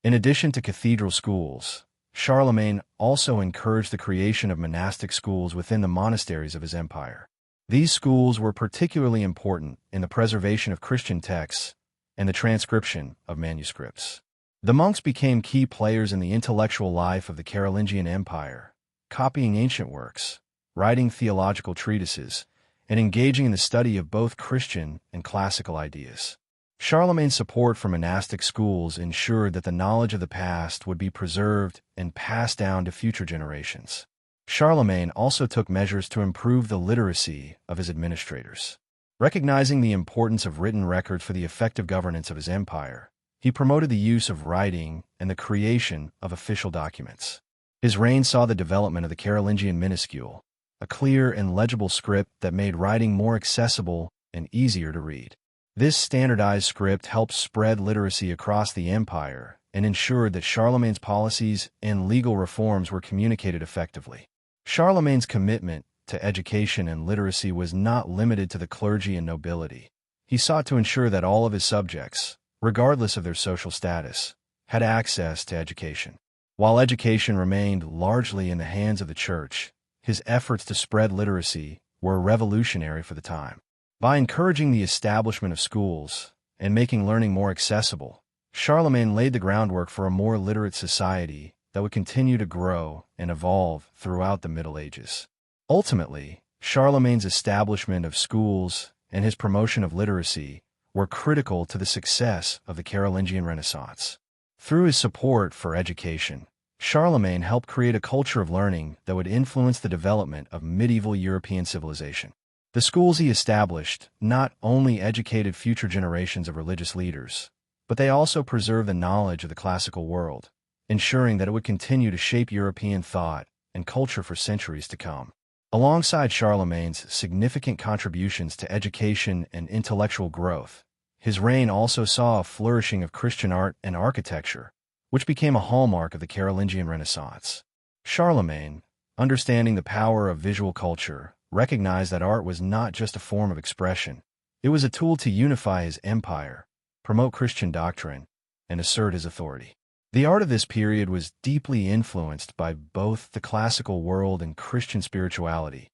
In addition to cathedral schools, Charlemagne also encouraged the creation of monastic schools within the monasteries of his empire. These schools were particularly important in the preservation of Christian texts and the transcription of manuscripts. The monks became key players in the intellectual life of the Carolingian Empire, copying ancient works, writing theological treatises, and engaging in the study of both Christian and classical ideas. Charlemagne's support for monastic schools ensured that the knowledge of the past would be preserved and passed down to future generations. Charlemagne also took measures to improve the literacy of his administrators. Recognizing the importance of written records for the effective governance of his empire, he promoted the use of writing and the creation of official documents. His reign saw the development of the Carolingian minuscule, a clear and legible script that made writing more accessible and easier to read. This standardized script helped spread literacy across the empire and ensured that Charlemagne's policies and legal reforms were communicated effectively. Charlemagne's commitment to education and literacy was not limited to the clergy and nobility. He sought to ensure that all of his subjects, regardless of their social status, had access to education. While education remained largely in the hands of the church, his efforts to spread literacy were revolutionary for the time. By encouraging the establishment of schools and making learning more accessible, Charlemagne laid the groundwork for a more literate society that would continue to grow and evolve throughout the Middle Ages. Ultimately, Charlemagne's establishment of schools and his promotion of literacy were critical to the success of the Carolingian Renaissance. Through his support for education, Charlemagne helped create a culture of learning that would influence the development of medieval European civilization. The schools he established not only educated future generations of religious leaders, but they also preserved the knowledge of the classical world, ensuring that it would continue to shape European thought and culture for centuries to come. Alongside Charlemagne's significant contributions to education and intellectual growth, his reign also saw a flourishing of Christian art and architecture, which became a hallmark of the Carolingian Renaissance. Charlemagne, understanding the power of visual culture, recognized that art was not just a form of expression. It was a tool to unify his empire, promote Christian doctrine, and assert his authority. The art of this period was deeply influenced by both the classical world and Christian spirituality,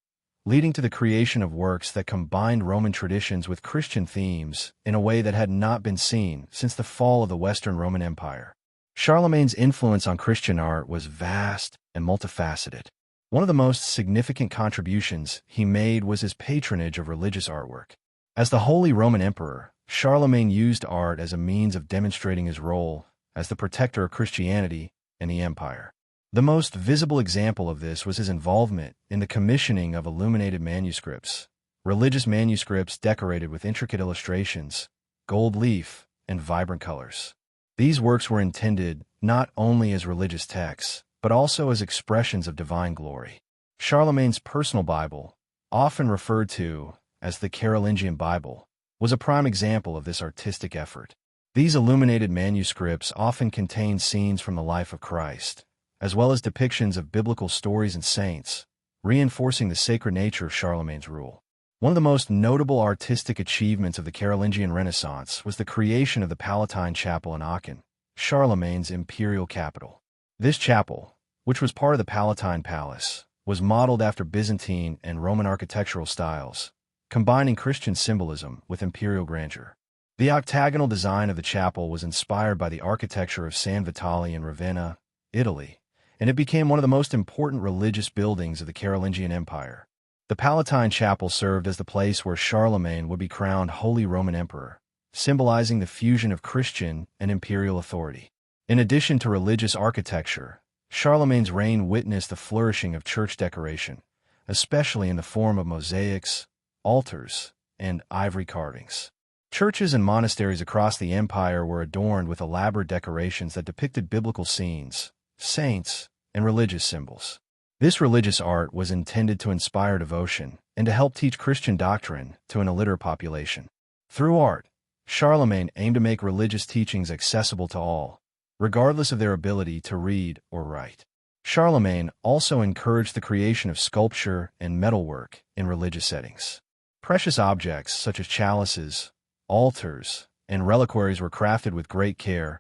leading to the creation of works that combined Roman traditions with Christian themes in a way that had not been seen since the fall of the Western Roman Empire. Charlemagne's influence on Christian art was vast and multifaceted. One of the most significant contributions he made was his patronage of religious artwork. As the Holy Roman Emperor, Charlemagne used art as a means of demonstrating his role as the protector of Christianity and the empire. The most visible example of this was his involvement in the commissioning of illuminated manuscripts, religious manuscripts decorated with intricate illustrations, gold leaf, and vibrant colors. These works were intended not only as religious texts, but also as expressions of divine glory. Charlemagne's personal Bible, often referred to as the Carolingian Bible, was a prime example of this artistic effort. These illuminated manuscripts often contain scenes from the life of Christ, as well as depictions of biblical stories and saints, reinforcing the sacred nature of Charlemagne's rule. One of the most notable artistic achievements of the Carolingian Renaissance was the creation of the Palatine Chapel in Aachen, Charlemagne's imperial capital. This chapel, which was part of the Palatine Palace, was modeled after Byzantine and Roman architectural styles, combining Christian symbolism with imperial grandeur. The octagonal design of the chapel was inspired by the architecture of San Vitale in Ravenna, Italy, and it became one of the most important religious buildings of the Carolingian Empire. The Palatine Chapel served as the place where Charlemagne would be crowned Holy Roman Emperor, symbolizing the fusion of Christian and imperial authority. In addition to religious architecture, Charlemagne's reign witnessed the flourishing of church decoration, especially in the form of mosaics, altars, and ivory carvings. Churches and monasteries across the empire were adorned with elaborate decorations that depicted biblical scenes, saints, and religious symbols. This religious art was intended to inspire devotion and to help teach Christian doctrine to an illiterate population. Through art, Charlemagne aimed to make religious teachings accessible to all, regardless of their ability to read or write. Charlemagne also encouraged the creation of sculpture and metalwork in religious settings. Precious objects such as chalices, altars, and reliquaries were crafted with great care,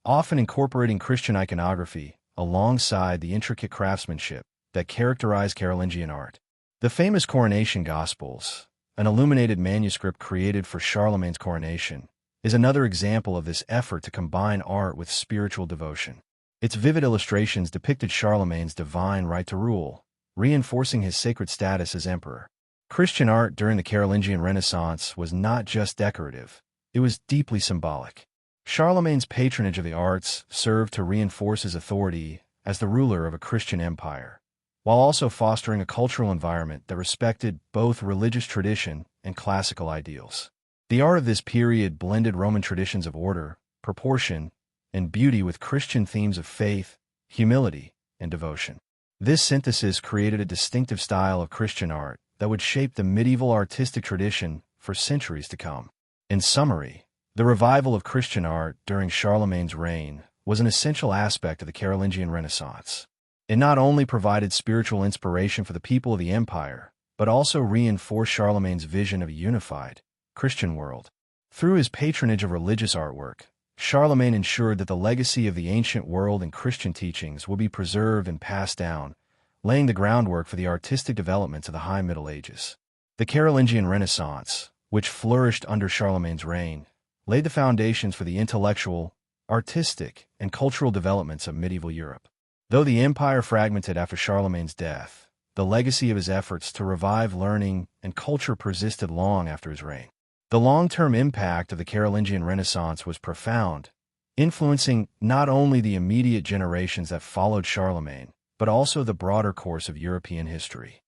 often incorporating Christian iconography alongside the intricate craftsmanship that characterized Carolingian art. The famous Coronation Gospels, an illuminated manuscript created for Charlemagne's coronation, is another example of this effort to combine art with spiritual devotion. Its vivid illustrations depicted Charlemagne's divine right to rule, reinforcing his sacred status as emperor. Christian art during the Carolingian Renaissance was not just decorative, it was deeply symbolic. Charlemagne's patronage of the arts served to reinforce his authority as the ruler of a Christian empire, while also fostering a cultural environment that respected both religious tradition and classical ideals. The art of this period blended Roman traditions of order, proportion, and beauty with Christian themes of faith, humility, and devotion. This synthesis created a distinctive style of Christian art that would shape the medieval artistic tradition for centuries to come. In summary, the revival of Christian art during Charlemagne's reign was an essential aspect of the Carolingian Renaissance. It not only provided spiritual inspiration for the people of the empire, but also reinforced Charlemagne's vision of a unified, Christian world. Through his patronage of religious artwork, Charlemagne ensured that the legacy of the ancient world and Christian teachings would be preserved and passed down, laying the groundwork for the artistic developments of the High Middle Ages. The Carolingian Renaissance, which flourished under Charlemagne's reign, laid the foundations for the intellectual, artistic, and cultural developments of medieval Europe. Though the empire fragmented after Charlemagne's death, the legacy of his efforts to revive learning and culture persisted long after his reign. The long-term impact of the Carolingian Renaissance was profound, influencing not only the immediate generations that followed Charlemagne, but also the broader course of European history.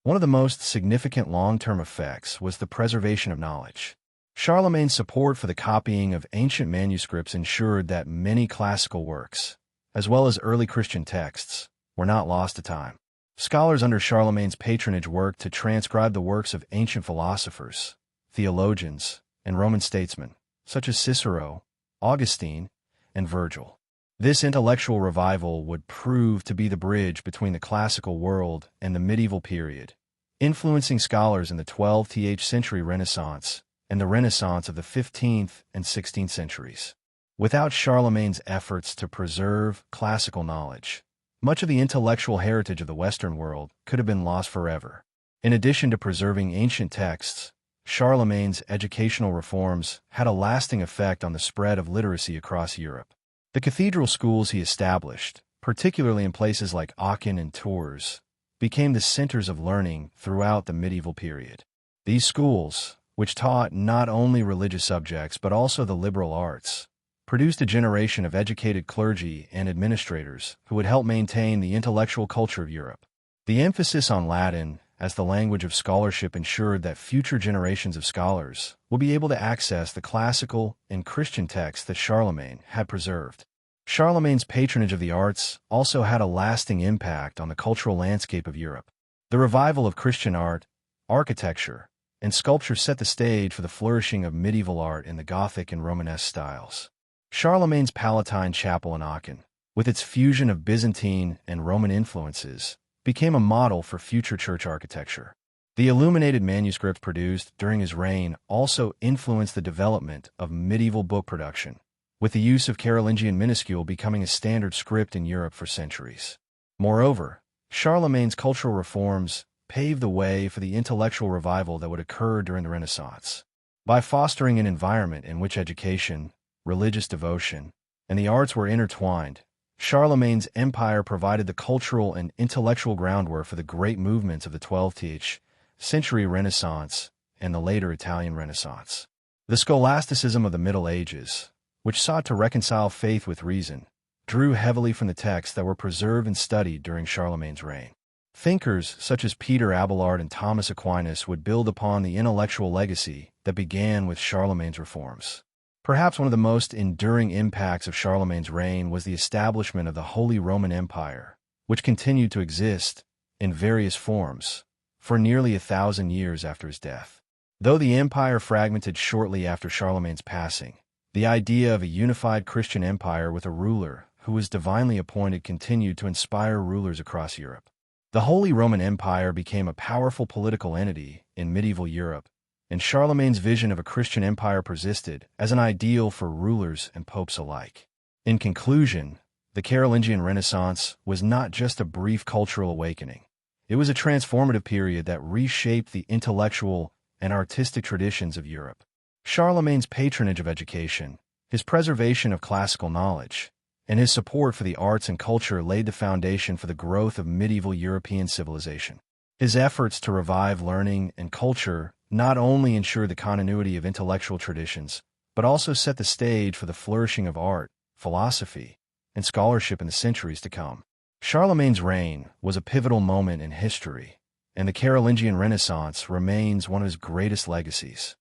One of the most significant long-term effects was the preservation of knowledge. Charlemagne's support for the copying of ancient manuscripts ensured that many classical works, as well as early Christian texts, were not lost to time. Scholars under Charlemagne's patronage worked to transcribe the works of ancient philosophers, theologians, and Roman statesmen, such as Cicero, Augustine, and Virgil. This intellectual revival would prove to be the bridge between the classical world and the medieval period, influencing scholars in the 12th century Renaissance and the Renaissance of the 15th and 16th centuries. Without Charlemagne's efforts to preserve classical knowledge, much of the intellectual heritage of the Western world could have been lost forever. In addition to preserving ancient texts, Charlemagne's educational reforms had a lasting effect on the spread of literacy across Europe. The cathedral schools he established, particularly in places like Aachen and Tours, became the centers of learning throughout the medieval period. These schools, which taught not only religious subjects but also the liberal arts, produced a generation of educated clergy and administrators who would help maintain the intellectual culture of Europe. The emphasis on Latin as the language of scholarship ensured that future generations of scholars will be able to access the classical and Christian texts that Charlemagne had preserved. Charlemagne's patronage of the arts also had a lasting impact on the cultural landscape of Europe. The revival of Christian art, architecture, and sculpture set the stage for the flourishing of medieval art in the Gothic and Romanesque styles. Charlemagne's Palatine Chapel in Aachen, with its fusion of Byzantine and Roman influences, became a model for future church architecture. The illuminated manuscripts produced during his reign also influenced the development of medieval book production, with the use of Carolingian minuscule becoming a standard script in Europe for centuries. Moreover, Charlemagne's cultural reforms paved the way for the intellectual revival that would occur during the Renaissance. By fostering an environment in which education, religious devotion, and the arts were intertwined, Charlemagne's empire provided the cultural and intellectual groundwork for the great movements of the 12th century Renaissance and the later Italian Renaissance. The scholasticism of the Middle Ages, which sought to reconcile faith with reason, drew heavily from the texts that were preserved and studied during Charlemagne's reign. Thinkers such as Peter Abelard and Thomas Aquinas would build upon the intellectual legacy that began with Charlemagne's reforms. Perhaps one of the most enduring impacts of Charlemagne's reign was the establishment of the Holy Roman Empire, which continued to exist, in various forms, for nearly 1,000 years after his death. Though the empire fragmented shortly after Charlemagne's passing, the idea of a unified Christian empire with a ruler who was divinely appointed continued to inspire rulers across Europe. The Holy Roman Empire became a powerful political entity in medieval Europe, and Charlemagne's vision of a Christian empire persisted as an ideal for rulers and popes alike. In conclusion, the Carolingian Renaissance was not just a brief cultural awakening. It was a transformative period that reshaped the intellectual and artistic traditions of Europe. Charlemagne's patronage of education, his preservation of classical knowledge, and his support for the arts and culture laid the foundation for the growth of medieval European civilization. His efforts to revive learning and culture not only ensured the continuity of intellectual traditions, but also set the stage for the flourishing of art, philosophy, and scholarship in the centuries to come. Charlemagne's reign was a pivotal moment in history, and the Carolingian Renaissance remains one of his greatest legacies.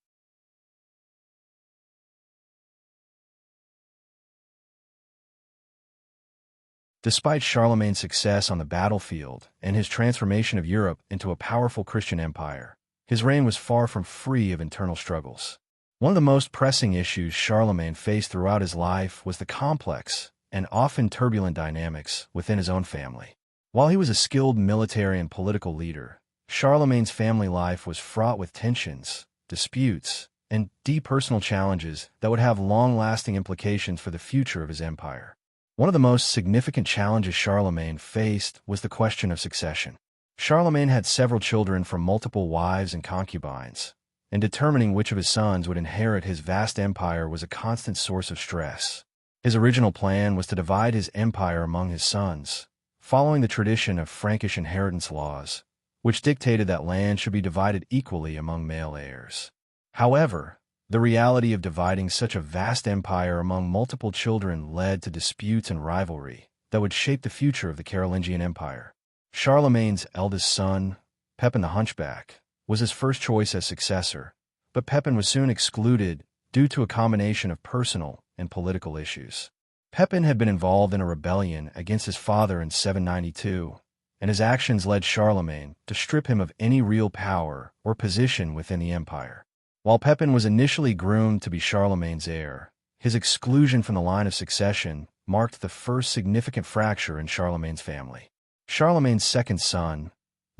Despite Charlemagne's success on the battlefield and his transformation of Europe into a powerful Christian empire, his reign was far from free of internal struggles. One of the most pressing issues Charlemagne faced throughout his life was the complex and often turbulent dynamics within his own family. While he was a skilled military and political leader, Charlemagne's family life was fraught with tensions, disputes, and deep personal challenges that would have long-lasting implications for the future of his empire. One of the most significant challenges Charlemagne faced was the question of succession. Charlemagne had several children from multiple wives and concubines, and determining which of his sons would inherit his vast empire was a constant source of stress. His original plan was to divide his empire among his sons, following the tradition of Frankish inheritance laws, which dictated that land should be divided equally among male heirs. However, the reality of dividing such a vast empire among multiple children led to disputes and rivalry that would shape the future of the Carolingian Empire. Charlemagne's eldest son, Pepin the Hunchback, was his first choice as successor, but Pepin was soon excluded due to a combination of personal and political issues. Pepin had been involved in a rebellion against his father in 792, and his actions led Charlemagne to strip him of any real power or position within the empire. While Pepin was initially groomed to be Charlemagne's heir, his exclusion from the line of succession marked the first significant fracture in Charlemagne's family. Charlemagne's second son,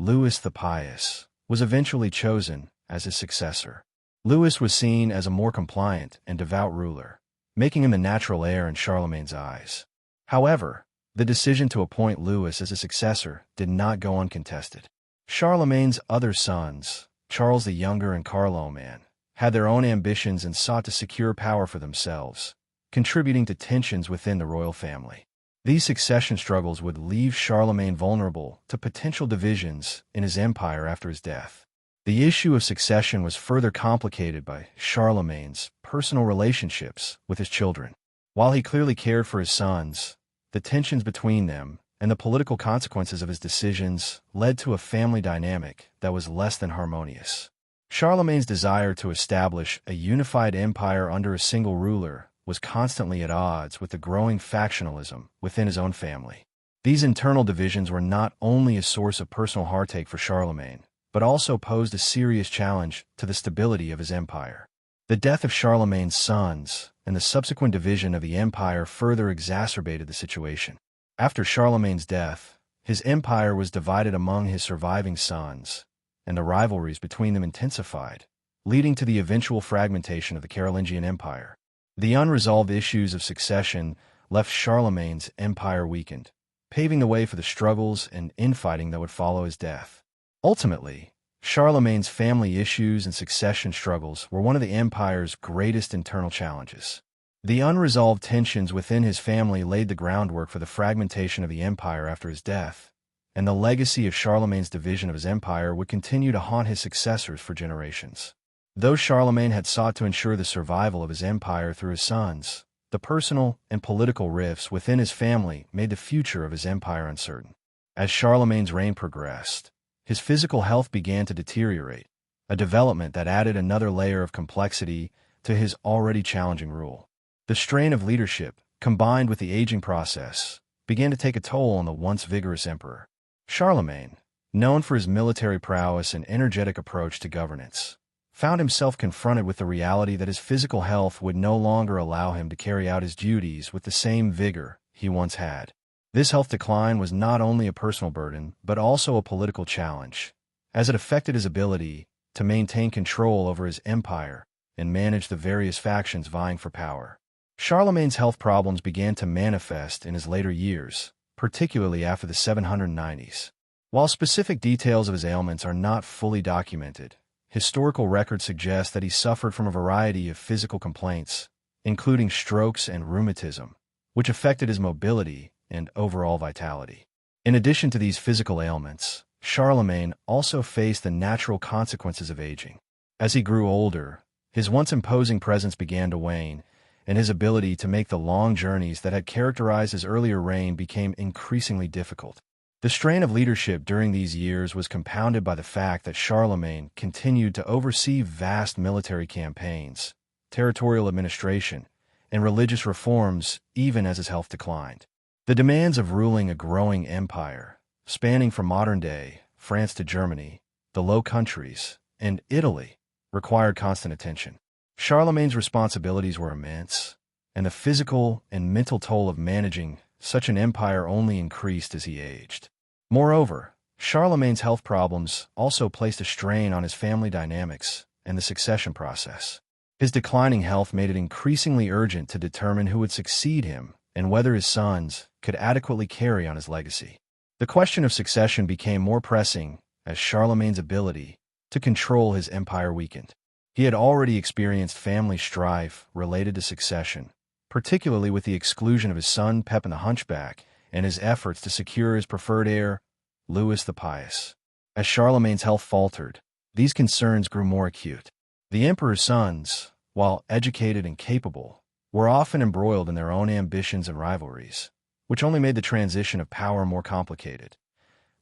Louis the Pious, was eventually chosen as his successor. Louis was seen as a more compliant and devout ruler, making him the natural heir in Charlemagne's eyes. However, the decision to appoint Louis as a successor did not go uncontested. Charlemagne's other sons, Charles the Younger and Carloman, had their own ambitions and sought to secure power for themselves, contributing to tensions within the royal family. These succession struggles would leave Charlemagne vulnerable to potential divisions in his empire after his death. The issue of succession was further complicated by Charlemagne's personal relationships with his children. While he clearly cared for his sons, the tensions between them and the political consequences of his decisions led to a family dynamic that was less than harmonious. Charlemagne's desire to establish a unified empire under a single ruler was constantly at odds with the growing factionalism within his own family. These internal divisions were not only a source of personal heartache for Charlemagne, but also posed a serious challenge to the stability of his empire. The death of Charlemagne's sons and the subsequent division of the empire further exacerbated the situation. After Charlemagne's death, his empire was divided among his surviving sons, and the rivalries between them intensified, leading to the eventual fragmentation of the Carolingian Empire. The unresolved issues of succession left Charlemagne's empire weakened, paving the way for the struggles and infighting that would follow his death. Ultimately, Charlemagne's family issues and succession struggles were one of the empire's greatest internal challenges. The unresolved tensions within his family laid the groundwork for the fragmentation of the empire after his death, and the legacy of Charlemagne's division of his empire would continue to haunt his successors for generations. Though Charlemagne had sought to ensure the survival of his empire through his sons, the personal and political rifts within his family made the future of his empire uncertain. As Charlemagne's reign progressed, his physical health began to deteriorate, a development that added another layer of complexity to his already challenging rule. The strain of leadership, combined with the aging process, began to take a toll on the once vigorous emperor. Charlemagne, known for his military prowess and energetic approach to governance, found himself confronted with the reality that his physical health would no longer allow him to carry out his duties with the same vigor he once had. This health decline was not only a personal burden, but also a political challenge, as it affected his ability to maintain control over his empire and manage the various factions vying for power. Charlemagne's health problems began to manifest in his later years, particularly after the 790s. While specific details of his ailments are not fully documented, historical records suggest that he suffered from a variety of physical complaints, including strokes and rheumatism, which affected his mobility and overall vitality. In addition to these physical ailments, Charlemagne also faced the natural consequences of aging. As he grew older, his once imposing presence began to wane, and his ability to make the long journeys that had characterized his earlier reign became increasingly difficult. The strain of leadership during these years was compounded by the fact that Charlemagne continued to oversee vast military campaigns, territorial administration, and religious reforms even as his health declined. The demands of ruling a growing empire, spanning from modern-day France to Germany, the Low Countries, and Italy, required constant attention. Charlemagne's responsibilities were immense, and the physical and mental toll of managing such an empire only increased as he aged. Moreover, Charlemagne's health problems also placed a strain on his family dynamics and the succession process. His declining health made it increasingly urgent to determine who would succeed him and whether his sons could adequately carry on his legacy. The question of succession became more pressing as Charlemagne's ability to control his empire weakened. He had already experienced family strife related to succession, particularly with the exclusion of his son Pepin the Hunchback and his efforts to secure his preferred heir, Louis the Pious. As Charlemagne's health faltered, these concerns grew more acute. The emperor's sons, while educated and capable, were often embroiled in their own ambitions and rivalries, which only made the transition of power more complicated.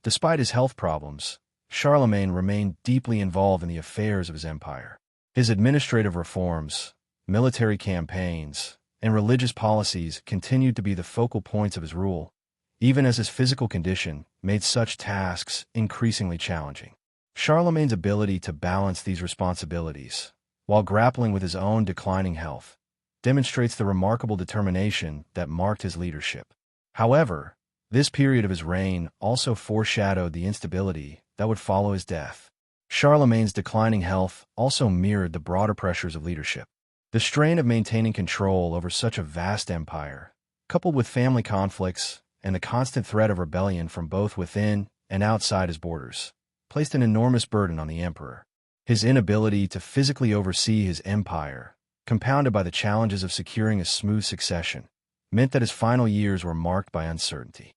Despite his health problems, Charlemagne remained deeply involved in the affairs of his empire. His administrative reforms, military campaigns, and religious policies continued to be the focal points of his rule, even as his physical condition made such tasks increasingly challenging. Charlemagne's ability to balance these responsibilities, while grappling with his own declining health, demonstrates the remarkable determination that marked his leadership. However, this period of his reign also foreshadowed the instability that would follow his death. Charlemagne's declining health also mirrored the broader pressures of leadership. The strain of maintaining control over such a vast empire, coupled with family conflicts and the constant threat of rebellion from both within and outside his borders, placed an enormous burden on the emperor. His inability to physically oversee his empire, compounded by the challenges of securing a smooth succession, meant that his final years were marked by uncertainty.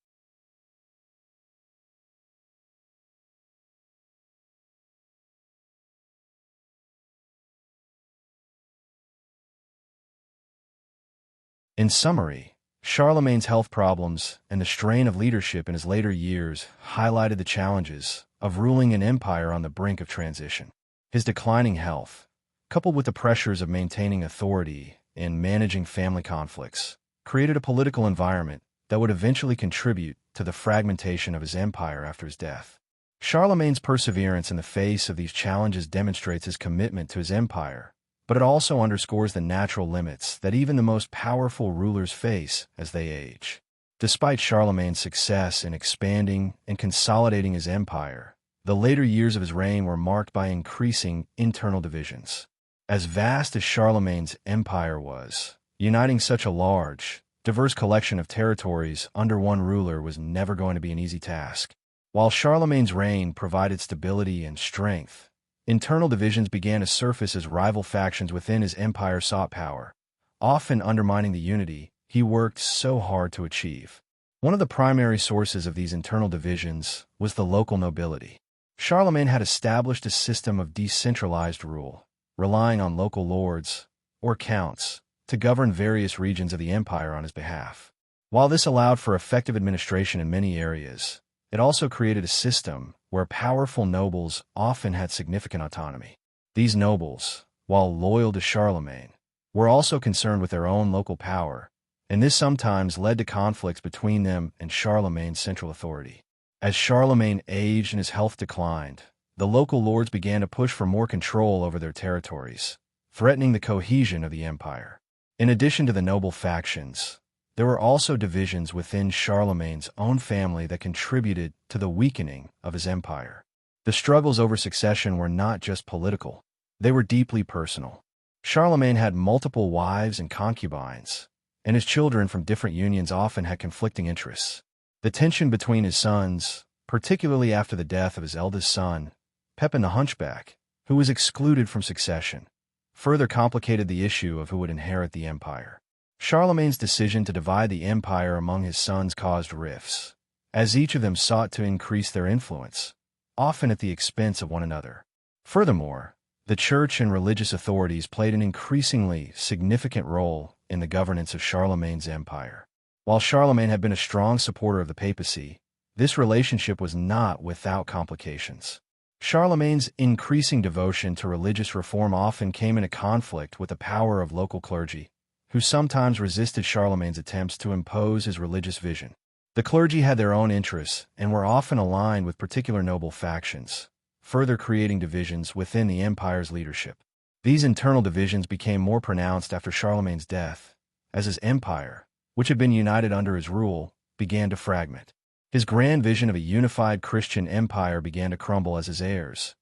In summary, Charlemagne's health problems and the strain of leadership in his later years highlighted the challenges of ruling an empire on the brink of transition. His declining health, coupled with the pressures of maintaining authority and managing family conflicts, created a political environment that would eventually contribute to the fragmentation of his empire after his death. Charlemagne's perseverance in the face of these challenges demonstrates his commitment to his empire, but it also underscores the natural limits that even the most powerful rulers face as they age. Despite Charlemagne's success in expanding and consolidating his empire, the later years of his reign were marked by increasing internal divisions. As vast as Charlemagne's empire was, uniting such a large, diverse collection of territories under one ruler was never going to be an easy task. While Charlemagne's reign provided stability and strength, internal divisions began to surface as rival factions within his empire sought power, often undermining the unity he worked so hard to achieve. One of the primary sources of these internal divisions was the local nobility. Charlemagne had established a system of decentralized rule, relying on local lords, or counts, to govern various regions of the empire on his behalf. While this allowed for effective administration in many areas, it also created a system where powerful nobles often had significant autonomy. These nobles, while loyal to Charlemagne, were also concerned with their own local power, and this sometimes led to conflicts between them and Charlemagne's central authority. As Charlemagne aged and his health declined, the local lords began to push for more control over their territories, threatening the cohesion of the empire. In addition to the noble factions, there were also divisions within Charlemagne's own family that contributed to the weakening of his empire. The struggles over succession were not just political, they were deeply personal. Charlemagne had multiple wives and concubines, and his children from different unions often had conflicting interests. The tension between his sons, particularly after the death of his eldest son, Pepin the Hunchback, who was excluded from succession, further complicated the issue of who would inherit the empire. Charlemagne's decision to divide the empire among his sons caused rifts, as each of them sought to increase their influence, often at the expense of one another. Furthermore, the church and religious authorities played an increasingly significant role in the governance of Charlemagne's empire. While Charlemagne had been a strong supporter of the papacy, this relationship was not without complications. Charlemagne's increasing devotion to religious reform often came into conflict with the power of local clergy, who sometimes resisted Charlemagne's attempts to impose his religious vision. The clergy had their own interests and were often aligned with particular noble factions, further creating divisions within the empire's leadership. These internal divisions became more pronounced after Charlemagne's death, as his empire, which had been united under his rule, began to fragment. His grand vision of a unified Christian empire began to crumble as his heirs,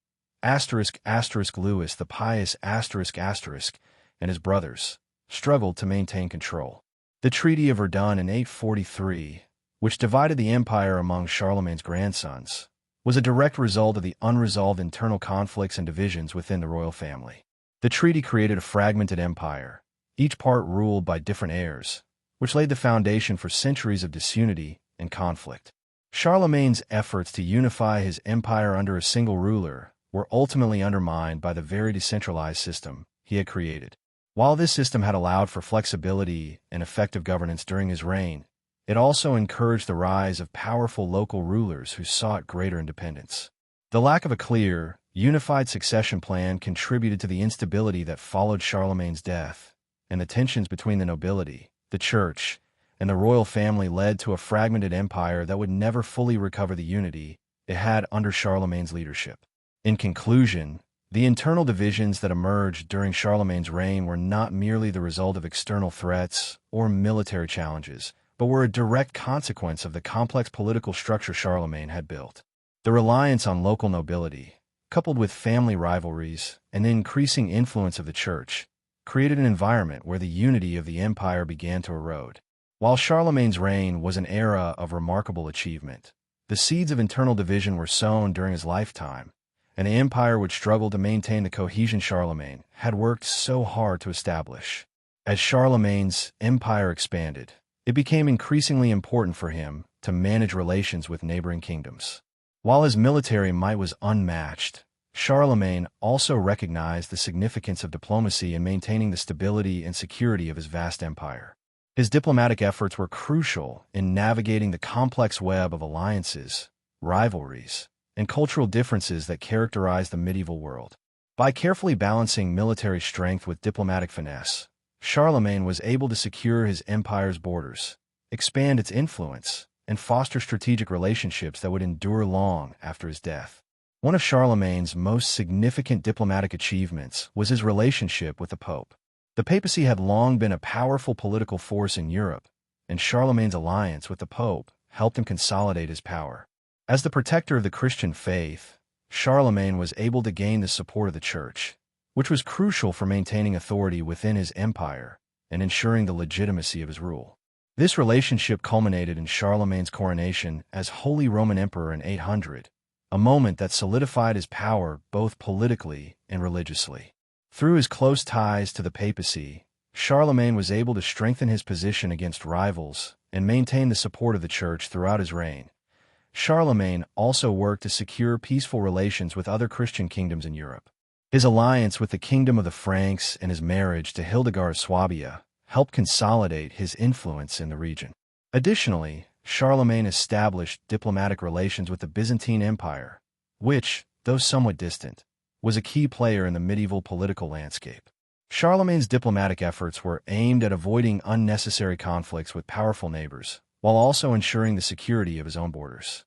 Louis the Pious, and his brothers, struggled to maintain control. The Treaty of Verdun in 843, which divided the empire among Charlemagne's grandsons, was a direct result of the unresolved internal conflicts and divisions within the royal family. The treaty created a fragmented empire, each part ruled by different heirs, which laid the foundation for centuries of disunity and conflict. Charlemagne's efforts to unify his empire under a single ruler were ultimately undermined by the very decentralized system he had created. While this system had allowed for flexibility and effective governance during his reign, it also encouraged the rise of powerful local rulers who sought greater independence. The lack of a clear, unified succession plan contributed to the instability that followed Charlemagne's death, and the tensions between the nobility, the church, and the royal family led to a fragmented empire that would never fully recover the unity it had under Charlemagne's leadership. In conclusion, the internal divisions that emerged during Charlemagne's reign were not merely the result of external threats or military challenges, but were a direct consequence of the complex political structure Charlemagne had built. The reliance on local nobility, coupled with family rivalries and the increasing influence of the church, created an environment where the unity of the empire began to erode. While Charlemagne's reign was an era of remarkable achievement, the seeds of internal division were sown during his lifetime, and the empire would struggle to maintain the cohesion Charlemagne had worked so hard to establish. As Charlemagne's empire expanded, it became increasingly important for him to manage relations with neighboring kingdoms. While his military might was unmatched, Charlemagne also recognized the significance of diplomacy in maintaining the stability and security of his vast empire. His diplomatic efforts were crucial in navigating the complex web of alliances, rivalries, and cultural differences that characterized the medieval world. By carefully balancing military strength with diplomatic finesse, Charlemagne was able to secure his empire's borders, expand its influence, and foster strategic relationships that would endure long after his death. One of Charlemagne's most significant diplomatic achievements was his relationship with the Pope. The papacy had long been a powerful political force in Europe, and Charlemagne's alliance with the Pope helped him consolidate his power. As the protector of the Christian faith, Charlemagne was able to gain the support of the Church, which was crucial for maintaining authority within his empire and ensuring the legitimacy of his rule. This relationship culminated in Charlemagne's coronation as Holy Roman Emperor in 800, a moment that solidified his power both politically and religiously. Through his close ties to the papacy, Charlemagne was able to strengthen his position against rivals and maintain the support of the Church throughout his reign. Charlemagne also worked to secure peaceful relations with other Christian kingdoms in Europe. His alliance with the Kingdom of the Franks and his marriage to Hildegard of Swabia helped consolidate his influence in the region. Additionally, Charlemagne established diplomatic relations with the Byzantine Empire, which, though somewhat distant, was a key player in the medieval political landscape. Charlemagne's diplomatic efforts were aimed at avoiding unnecessary conflicts with powerful neighbors, while also ensuring the security of his own borders.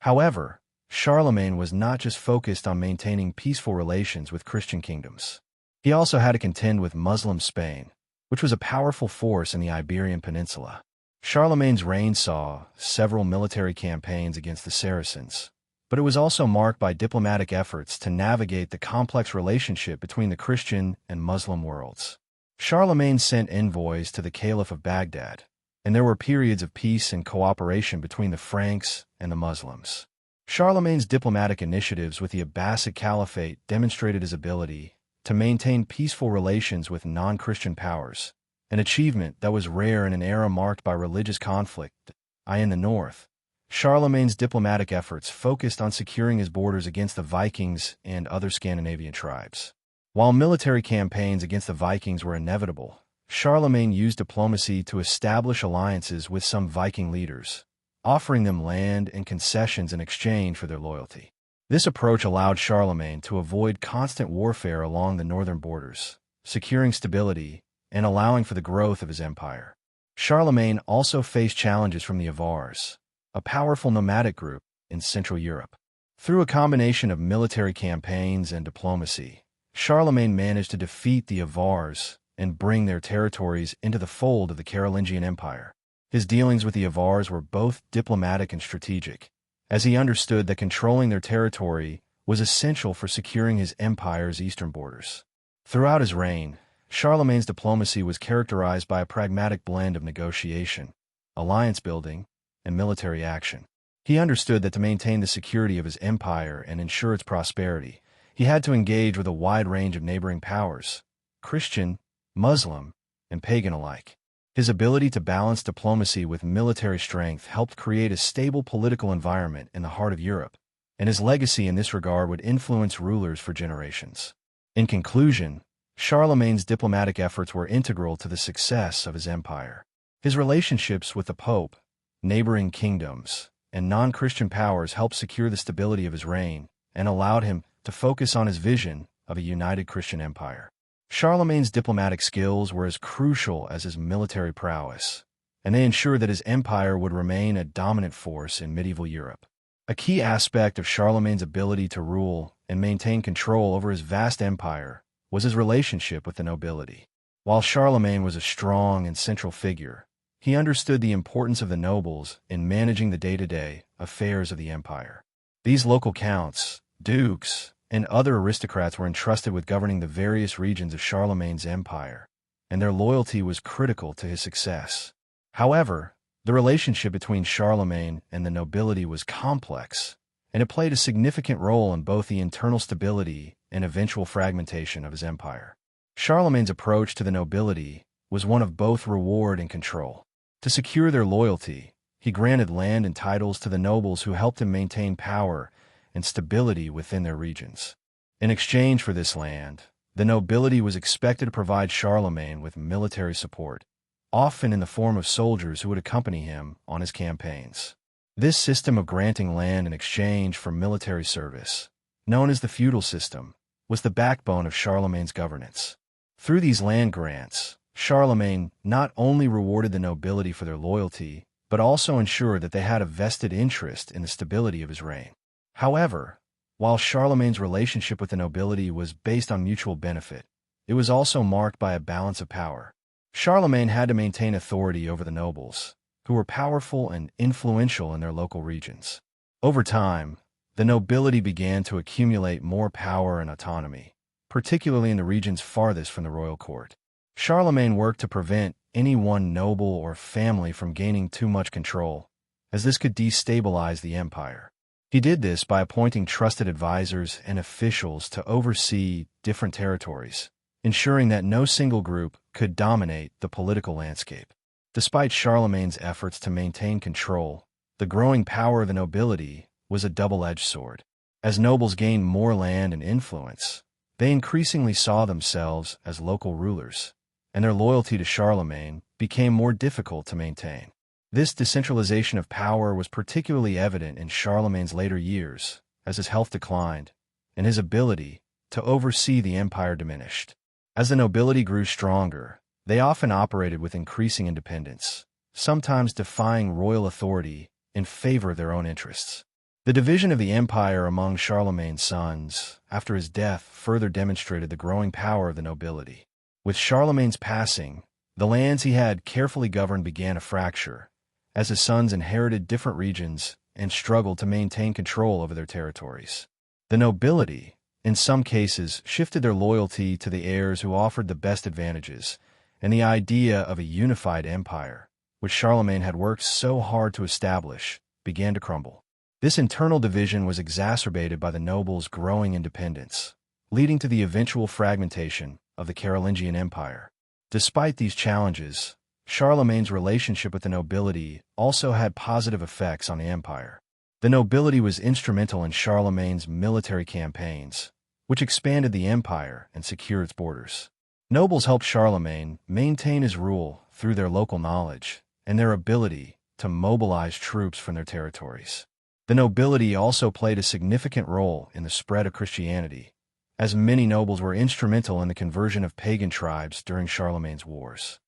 However, Charlemagne was not just focused on maintaining peaceful relations with Christian kingdoms. He also had to contend with Muslim Spain, which was a powerful force in the Iberian Peninsula. Charlemagne's reign saw several military campaigns against the Saracens, but it was also marked by diplomatic efforts to navigate the complex relationship between the Christian and Muslim worlds. Charlemagne sent envoys to the Caliph of Baghdad, and there were periods of peace and cooperation between the Franks and the Muslims. Charlemagne's diplomatic initiatives with the Abbasid Caliphate demonstrated his ability to maintain peaceful relations with non-Christian powers, an achievement that was rare in an era marked by religious conflict. In the north, Charlemagne's diplomatic efforts focused on securing his borders against the Vikings and other Scandinavian tribes. While military campaigns against the Vikings were inevitable, Charlemagne used diplomacy to establish alliances with some Viking leaders, offering them land and concessions in exchange for their loyalty. This approach allowed Charlemagne to avoid constant warfare along the northern borders, securing stability and allowing for the growth of his empire. Charlemagne also faced challenges from the Avars, a powerful nomadic group in Central Europe. Through a combination of military campaigns and diplomacy, Charlemagne managed to defeat the Avars and bring their territories into the fold of the Carolingian Empire. His dealings with the Avars were both diplomatic and strategic, as he understood that controlling their territory was essential for securing his empire's eastern borders. Throughout his reign, Charlemagne's diplomacy was characterized by a pragmatic blend of negotiation, alliance building, and military action. He understood that to maintain the security of his empire and ensure its prosperity, he had to engage with a wide range of neighboring powers, Christian, Muslim, and pagan alike. His ability to balance diplomacy with military strength helped create a stable political environment in the heart of Europe, and his legacy in this regard would influence rulers for generations. In conclusion, Charlemagne's diplomatic efforts were integral to the success of his empire. His relationships with the Pope, neighboring kingdoms, and non-Christian powers helped secure the stability of his reign and allowed him to focus on his vision of a united Christian empire. Charlemagne's diplomatic skills were as crucial as his military prowess, and they ensured that his empire would remain a dominant force in medieval Europe. A key aspect of Charlemagne's ability to rule and maintain control over his vast empire was his relationship with the nobility. While Charlemagne was a strong and central figure, he understood the importance of the nobles in managing the day-to-day affairs of the empire. These local counts, dukes, and other aristocrats were entrusted with governing the various regions of Charlemagne's empire, and their loyalty was critical to his success. However, the relationship between Charlemagne and the nobility was complex, and it played a significant role in both the internal stability and eventual fragmentation of his empire. Charlemagne's approach to the nobility was one of both reward and control. To secure their loyalty, he granted land and titles to the nobles who helped him maintain power and stability within their regions. In exchange for this land, the nobility was expected to provide Charlemagne with military support, often in the form of soldiers who would accompany him on his campaigns. This system of granting land in exchange for military service, known as the feudal system, was the backbone of Charlemagne's governance. Through these land grants, Charlemagne not only rewarded the nobility for their loyalty, but also ensured that they had a vested interest in the stability of his reign. However, while Charlemagne's relationship with the nobility was based on mutual benefit, it was also marked by a balance of power. Charlemagne had to maintain authority over the nobles, who were powerful and influential in their local regions. Over time, the nobility began to accumulate more power and autonomy, particularly in the regions farthest from the royal court. Charlemagne worked to prevent any one noble or family from gaining too much control, as this could destabilize the empire. He did this by appointing trusted advisors and officials to oversee different territories, ensuring that no single group could dominate the political landscape. Despite Charlemagne's efforts to maintain control, the growing power of the nobility was a double-edged sword. As nobles gained more land and influence, they increasingly saw themselves as local rulers, and their loyalty to Charlemagne became more difficult to maintain. This decentralization of power was particularly evident in Charlemagne's later years, as his health declined, and his ability to oversee the empire diminished. As the nobility grew stronger, they often operated with increasing independence, sometimes defying royal authority in favor of their own interests. The division of the empire among Charlemagne's sons, after his death, further demonstrated the growing power of the nobility. With Charlemagne's passing, the lands he had carefully governed began to fracture, as his sons inherited different regions and struggled to maintain control over their territories. The nobility, in some cases, shifted their loyalty to the heirs who offered the best advantages, and the idea of a unified empire, which Charlemagne had worked so hard to establish, began to crumble. This internal division was exacerbated by the nobles' growing independence, leading to the eventual fragmentation of the Carolingian Empire. Despite these challenges, Charlemagne's relationship with the nobility also had positive effects on the empire. The nobility was instrumental in Charlemagne's military campaigns, which expanded the empire and secured its borders. Nobles helped Charlemagne maintain his rule through their local knowledge and their ability to mobilize troops from their territories. The nobility also played a significant role in the spread of Christianity, as many nobles were instrumental in the conversion of pagan tribes during Charlemagne's wars.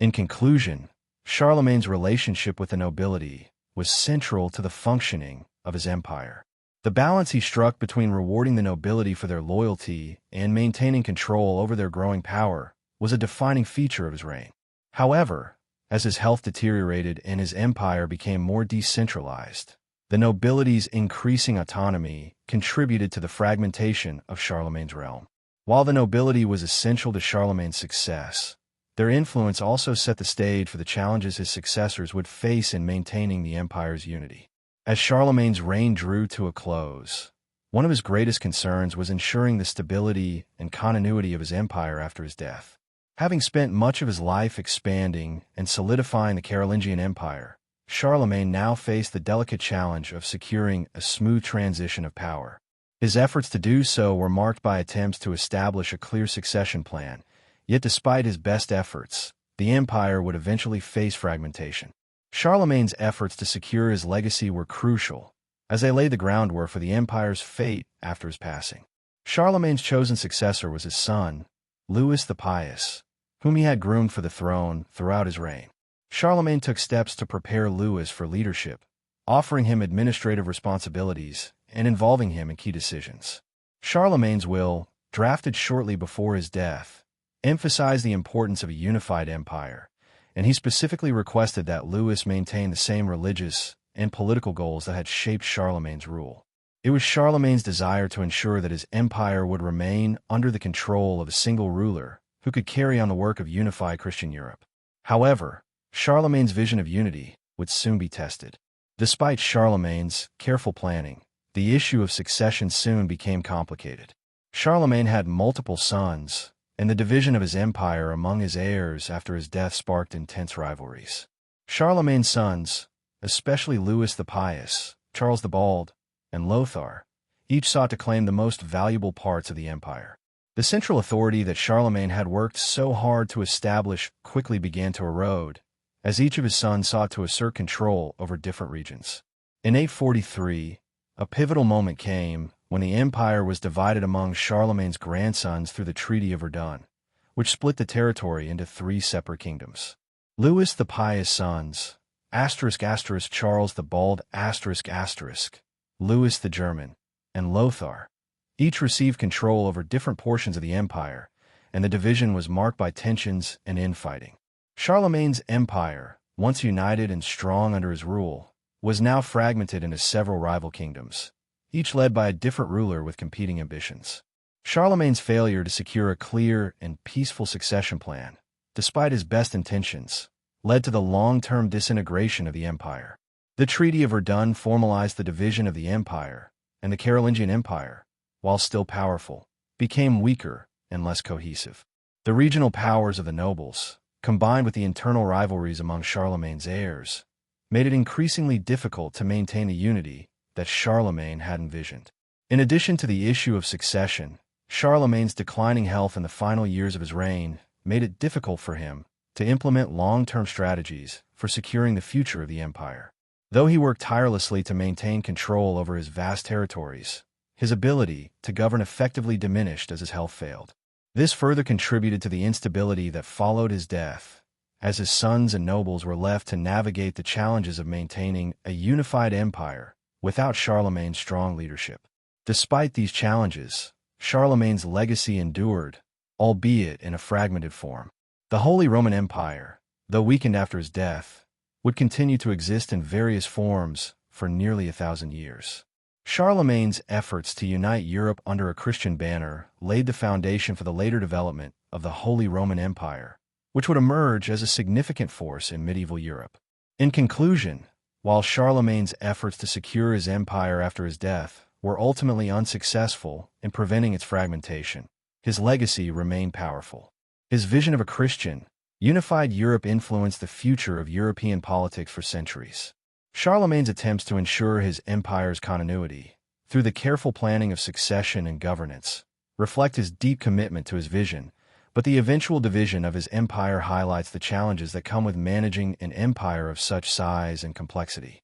In conclusion, Charlemagne's relationship with the nobility was central to the functioning of his empire. The balance he struck between rewarding the nobility for their loyalty and maintaining control over their growing power was a defining feature of his reign. However, as his health deteriorated and his empire became more decentralized, the nobility's increasing autonomy contributed to the fragmentation of Charlemagne's realm. While the nobility was essential to Charlemagne's success, their influence also set the stage for the challenges his successors would face in maintaining the empire's unity. As Charlemagne's reign drew to a close, one of his greatest concerns was ensuring the stability and continuity of his empire after his death. Having spent much of his life expanding and solidifying the Carolingian Empire, Charlemagne now faced the delicate challenge of securing a smooth transition of power. His efforts to do so were marked by attempts to establish a clear succession plan, yet despite his best efforts, the empire would eventually face fragmentation. Charlemagne's efforts to secure his legacy were crucial, as they laid the groundwork for the empire's fate after his passing. Charlemagne's chosen successor was his son, Louis the Pious, whom he had groomed for the throne throughout his reign. Charlemagne took steps to prepare Louis for leadership, offering him administrative responsibilities and involving him in key decisions. Charlemagne's will, drafted shortly before his death, emphasized the importance of a unified empire, and he specifically requested that Louis maintain the same religious and political goals that had shaped Charlemagne's rule. It was Charlemagne's desire to ensure that his empire would remain under the control of a single ruler who could carry on the work of unified Christian Europe. However, Charlemagne's vision of unity would soon be tested. Despite Charlemagne's careful planning, the issue of succession soon became complicated. Charlemagne had multiple sons, and the division of his empire among his heirs after his death sparked intense rivalries. Charlemagne's sons, especially Louis the Pious, Charles the Bald, and Lothar, each sought to claim the most valuable parts of the empire. The central authority that Charlemagne had worked so hard to establish quickly began to erode, as each of his sons sought to assert control over different regions. In 843, a pivotal moment came when the empire was divided among Charlemagne's grandsons through the Treaty of Verdun, which split the territory into 3 separate kingdoms. Louis the Pious' sons, Charles the Bald, Louis the German, and Lothar, each received control over different portions of the empire, and the division was marked by tensions and infighting. Charlemagne's empire, once united and strong under his rule, was now fragmented into several rival kingdoms, each led by a different ruler with competing ambitions. Charlemagne's failure to secure a clear and peaceful succession plan, despite his best intentions, led to the long-term disintegration of the empire. The Treaty of Verdun formalized the division of the empire, and the Carolingian Empire, while still powerful, became weaker and less cohesive. The regional powers of the nobles, combined with the internal rivalries among Charlemagne's heirs, made it increasingly difficult to maintain the unity that Charlemagne had envisioned. In addition to the issue of succession, Charlemagne's declining health in the final years of his reign made it difficult for him to implement long-term strategies for securing the future of the empire. Though he worked tirelessly to maintain control over his vast territories, his ability to govern effectively diminished as his health failed. This further contributed to the instability that followed his death, as his sons and nobles were left to navigate the challenges of maintaining a unified empire without Charlemagne's strong leadership. Despite these challenges, Charlemagne's legacy endured, albeit in a fragmented form. The Holy Roman Empire, though weakened after his death, would continue to exist in various forms for nearly 1,000 years. Charlemagne's efforts to unite Europe under a Christian banner laid the foundation for the later development of the Holy Roman Empire, which would emerge as a significant force in medieval Europe. In conclusion, while Charlemagne's efforts to secure his empire after his death were ultimately unsuccessful in preventing its fragmentation, his legacy remained powerful. His vision of a Christian, unified Europe influenced the future of European politics for centuries. Charlemagne's attempts to ensure his empire's continuity, through the careful planning of succession and governance, reflect his deep commitment to his vision, but the eventual division of his empire highlights the challenges that come with managing an empire of such size and complexity.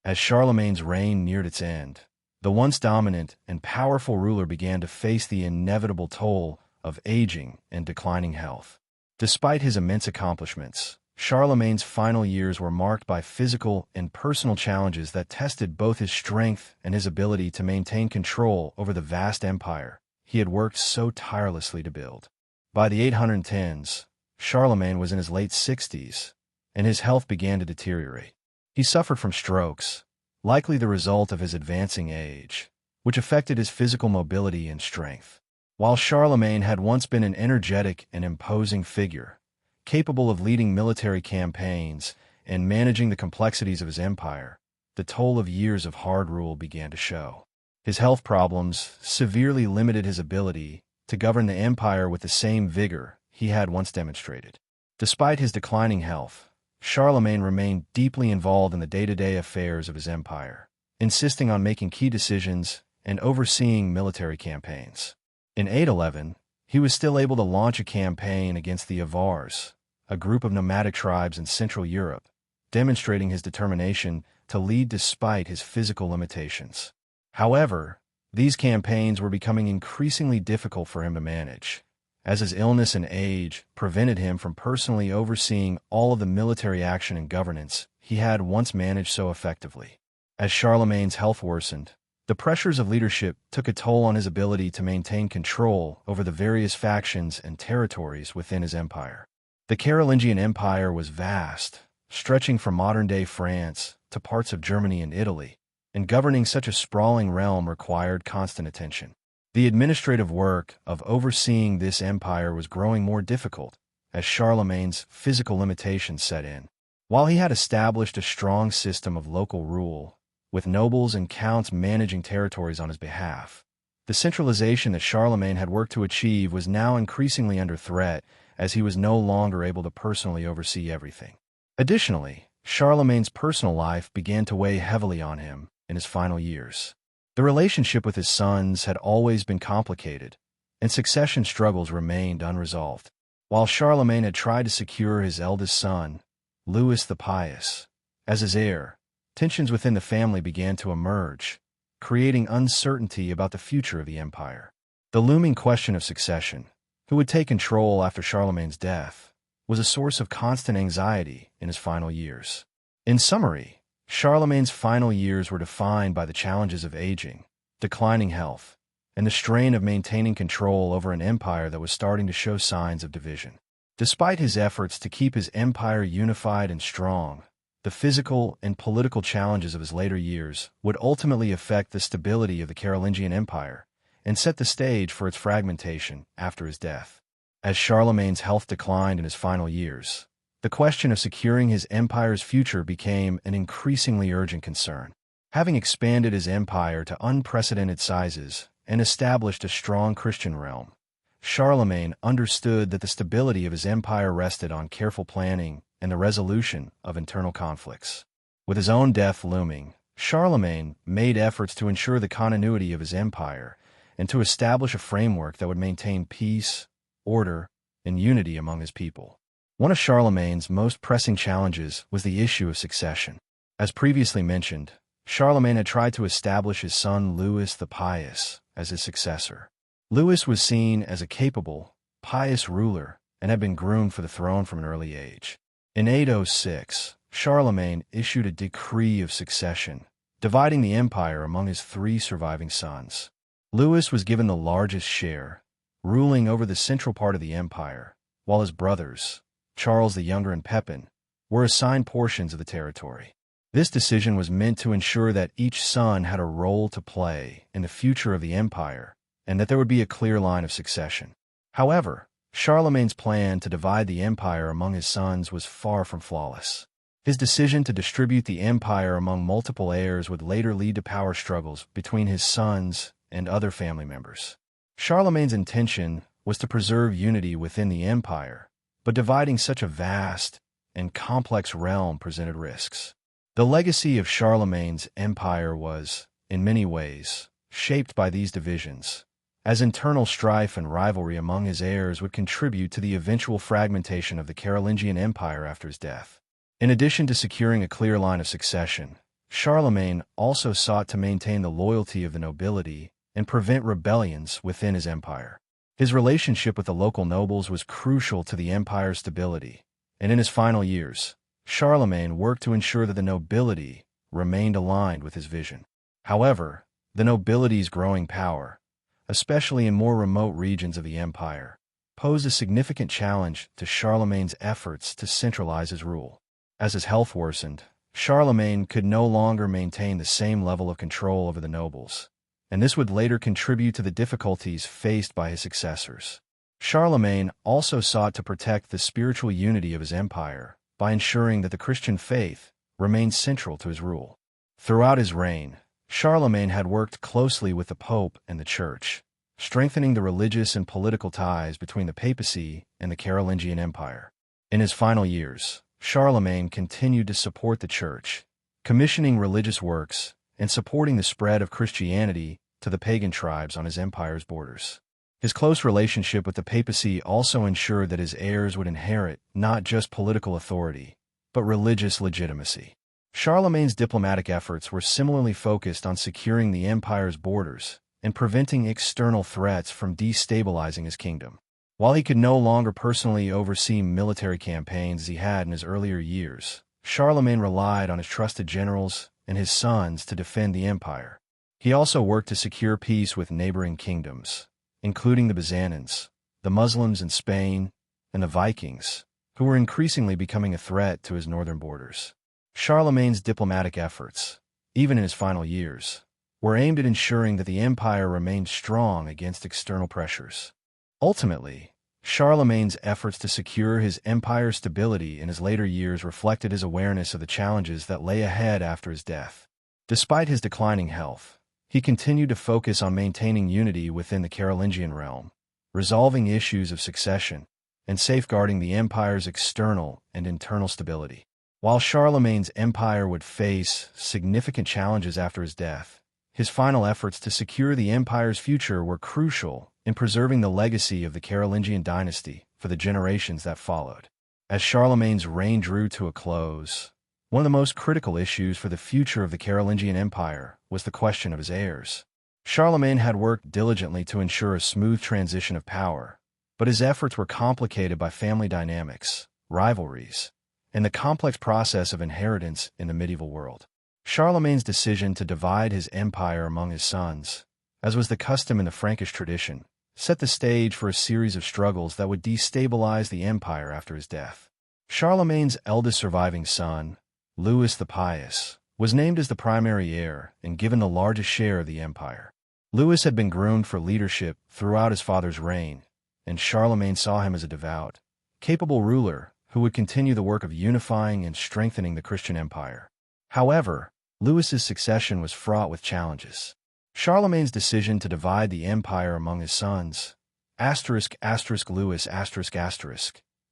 As Charlemagne's reign neared its end, the once dominant and powerful ruler began to face the inevitable toll of aging and declining health. Despite his immense accomplishments, Charlemagne's final years were marked by physical and personal challenges that tested both his strength and his ability to maintain control over the vast empire he had worked so tirelessly to build. By the 810s, Charlemagne was in his late 60s, and his health began to deteriorate. He suffered from strokes, likely the result of his advancing age, which affected his physical mobility and strength. While Charlemagne had once been an energetic and imposing figure, capable of leading military campaigns and managing the complexities of his empire, the toll of years of hard rule began to show. His health problems severely limited his ability to govern the empire with the same vigor he had once demonstrated. Despite his declining health, Charlemagne remained deeply involved in the day-to-day affairs of his empire, insisting on making key decisions and overseeing military campaigns. In 811, he was still able to launch a campaign against the Avars, a group of nomadic tribes in Central Europe, demonstrating his determination to lead despite his physical limitations. However, these campaigns were becoming increasingly difficult for him to manage, as his illness and age prevented him from personally overseeing all of the military action and governance he had once managed so effectively. As Charlemagne's health worsened, the pressures of leadership took a toll on his ability to maintain control over the various factions and territories within his empire. The Carolingian Empire was vast, stretching from modern-day France to parts of Germany and Italy, and governing such a sprawling realm required constant attention. The administrative work of overseeing this empire was growing more difficult as Charlemagne's physical limitations set in. While he had established a strong system of local rule, with nobles and counts managing territories on his behalf, the centralization that Charlemagne had worked to achieve was now increasingly under threat as he was no longer able to personally oversee everything. Additionally, Charlemagne's personal life began to weigh heavily on him in his final years. The relationship with his sons had always been complicated, and succession struggles remained unresolved. While Charlemagne had tried to secure his eldest son, Louis the Pious, as his heir, tensions within the family began to emerge, creating uncertainty about the future of the empire. The looming question of succession, who would take control after Charlemagne's death, was a source of constant anxiety in his final years. In summary, Charlemagne's final years were defined by the challenges of aging, declining health, and the strain of maintaining control over an empire that was starting to show signs of division. Despite his efforts to keep his empire unified and strong, the physical and political challenges of his later years would ultimately affect the stability of the Carolingian Empire and set the stage for its fragmentation after his death. As Charlemagne's health declined in his final years, the question of securing his empire's future became an increasingly urgent concern. Having expanded his empire to unprecedented sizes and established a strong Christian realm, Charlemagne understood that the stability of his empire rested on careful planning and the resolution of internal conflicts. With his own death looming, Charlemagne made efforts to ensure the continuity of his empire and to establish a framework that would maintain peace, order, and unity among his people. One of Charlemagne's most pressing challenges was the issue of succession. As previously mentioned, Charlemagne had tried to establish his son Louis the Pious as his successor. Louis was seen as a capable, pious ruler and had been groomed for the throne from an early age. In 806, Charlemagne issued a decree of succession, dividing the empire among his 3 surviving sons. Louis was given the largest share, ruling over the central part of the empire, while his brothers, Charles the Younger and Pepin, were assigned portions of the territory. This decision was meant to ensure that each son had a role to play in the future of the empire and that there would be a clear line of succession. However, Charlemagne's plan to divide the empire among his sons was far from flawless. His decision to distribute the empire among multiple heirs would later lead to power struggles between his sons and other family members. Charlemagne's intention was to preserve unity within the empire, but dividing such a vast and complex realm presented risks. The legacy of Charlemagne's empire was, in many ways, shaped by these divisions, as internal strife and rivalry among his heirs would contribute to the eventual fragmentation of the Carolingian Empire after his death. In addition to securing a clear line of succession, Charlemagne also sought to maintain the loyalty of the nobility and prevent rebellions within his empire. His relationship with the local nobles was crucial to the empire's stability, and in his final years, Charlemagne worked to ensure that the nobility remained aligned with his vision. However, the nobility's growing power, especially in more remote regions of the empire, posed a significant challenge to Charlemagne's efforts to centralize his rule. As his health worsened, Charlemagne could no longer maintain the same level of control over the nobles, and this would later contribute to the difficulties faced by his successors. Charlemagne also sought to protect the spiritual unity of his empire by ensuring that the Christian faith remained central to his rule. Throughout his reign, Charlemagne had worked closely with the Pope and the Church, strengthening the religious and political ties between the papacy and the Carolingian Empire. In his final years, Charlemagne continued to support the Church, commissioning religious works and supporting the spread of Christianity to the pagan tribes on his empire's borders. His close relationship with the papacy also ensured that his heirs would inherit not just political authority, but religious legitimacy. Charlemagne's diplomatic efforts were similarly focused on securing the empire's borders and preventing external threats from destabilizing his kingdom. While he could no longer personally oversee military campaigns as he had in his earlier years, Charlemagne relied on his trusted generals and his sons to defend the empire. He also worked to secure peace with neighboring kingdoms, including the Byzantines, the Muslims in Spain, and the Vikings, who were increasingly becoming a threat to his northern borders. Charlemagne's diplomatic efforts, even in his final years, were aimed at ensuring that the empire remained strong against external pressures. Ultimately, Charlemagne's efforts to secure his empire's stability in his later years reflected his awareness of the challenges that lay ahead after his death. Despite his declining health, he continued to focus on maintaining unity within the Carolingian realm, resolving issues of succession, and safeguarding the empire's external and internal stability. While Charlemagne's empire would face significant challenges after his death, his final efforts to secure the empire's future were crucial in preserving the legacy of the Carolingian dynasty for the generations that followed. As Charlemagne's reign drew to a close, one of the most critical issues for the future of the Carolingian Empire was the question of his heirs. Charlemagne had worked diligently to ensure a smooth transition of power, but his efforts were complicated by family dynamics, rivalries, and the complex process of inheritance in the medieval world. Charlemagne's decision to divide his empire among his sons, as was the custom in the Frankish tradition, set the stage for a series of struggles that would destabilize the empire after his death. Charlemagne's eldest surviving son, Louis the Pious, was named as the primary heir and given the largest share of the empire. Louis had been groomed for leadership throughout his father's reign, and Charlemagne saw him as a devout, capable ruler who would continue the work of unifying and strengthening the Christian empire. However, Louis's succession was fraught with challenges. Charlemagne's decision to divide the empire among his sons, Louis,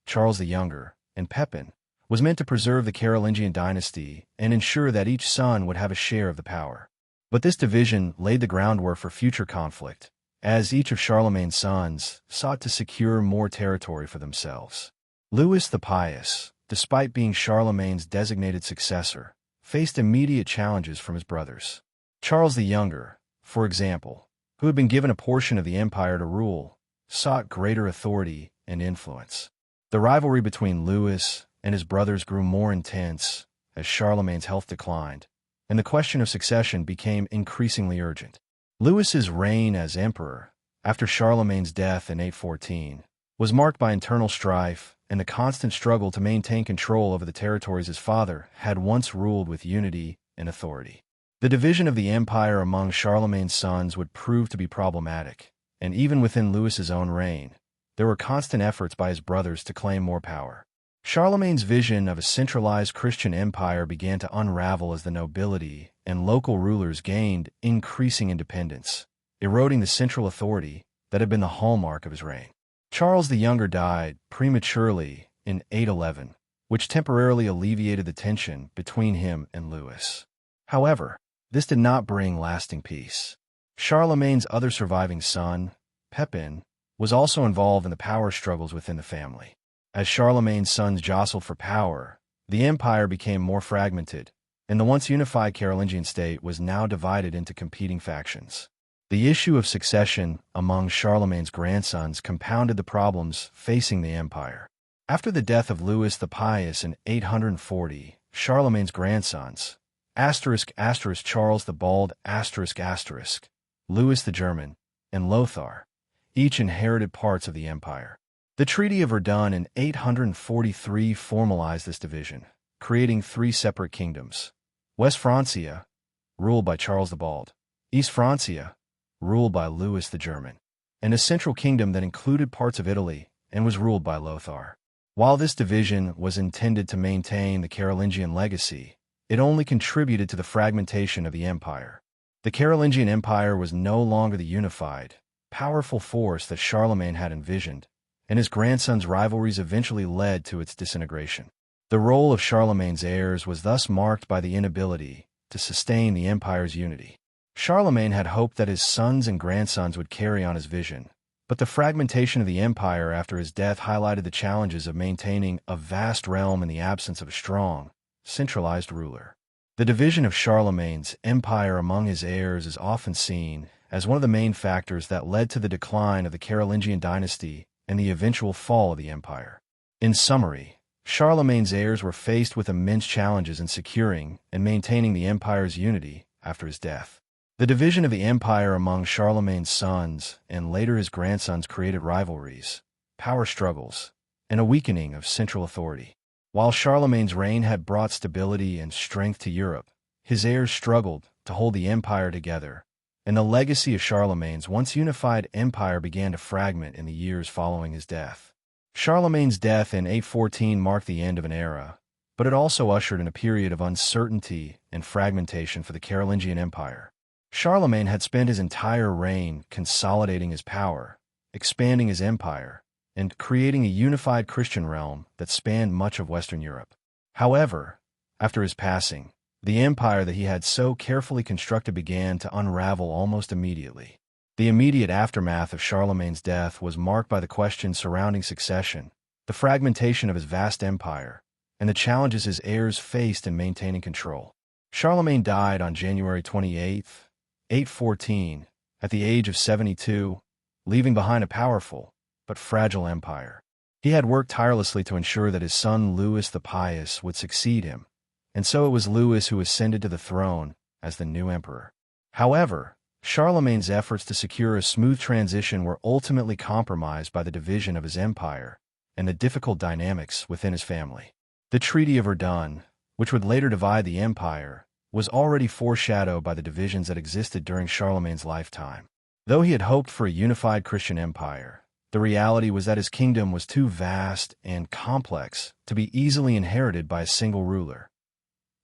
Charles the Younger, and Pepin, was meant to preserve the Carolingian dynasty and ensure that each son would have a share of the power. But this division laid the groundwork for future conflict, as each of Charlemagne's sons sought to secure more territory for themselves. Louis the Pious, despite being Charlemagne's designated successor, faced immediate challenges from his brothers. Charles the Younger, for example, who had been given a portion of the empire to rule, sought greater authority and influence. The rivalry between Louis and his brothers grew more intense as Charlemagne's health declined, and the question of succession became increasingly urgent. Louis's reign as emperor, after Charlemagne's death in 814, was marked by internal strife and the constant struggle to maintain control over the territories his father had once ruled with unity and authority. The division of the empire among Charlemagne's sons would prove to be problematic, and even within Louis's own reign, there were constant efforts by his brothers to claim more power. Charlemagne's vision of a centralized Christian empire began to unravel as the nobility and local rulers gained increasing independence, eroding the central authority that had been the hallmark of his reign. Charles the Younger died prematurely in 811, which temporarily alleviated the tension between him and Louis. However, this did not bring lasting peace. Charlemagne's other surviving son, Pepin, was also involved in the power struggles within the family. As Charlemagne's sons jostled for power, the empire became more fragmented, and the once unified Carolingian state was now divided into competing factions. The issue of succession among Charlemagne's grandsons compounded the problems facing the empire. After the death of Louis the Pious in 840, Charlemagne's grandsons, Charles the Bald, Louis the German, and Lothar, each inherited parts of the empire. The Treaty of Verdun in 843 formalized this division, creating three separate kingdoms: West Francia, ruled by Charles the Bald; East Francia, ruled by Louis the German; and a central kingdom that included parts of Italy and was ruled by Lothar. While this division was intended to maintain the Carolingian legacy, it only contributed to the fragmentation of the empire. The Carolingian Empire was no longer the unified, powerful force that Charlemagne had envisioned, and his grandson's rivalries eventually led to its disintegration. The role of Charlemagne's heirs was thus marked by the inability to sustain the empire's unity. Charlemagne had hoped that his sons and grandsons would carry on his vision, but the fragmentation of the empire after his death highlighted the challenges of maintaining a vast realm in the absence of a strong, centralized ruler. The division of Charlemagne's empire among his heirs is often seen as one of the main factors that led to the decline of the Carolingian dynasty and the eventual fall of the empire. In summary, Charlemagne's heirs were faced with immense challenges in securing and maintaining the empire's unity after his death. The division of the empire among Charlemagne's sons and later his grandsons created rivalries, power struggles, and a weakening of central authority. While Charlemagne's reign had brought stability and strength to Europe, his heirs struggled to hold the empire together, and the legacy of Charlemagne's once unified empire began to fragment in the years following his death. Charlemagne's death in 814 marked the end of an era, but it also ushered in a period of uncertainty and fragmentation for the Carolingian Empire. Charlemagne had spent his entire reign consolidating his power, expanding his empire, and creating a unified Christian realm that spanned much of Western Europe. However, after his passing, the empire that he had so carefully constructed began to unravel almost immediately. The immediate aftermath of Charlemagne's death was marked by the questions surrounding succession, the fragmentation of his vast empire, and the challenges his heirs faced in maintaining control. Charlemagne died on January 28, 814, at the age of 72, leaving behind a powerful but fragile empire. He had worked tirelessly to ensure that his son Louis the Pious would succeed him, and so it was Louis who ascended to the throne as the new emperor. However, Charlemagne's efforts to secure a smooth transition were ultimately compromised by the division of his empire and the difficult dynamics within his family. The Treaty of Verdun, which would later divide the empire, was already foreshadowed by the divisions that existed during Charlemagne's lifetime. Though he had hoped for a unified Christian empire, the reality was that his kingdom was too vast and complex to be easily inherited by a single ruler.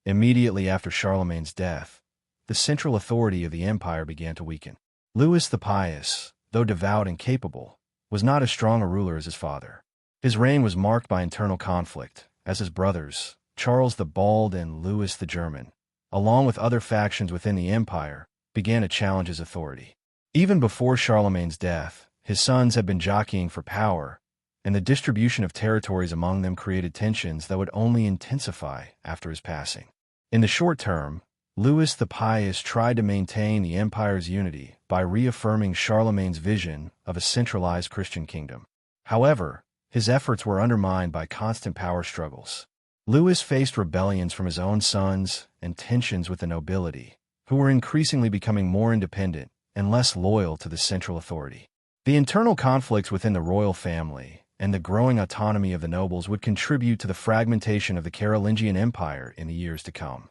Immediately after Charlemagne's death, the central authority of the empire began to weaken. Louis the Pious, though devout and capable, was not as strong a ruler as his father. His reign was marked by internal conflict, as his brothers, Charles the Bald and Louis the German, along with other factions within the empire, began to challenge his authority. Even before Charlemagne's death, his sons had been jockeying for power, and the distribution of territories among them created tensions that would only intensify after his passing. In the short term, Louis the Pious tried to maintain the empire's unity by reaffirming Charlemagne's vision of a centralized Christian kingdom. However, his efforts were undermined by constant power struggles. Louis faced rebellions from his own sons and tensions with the nobility, who were increasingly becoming more independent and less loyal to the central authority. The internal conflicts within the royal family and the growing autonomy of the nobles would contribute to the fragmentation of the Carolingian Empire in the years to come.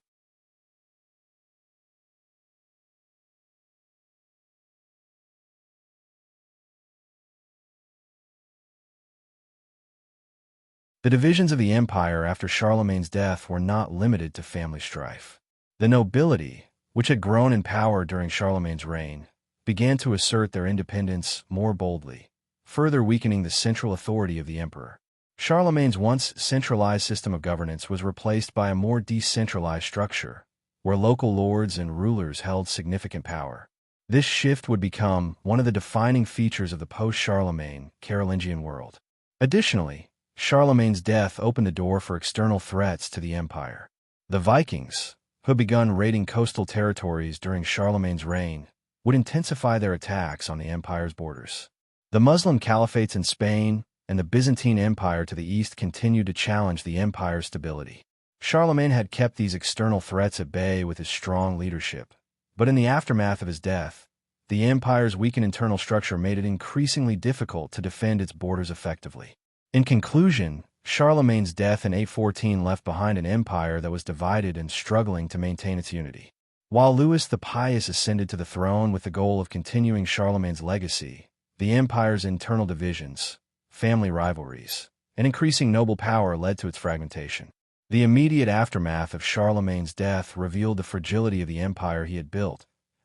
The divisions of the empire after Charlemagne's death were not limited to family strife. The nobility, which had grown in power during Charlemagne's reign, began to assert their independence more boldly, further weakening the central authority of the emperor. Charlemagne's once centralized system of governance was replaced by a more decentralized structure, where local lords and rulers held significant power. This shift would become one of the defining features of the post-Charlemagne Carolingian world. Additionally, Charlemagne's death opened the door for external threats to the empire. The Vikings, who had begun raiding coastal territories during Charlemagne's reign, would intensify their attacks on the empire's borders. The Muslim caliphates in Spain and the Byzantine Empire to the east continued to challenge the empire's stability. Charlemagne had kept these external threats at bay with his strong leadership, but in the aftermath of his death, the empire's weakened internal structure made it increasingly difficult to defend its borders effectively. In conclusion, Charlemagne's death in 814 left behind an empire that was divided and struggling to maintain its unity. While Louis the Pious ascended to the throne with the goal of continuing Charlemagne's legacy, the empire's internal divisions, family rivalries, and increasing noble power led to its fragmentation. The immediate aftermath of Charlemagne's death revealed the fragility of the empire he had built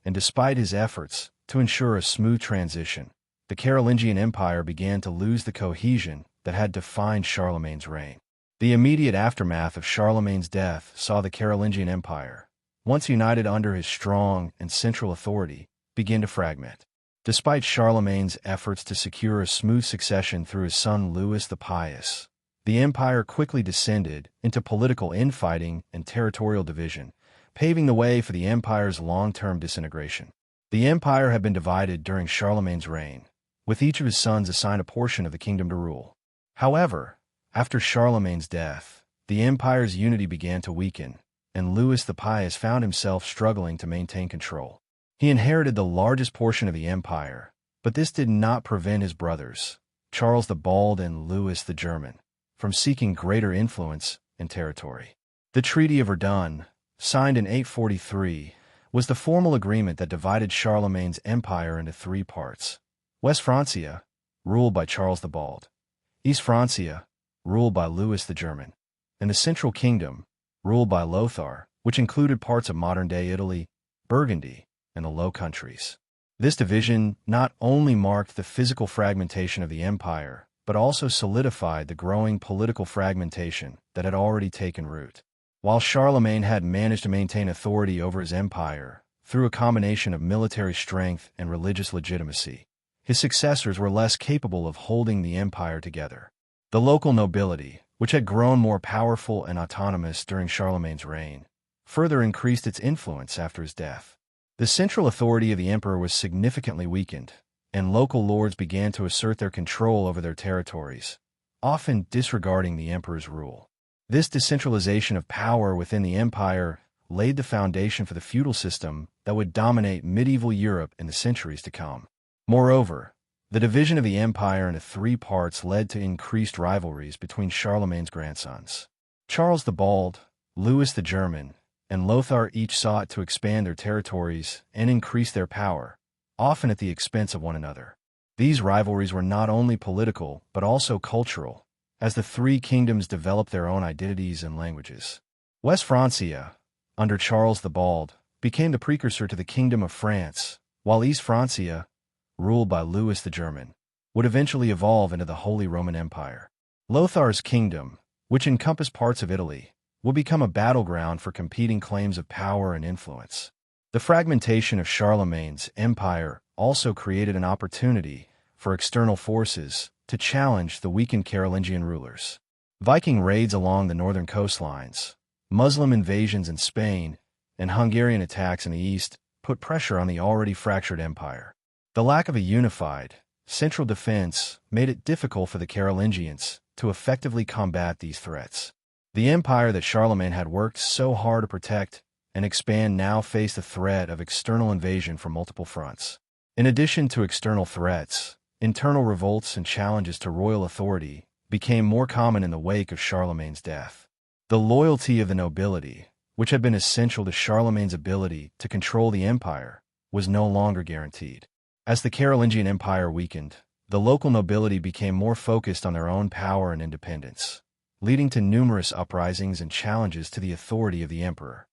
and despite his efforts to ensure a smooth transition, the Carolingian Empire began to lose the cohesion that had defined Charlemagne's reign. The immediate aftermath of Charlemagne's death saw the Carolingian Empire, once united under his strong and central authority, begin to fragment. Despite Charlemagne's efforts to secure a smooth succession through his son Louis the Pious, the empire quickly descended into political infighting and territorial division, paving the way for the empire's long-term disintegration. The empire had been divided during Charlemagne's reign, with each of his sons assigned a portion of the kingdom to rule. However, after Charlemagne's death, the empire's unity began to weaken, and Louis the Pious found himself struggling to maintain control. He inherited the largest portion of the empire, but this did not prevent his brothers, Charles the Bald and Louis the German, from seeking greater influence and territory. The Treaty of Verdun, signed in 843, was the formal agreement that divided Charlemagne's empire into three parts: West Francia, ruled by Charles the Bald; East Francia, ruled by Louis the German; and the Central Kingdom, ruled by Lothar, which included parts of modern-day Italy, Burgundy, and the Low Countries. This division not only marked the physical fragmentation of the empire, but also solidified the growing political fragmentation that had already taken root. While Charlemagne had managed to maintain authority over his empire through a combination of military strength and religious legitimacy, his successors were less capable of holding the empire together. The local nobility, which had grown more powerful and autonomous during Charlemagne's reign, further increased its influence after his death. The central authority of the emperor was significantly weakened, and local lords began to assert their control over their territories, often disregarding the emperor's rule. This decentralization of power within the empire laid the foundation for the feudal system that would dominate medieval Europe in the centuries to come. Moreover, the division of the empire into three parts led to increased rivalries between Charlemagne's grandsons. Charles the Bald, Louis the German, and Lothar each sought to expand their territories and increase their power, often at the expense of one another. These rivalries were not only political but also cultural, as the three kingdoms developed their own identities and languages. West Francia, under Charles the Bald, became the precursor to the Kingdom of France, while East Francia, ruled by Louis the German, would eventually evolve into the Holy Roman Empire. Lothar's kingdom, which encompassed parts of Italy, would become a battleground for competing claims of power and influence. The fragmentation of Charlemagne's empire also created an opportunity for external forces to challenge the weakened Carolingian rulers. Viking raids along the northern coastlines, Muslim invasions in Spain, and Hungarian attacks in the east put pressure on the already fractured empire. The lack of a unified, central defense made it difficult for the Carolingians to effectively combat these threats. The empire that Charlemagne had worked so hard to protect and expand now faced the threat of external invasion from multiple fronts. In addition to external threats, internal revolts and challenges to royal authority became more common in the wake of Charlemagne's death. The loyalty of the nobility, which had been essential to Charlemagne's ability to control the empire, was no longer guaranteed. As the Carolingian Empire weakened, the local nobility became more focused on their own power and independence, leading to numerous uprisings and challenges to the authority of the emperor.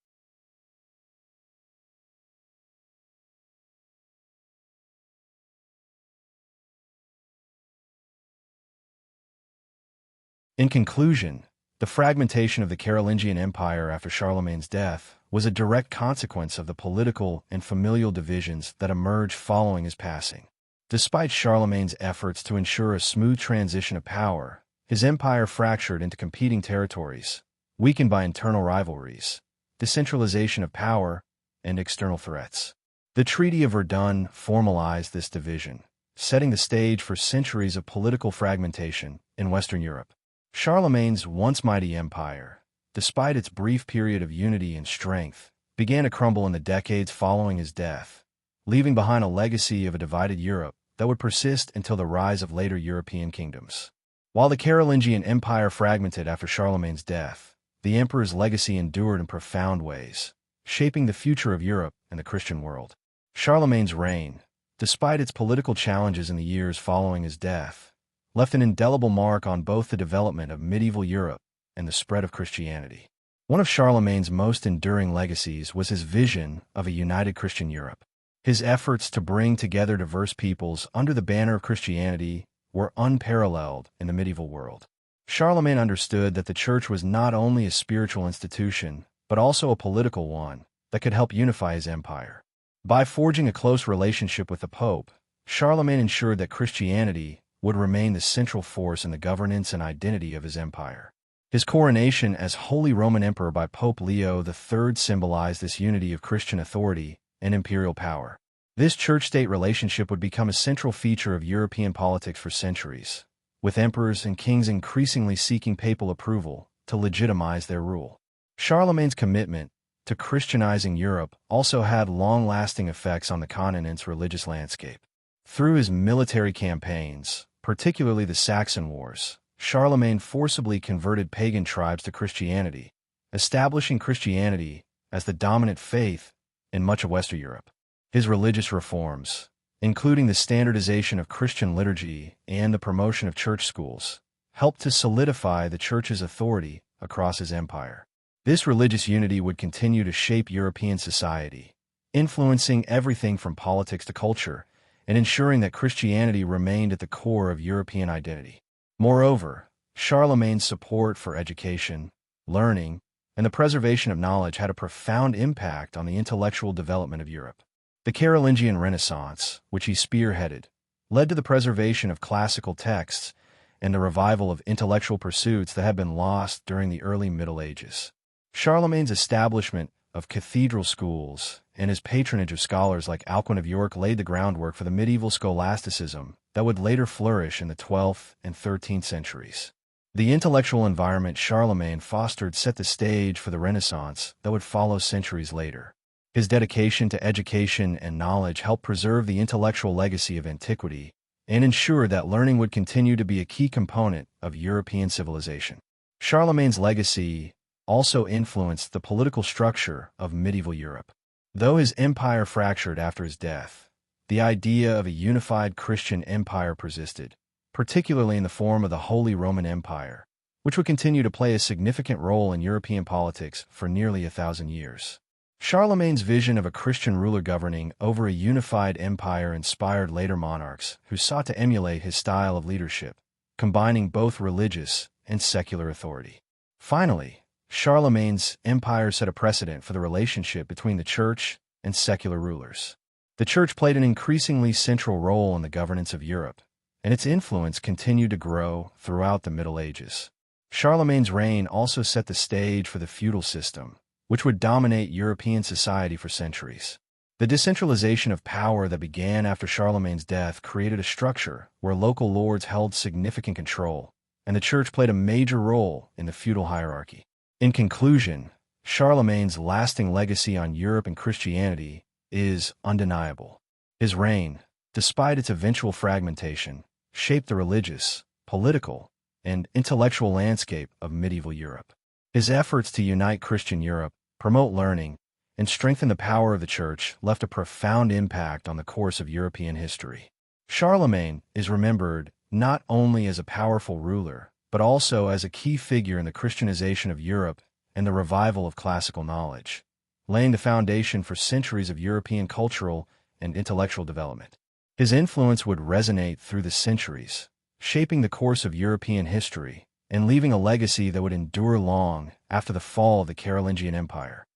In conclusion, the fragmentation of the Carolingian Empire after Charlemagne's death was a direct consequence of the political and familial divisions that emerged following his passing. Despite Charlemagne's efforts to ensure a smooth transition of power, his empire fractured into competing territories, weakened by internal rivalries, decentralization of power, and external threats. The Treaty of Verdun formalized this division, setting the stage for centuries of political fragmentation in Western Europe. Charlemagne's once mighty empire, despite its brief period of unity and strength, began to crumble in the decades following his death, leaving behind a legacy of a divided Europe that would persist until the rise of later European kingdoms. While the Carolingian Empire fragmented after Charlemagne's death, the emperor's legacy endured in profound ways, shaping the future of Europe and the Christian world. Charlemagne's reign, despite its political challenges in the years following his death, left an indelible mark on both the development of medieval Europe and the spread of Christianity. One of Charlemagne's most enduring legacies was his vision of a united Christian Europe. His efforts to bring together diverse peoples under the banner of Christianity were unparalleled in the medieval world. Charlemagne understood that the church was not only a spiritual institution, but also a political one that could help unify his empire. By forging a close relationship with the Pope, Charlemagne ensured that Christianity would remain the central force in the governance and identity of his empire. His coronation as Holy Roman Emperor by Pope Leo III symbolized this unity of Christian authority and imperial power. This church-state relationship would become a central feature of European politics for centuries, with emperors and kings increasingly seeking papal approval to legitimize their rule. Charlemagne's commitment to Christianizing Europe also had long-lasting effects on the continent's religious landscape. Through his military campaigns, particularly the Saxon Wars, Charlemagne forcibly converted pagan tribes to Christianity, establishing Christianity as the dominant faith in much of Western Europe. His religious reforms, including the standardization of Christian liturgy and the promotion of church schools, helped to solidify the Church's authority across his empire. This religious unity would continue to shape European society, influencing everything from politics to culture, and ensuring that Christianity remained at the core of European identity. Moreover, Charlemagne's support for education, learning, and the preservation of knowledge had a profound impact on the intellectual development of Europe. The Carolingian Renaissance, which he spearheaded, led to the preservation of classical texts and the revival of intellectual pursuits that had been lost during the early Middle Ages. Charlemagne's establishment of cathedral schools and his patronage of scholars like Alcuin of York laid the groundwork for the medieval scholasticism that would later flourish in the 12th and 13th centuries. The intellectual environment Charlemagne fostered set the stage for the Renaissance that would follow centuries later. His dedication to education and knowledge helped preserve the intellectual legacy of antiquity and ensured that learning would continue to be a key component of European civilization. Charlemagne's legacy also influenced the political structure of medieval Europe. Though his empire fractured after his death, the idea of a unified Christian empire persisted, particularly in the form of the Holy Roman Empire, which would continue to play a significant role in European politics for nearly 1,000 years. Charlemagne's vision of a Christian ruler governing over a unified empire inspired later monarchs who sought to emulate his style of leadership, combining both religious and secular authority. Finally, Charlemagne's empire set a precedent for the relationship between the church and secular rulers. The church played an increasingly central role in the governance of Europe, and its influence continued to grow throughout the Middle Ages. Charlemagne's reign also set the stage for the feudal system, which would dominate European society for centuries. The decentralization of power that began after Charlemagne's death created a structure where local lords held significant control, and the church played a major role in the feudal hierarchy. In conclusion, Charlemagne's lasting legacy on Europe and Christianity is undeniable. His reign, despite its eventual fragmentation, shaped the religious, political, and intellectual landscape of medieval Europe. His efforts to unite Christian Europe, promote learning, and strengthen the power of the Church left a profound impact on the course of European history. Charlemagne is remembered not only as a powerful ruler, but also as a key figure in the Christianization of Europe and the revival of classical knowledge, laying the foundation for centuries of European cultural and intellectual development. His influence would resonate through the centuries, shaping the course of European history and leaving a legacy that would endure long after the fall of the Carolingian Empire.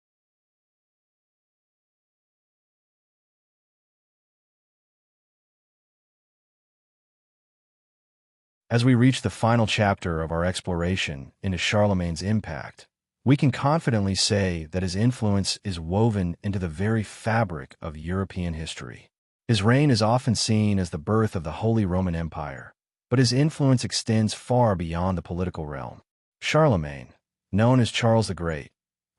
As we reach the final chapter of our exploration into Charlemagne's impact, we can confidently say that his influence is woven into the very fabric of European history. His reign is often seen as the birth of the Holy Roman Empire, but his influence extends far beyond the political realm. Charlemagne, known as Charles the Great,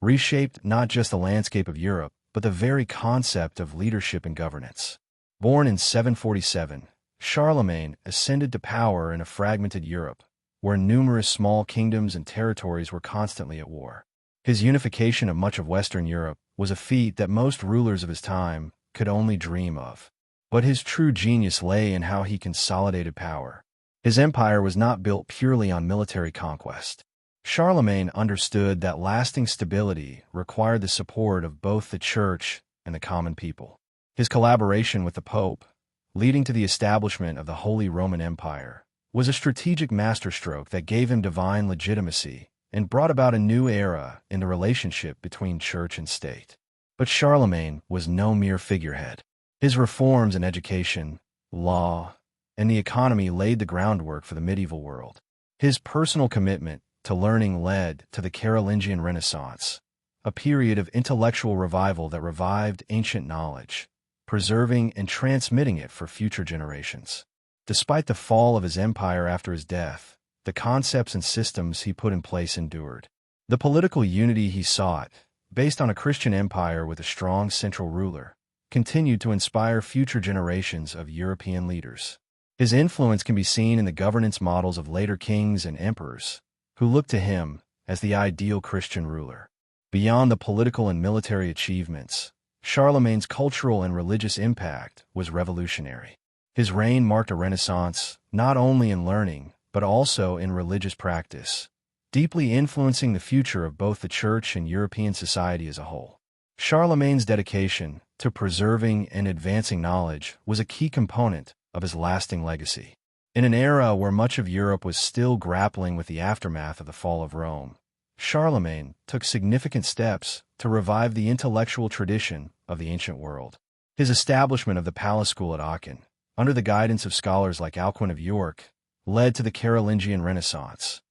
reshaped not just the landscape of Europe, but the very concept of leadership and governance. Born in 747, Charlemagne ascended to power in a fragmented Europe, where numerous small kingdoms and territories were constantly at war. His unification of much of Western Europe was a feat that most rulers of his time could only dream of. But his true genius lay in how he consolidated power. His empire was not built purely on military conquest. Charlemagne understood that lasting stability required the support of both the church and the common people. His collaboration with the Pope, leading to the establishment of the Holy Roman Empire, was a strategic masterstroke that gave him divine legitimacy and brought about a new era in the relationship between church and state. But Charlemagne was no mere figurehead. His reforms in education, law, and the economy laid the groundwork for the medieval world. His personal commitment to learning led to the Carolingian Renaissance, a period of intellectual revival that revived ancient knowledge, preserving and transmitting it for future generations. Despite the fall of his empire after his death, the concepts and systems he put in place endured. The political unity he sought, based on a Christian empire with a strong central ruler, continued to inspire future generations of European leaders. His influence can be seen in the governance models of later kings and emperors, who looked to him as the ideal Christian ruler. Beyond the political and military achievements, Charlemagne's cultural and religious impact was revolutionary. His reign marked a renaissance, not only in learning, but also in religious practice, deeply influencing the future of both the Church and European society as a whole. Charlemagne's dedication to preserving and advancing knowledge was a key component of his lasting legacy. In an era where much of Europe was still grappling with the aftermath of the fall of Rome, Charlemagne took significant steps to revive the intellectual tradition of the ancient world. His establishment of the Palace School at Aachen, under the guidance of scholars like Alcuin of York, led to the Carolingian Renaissance,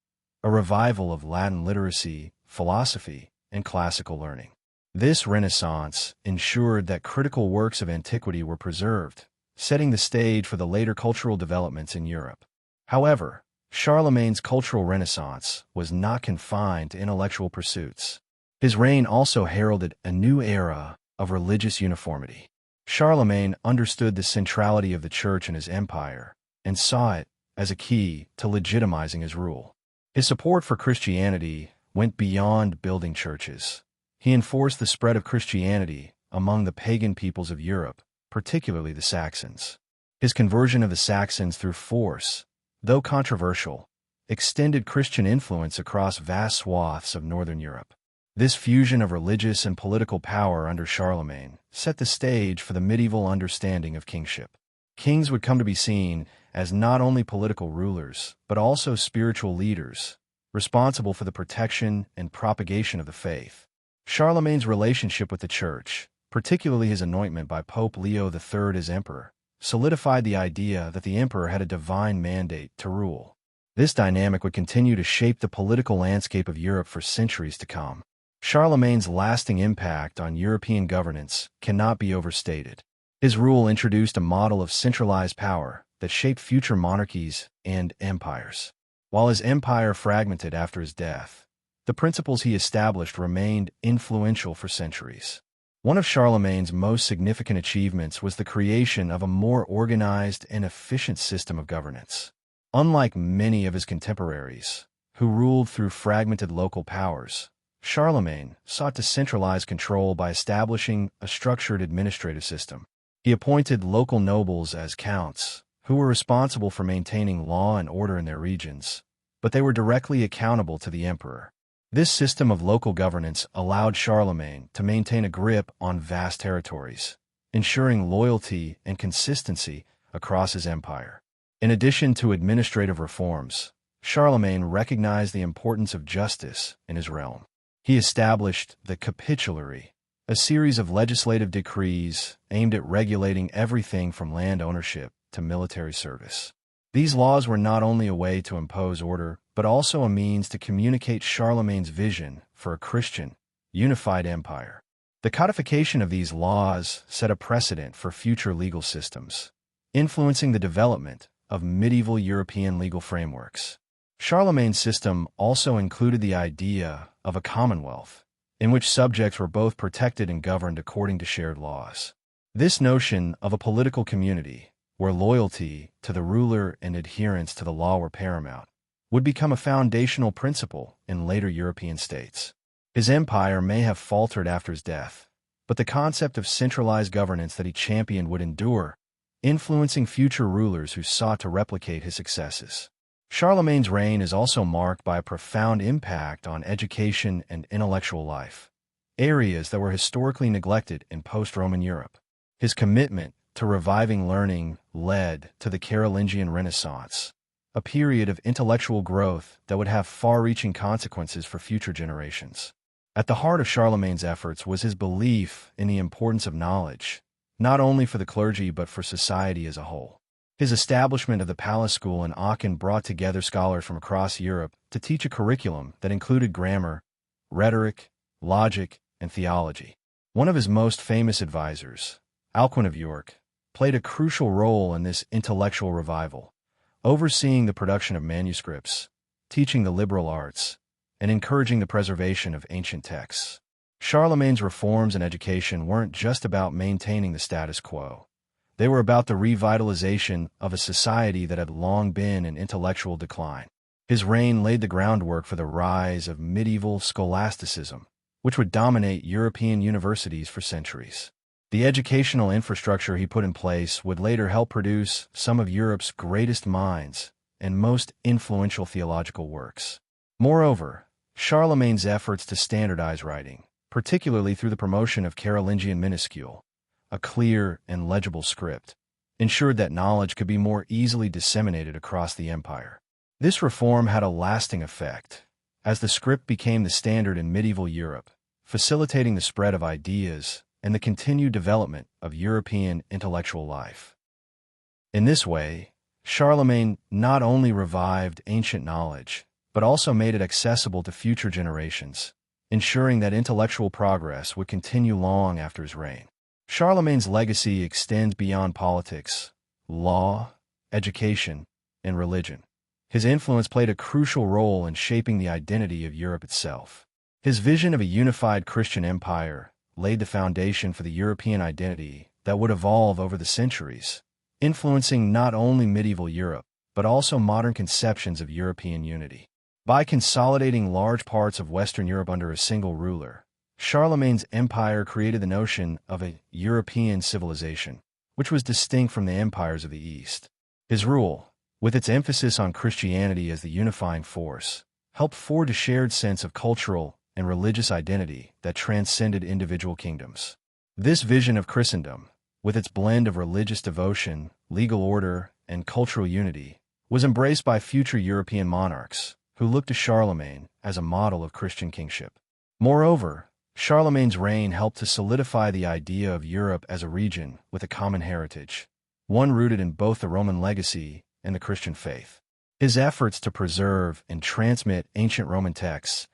a revival of Latin literacy, philosophy, and classical learning. This Renaissance ensured that critical works of antiquity were preserved, setting the stage for the later cultural developments in Europe. However, Charlemagne's cultural renaissance was not confined to intellectual pursuits. His reign also heralded a new era of religious uniformity. Charlemagne understood the centrality of the Church in his empire and saw it as a key to legitimizing his rule. His support for Christianity went beyond building churches. He enforced the spread of Christianity among the pagan peoples of Europe, particularly the Saxons. His conversion of the Saxons through force, though controversial, extended Christian influence across vast swaths of northern Europe. This fusion of religious and political power under Charlemagne set the stage for the medieval understanding of kingship. Kings would come to be seen as not only political rulers, but also spiritual leaders, responsible for the protection and propagation of the faith. Charlemagne's relationship with the Church, particularly his anointment by Pope Leo III as emperor, solidified the idea that the emperor had a divine mandate to rule. This dynamic would continue to shape the political landscape of Europe for centuries to come. Charlemagne's lasting impact on European governance cannot be overstated. His rule introduced a model of centralized power that shaped future monarchies and empires. While his empire fragmented after his death, the principles he established remained influential for centuries. One of Charlemagne's most significant achievements was the creation of a more organized and efficient system of governance. Unlike many of his contemporaries, who ruled through fragmented local powers, Charlemagne sought to centralize control by establishing a structured administrative system. He appointed local nobles as counts, who were responsible for maintaining law and order in their regions, but they were directly accountable to the emperor. This system of local governance allowed Charlemagne to maintain a grip on vast territories, ensuring loyalty and consistency across his empire. In addition to administrative reforms, Charlemagne recognized the importance of justice in his realm. He established the Capitulary, a series of legislative decrees aimed at regulating everything from land ownership to military service. These laws were not only a way to impose order, but also a means to communicate Charlemagne's vision for a Christian, unified empire. The codification of these laws set a precedent for future legal systems, influencing the development of medieval European legal frameworks. Charlemagne's system also included the idea of a commonwealth, in which subjects were both protected and governed according to shared laws. This notion of a political community, where loyalty to the ruler and adherence to the law were paramount, would become a foundational principle in later European states. His empire may have faltered after his death, but the concept of centralized governance that he championed would endure, influencing future rulers who sought to replicate his successes. Charlemagne's reign is also marked by a profound impact on education and intellectual life, areas that were historically neglected in post-Roman Europe. His commitment to reviving learning led to the Carolingian Renaissance, a period of intellectual growth that would have far-reaching consequences for future generations. At the heart of Charlemagne's efforts was his belief in the importance of knowledge, not only for the clergy but for society as a whole. His establishment of the Palace School in Aachen brought together scholars from across Europe to teach a curriculum that included grammar, rhetoric, logic, and theology. One of his most famous advisors, Alcuin of York, played a crucial role in this intellectual revival, overseeing the production of manuscripts, teaching the liberal arts, and encouraging the preservation of ancient texts. Charlemagne's reforms in education weren't just about maintaining the status quo. They were about the revitalization of a society that had long been in intellectual decline. His reign laid the groundwork for the rise of medieval scholasticism, which would dominate European universities for centuries. The educational infrastructure he put in place would later help produce some of Europe's greatest minds and most influential theological works. Moreover, Charlemagne's efforts to standardize writing, particularly through the promotion of Carolingian minuscule, a clear and legible script, ensured that knowledge could be more easily disseminated across the empire. This reform had a lasting effect, as the script became the standard in medieval Europe, facilitating the spread of ideas and the continued development of European intellectual life. In this way, Charlemagne not only revived ancient knowledge, but also made it accessible to future generations, ensuring that intellectual progress would continue long after his reign. Charlemagne's legacy extends beyond politics, law, education, and religion. His influence played a crucial role in shaping the identity of Europe itself. His vision of a unified Christian empire laid the foundation for the European identity that would evolve over the centuries, influencing not only medieval Europe, but also modern conceptions of European unity. By consolidating large parts of Western Europe under a single ruler, Charlemagne's empire created the notion of a European civilization, which was distinct from the empires of the East. His rule, with its emphasis on Christianity as the unifying force, helped forge a shared sense of cultural and religious identity that transcended individual kingdoms. This vision of Christendom, with its blend of religious devotion, legal order, and cultural unity, was embraced by future European monarchs, who looked to Charlemagne as a model of Christian kingship. Moreover, Charlemagne's reign helped to solidify the idea of Europe as a region with a common heritage, one rooted in both the Roman legacy and the Christian faith. His efforts to preserve and transmit ancient Roman texts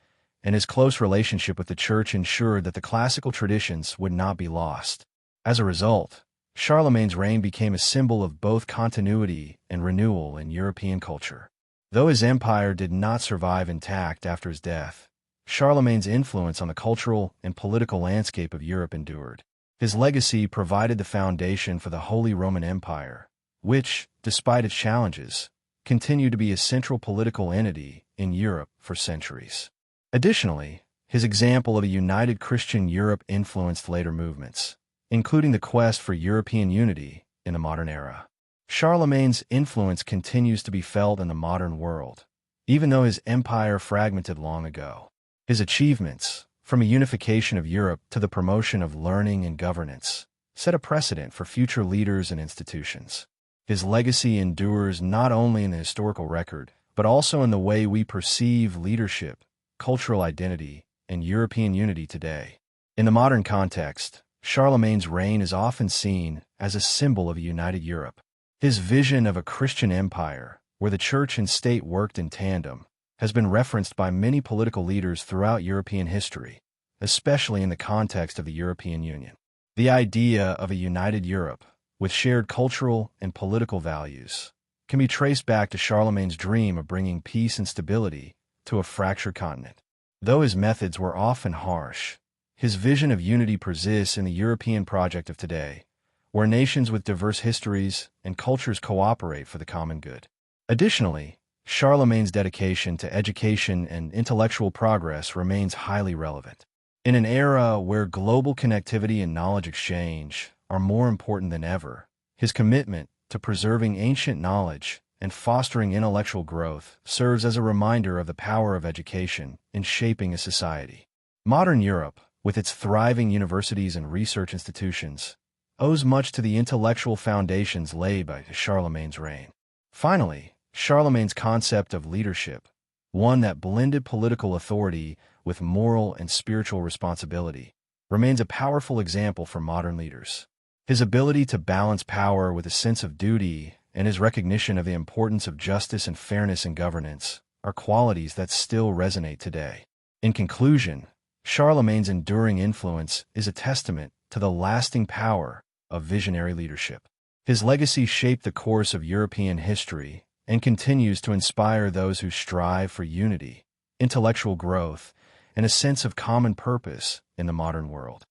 and his close relationship with the Church ensured that the classical traditions would not be lost. As a result, Charlemagne's reign became a symbol of both continuity and renewal in European culture. Though his empire did not survive intact after his death, Charlemagne's influence on the cultural and political landscape of Europe endured. His legacy provided the foundation for the Holy Roman Empire, which, despite its challenges, continued to be a central political entity in Europe for centuries. Additionally, his example of a united Christian Europe influenced later movements, including the quest for European unity in the modern era. Charlemagne's influence continues to be felt in the modern world, even though his empire fragmented long ago. His achievements, from a unification of Europe to the promotion of learning and governance, set a precedent for future leaders and institutions. His legacy endures not only in the historical record, but also in the way we perceive leadership, cultural identity, and European unity today. In the modern context, Charlemagne's reign is often seen as a symbol of a united Europe. His vision of a Christian empire, where the church and state worked in tandem, has been referenced by many political leaders throughout European history, especially in the context of the European Union. The idea of a united Europe, with shared cultural and political values, can be traced back to Charlemagne's dream of bringing peace and stability to a fractured continent. Though his methods were often harsh, his vision of unity persists in the European project of today, where nations with diverse histories and cultures cooperate for the common good. Additionally, Charlemagne's dedication to education and intellectual progress remains highly relevant. In an era where global connectivity and knowledge exchange are more important than ever, his commitment to preserving ancient knowledge and fostering intellectual growth serves as a reminder of the power of education in shaping a society. Modern Europe, with its thriving universities and research institutions, owes much to the intellectual foundations laid by Charlemagne's reign. Finally, Charlemagne's concept of leadership, one that blended political authority with moral and spiritual responsibility, remains a powerful example for modern leaders. His ability to balance power with a sense of duty and his recognition of the importance of justice and fairness in governance are qualities that still resonate today. In conclusion, Charlemagne's enduring influence is a testament to the lasting power of visionary leadership. His legacy shaped the course of European history and continues to inspire those who strive for unity, intellectual growth, and a sense of common purpose in the modern world.